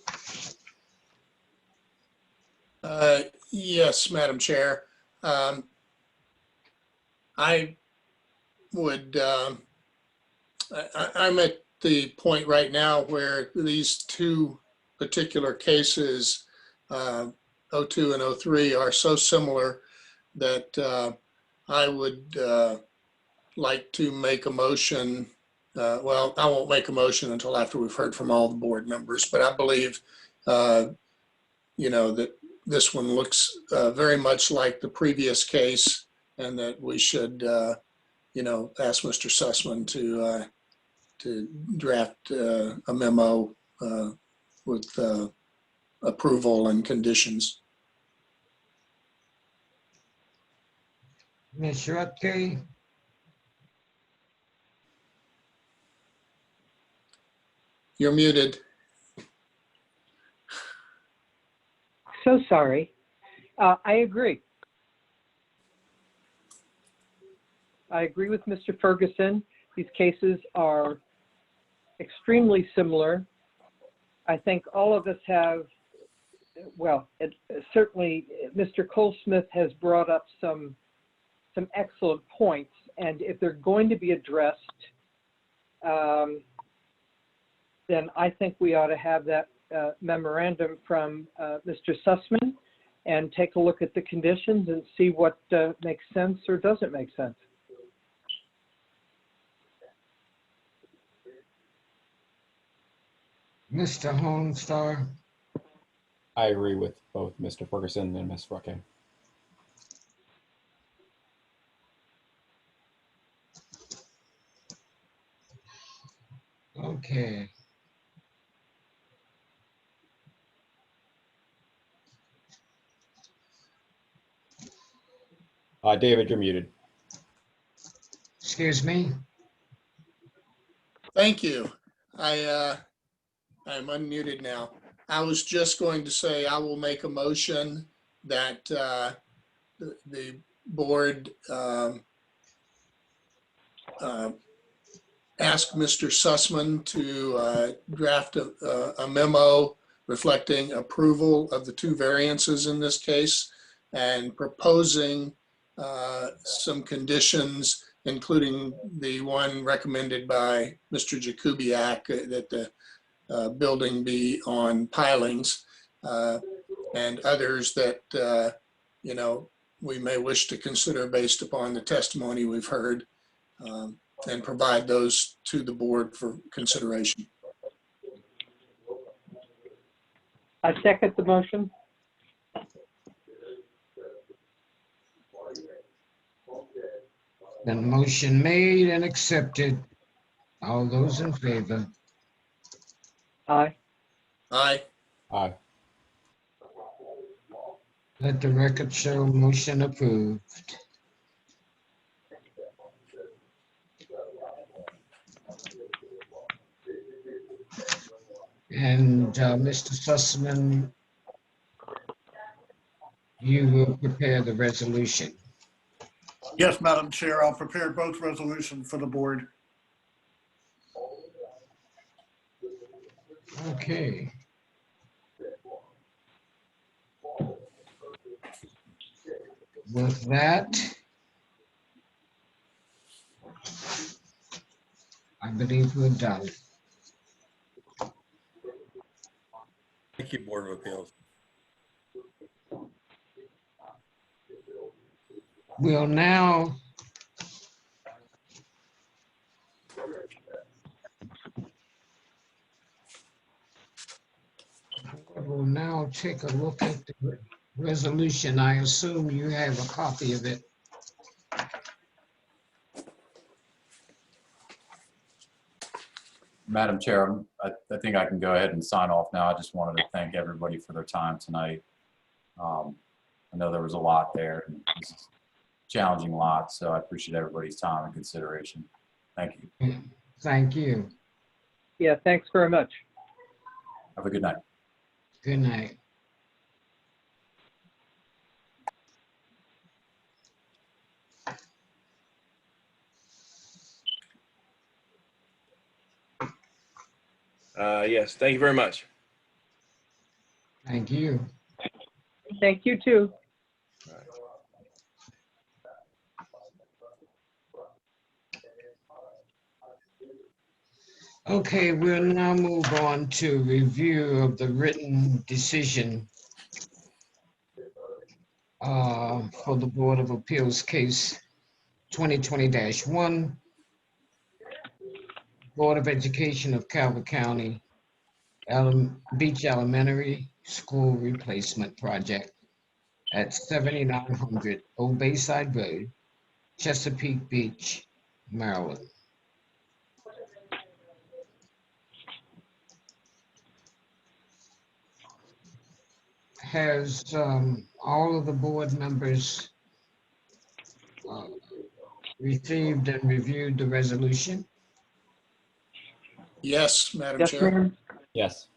Yes, Madam Chair. I would, I'm at the point right now where these two particular cases, 02 and 03, are so similar that I would like to make a motion. Well, I won't make a motion until after we've heard from all the board members, but I believe, you know, that this one looks very much like the previous case, and that we should, you know, ask Mr. Sussman to draft a memo with approval and conditions. Ms. Shrutkey? You're muted. So sorry. I agree. I agree with Mr. Ferguson. These cases are extremely similar. I think all of us have, well, certainly Mr. Goldsmith has brought up some excellent points, and if they're going to be addressed, then I think we ought to have that memorandum from Mr. Sussman and take a look at the conditions and see what makes sense or doesn't make sense. Mr. Holmstar? I agree with both Mr. Ferguson and Ms. Rucking. Okay. David, you're muted. Excuse me? Thank you. I'm unmuted now. I was just going to say I will make a motion that the board ask Mr. Sussman to draft a memo reflecting approval of the two variances in this case and proposing some conditions, including the one recommended by Mr. Jakubiec, that the building be on pilings, and others that, you know, we may wish to consider based upon the testimony we've heard, and provide those to the board for consideration. I second the motion. The motion made and accepted. All those in favor? Aye. Aye. Aye. Let the record show motion approved. And Mr. Sussman, you will prepare the resolution. Yes, Madam Chair, I'll prepare both resolutions for the board. Okay. With that, I believe we're done. Thank you, Board of Appeals. We'll now take a look at the resolution. I assume you have a copy of it. Madam Chair, I think I can go ahead and sign off now. I just wanted to thank everybody for their time tonight. I know there was a lot there, and this is a challenging lot, so I appreciate everybody's time and consideration. Thank you. Thank you. Yeah, thanks very much. Have a good night. Good night. Yes, thank you very much. Thank you. Thank you too. Okay, we'll now move on to review of the written decision for the Board of Appeals case 2020-1, Board of Education of Calvert County, Beach Elementary School Replacement Project at 7900 Old Bayside Road, Chesapeake Beach, Maryland. Has all of the board members received and reviewed the resolution? Yes, Madam Yes, Chair. ma'am. Yes.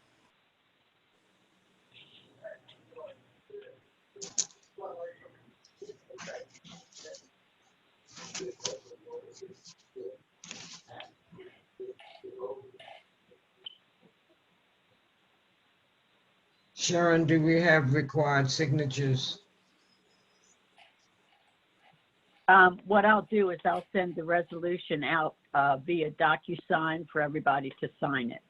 Sharon, do we have required signatures? What I'll do is I'll send the resolution out via DocuSign for everybody to sign it.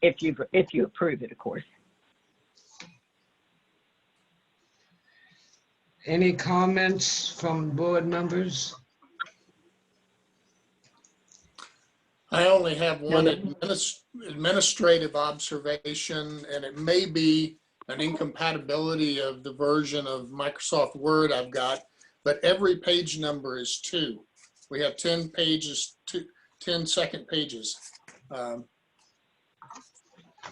If you approve it, of course. Any comments from board members? I only have one administrative observation, and it may be an incompatibility of the version of Microsoft Word I've got, but every page number is 2. We have 10 pages, 10 second pages.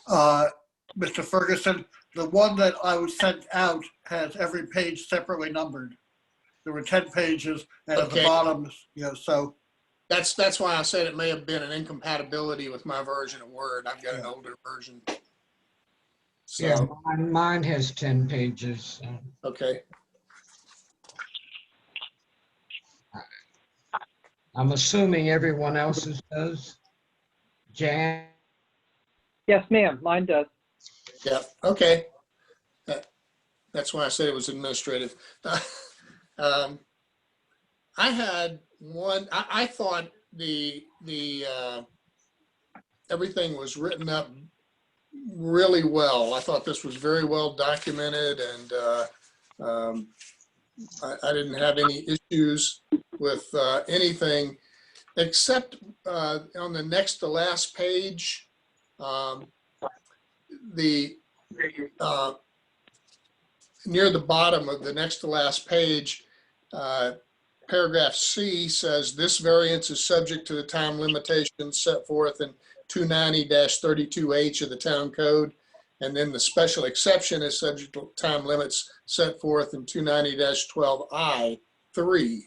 Mr. Ferguson, the one that I was sent out has every page separately numbered. There were 10 pages, and at the Okay. bottom, so That's why I said it may have been an incompatibility with my version of Word. I've got an older version. Yeah, So, mine has 10 pages. okay. I'm assuming everyone else's does. Jan? Yes, ma'am, mine does. Yeah, okay. That's why I said it was administrative. I had one, I thought the everything was written up really well. I thought this was very well documented, and I didn't have any issues with anything except on the next to last page, near the bottom of the next to last page, paragraph C says this variance is subject to the time limitations set forth in 290-32H of the town code. And then the special exception is subject to time limits set forth in 290-12I3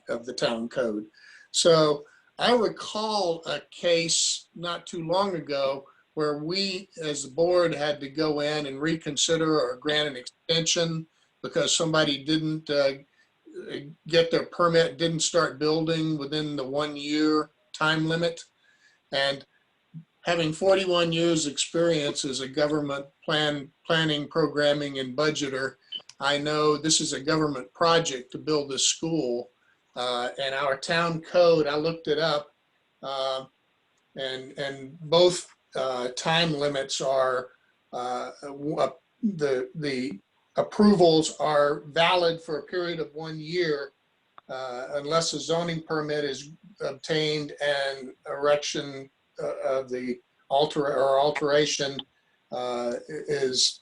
of the town code. So I recall a case not too long ago where we as the board had to go in and reconsider or grant an extension because somebody didn't get their permit, didn't start building within the 1 year time limit. And having 41 years experience as a government planning, programming, and budgeter, I know this is a government project to build this school. And our town code, I looked it up, and both time limits are, the approvals are valid for a period of 1 year unless a zoning permit is obtained and erection of the alteration is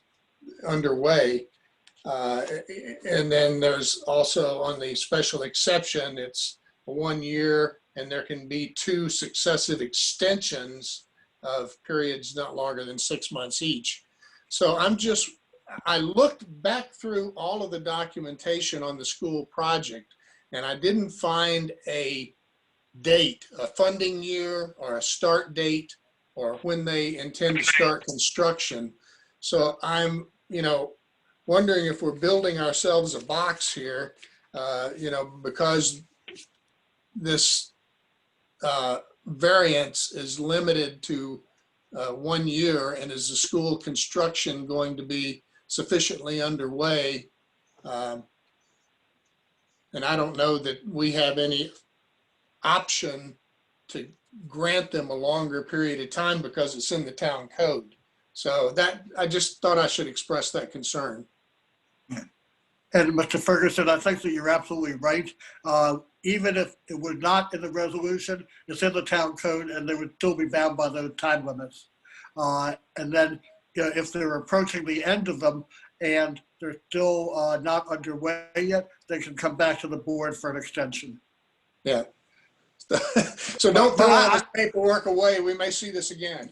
underway. And then there's also on the special exception, it's 1 year and there can be 2 successive extensions of periods not longer than 6 months each. So I looked back through all of the documentation on the school project, and I didn't find a date, a funding year or a start date or when they intend to start construction. So I'm, wondering if we're building ourselves a box here, because this variance is limited to 1 year, and is the school construction going to be sufficiently underway? And I don't know that we have any option to grant them a longer period of time because it's in the town code. So that, I just thought I should express that concern. And Mr. Ferguson, I think that you're absolutely right. Even if it were not in the resolution, it's in the town code and they would still be bound by the time limits. And then if they're approaching the end of them and they're still not underway yet, they can come back to the board for an extension. Yeah. So don't throw all this paperwork away. We may see this again.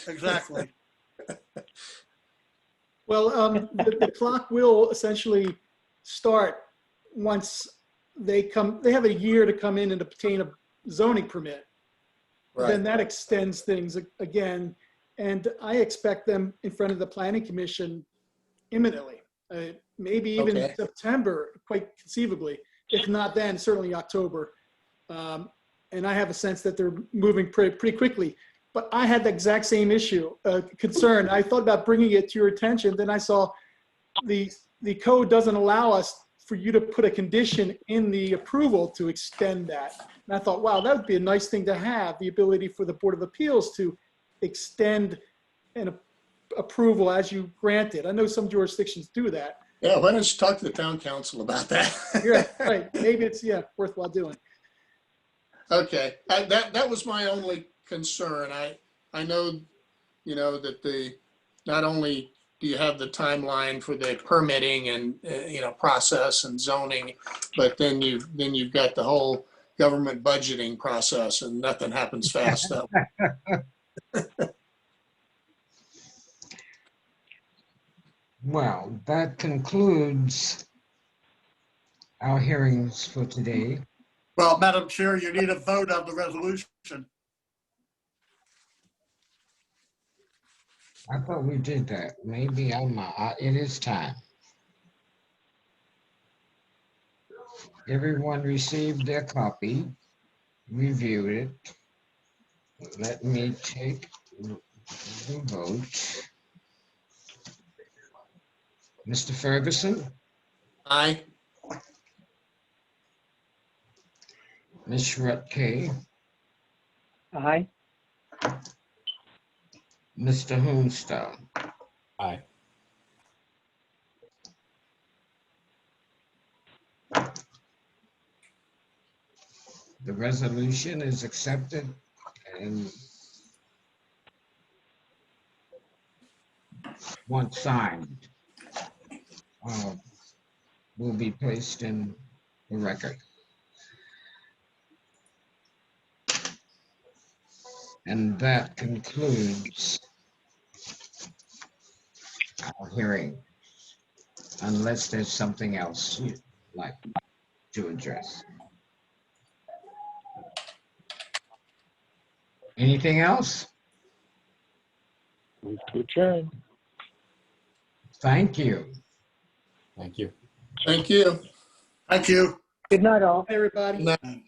Exactly. Well, the clock will essentially start once they have a year to come in and obtain a zoning permit. Right. Then that extends things again. And I expect them in front of the planning commission imminently, maybe even Okay. September, quite conceivably. If not then, certainly October. And I have a sense that they're moving pretty quickly. But I had the exact same issue, concern. I thought about bringing it to your attention. Then I saw the code doesn't allow us for you to put a condition in the approval to extend that. And I thought, wow, that would be a nice thing to have, the ability for the Board of Appeals to extend an approval as you grant it. I know some jurisdictions do that. Yeah, why don't you talk to the town council about that? Yeah, right. Maybe it's, worthwhile doing. Okay, that was my only concern. I know, that not only do you have the timeline for the permitting and, process and zoning, but then you've got the whole government budgeting process and nothing happens fast though. Well, that concludes our hearings for today. Well, Madam Chair, you need a vote on the resolution. I thought we did that. Maybe it is time. Everyone received their copy, reviewed it. Let me take the vote. Mr. Ferguson, Aye. Ms. Shrutkay, Aye. Mr. Hoonstar. Aye. The resolution is accepted and once signed, will be placed in the record. And that concludes our hearing, unless there's something else you'd like to address. Anything else? Move to adjourn. Thank you. Thank you. Thank you. Thank you. Good night, all. Everybody. Good night.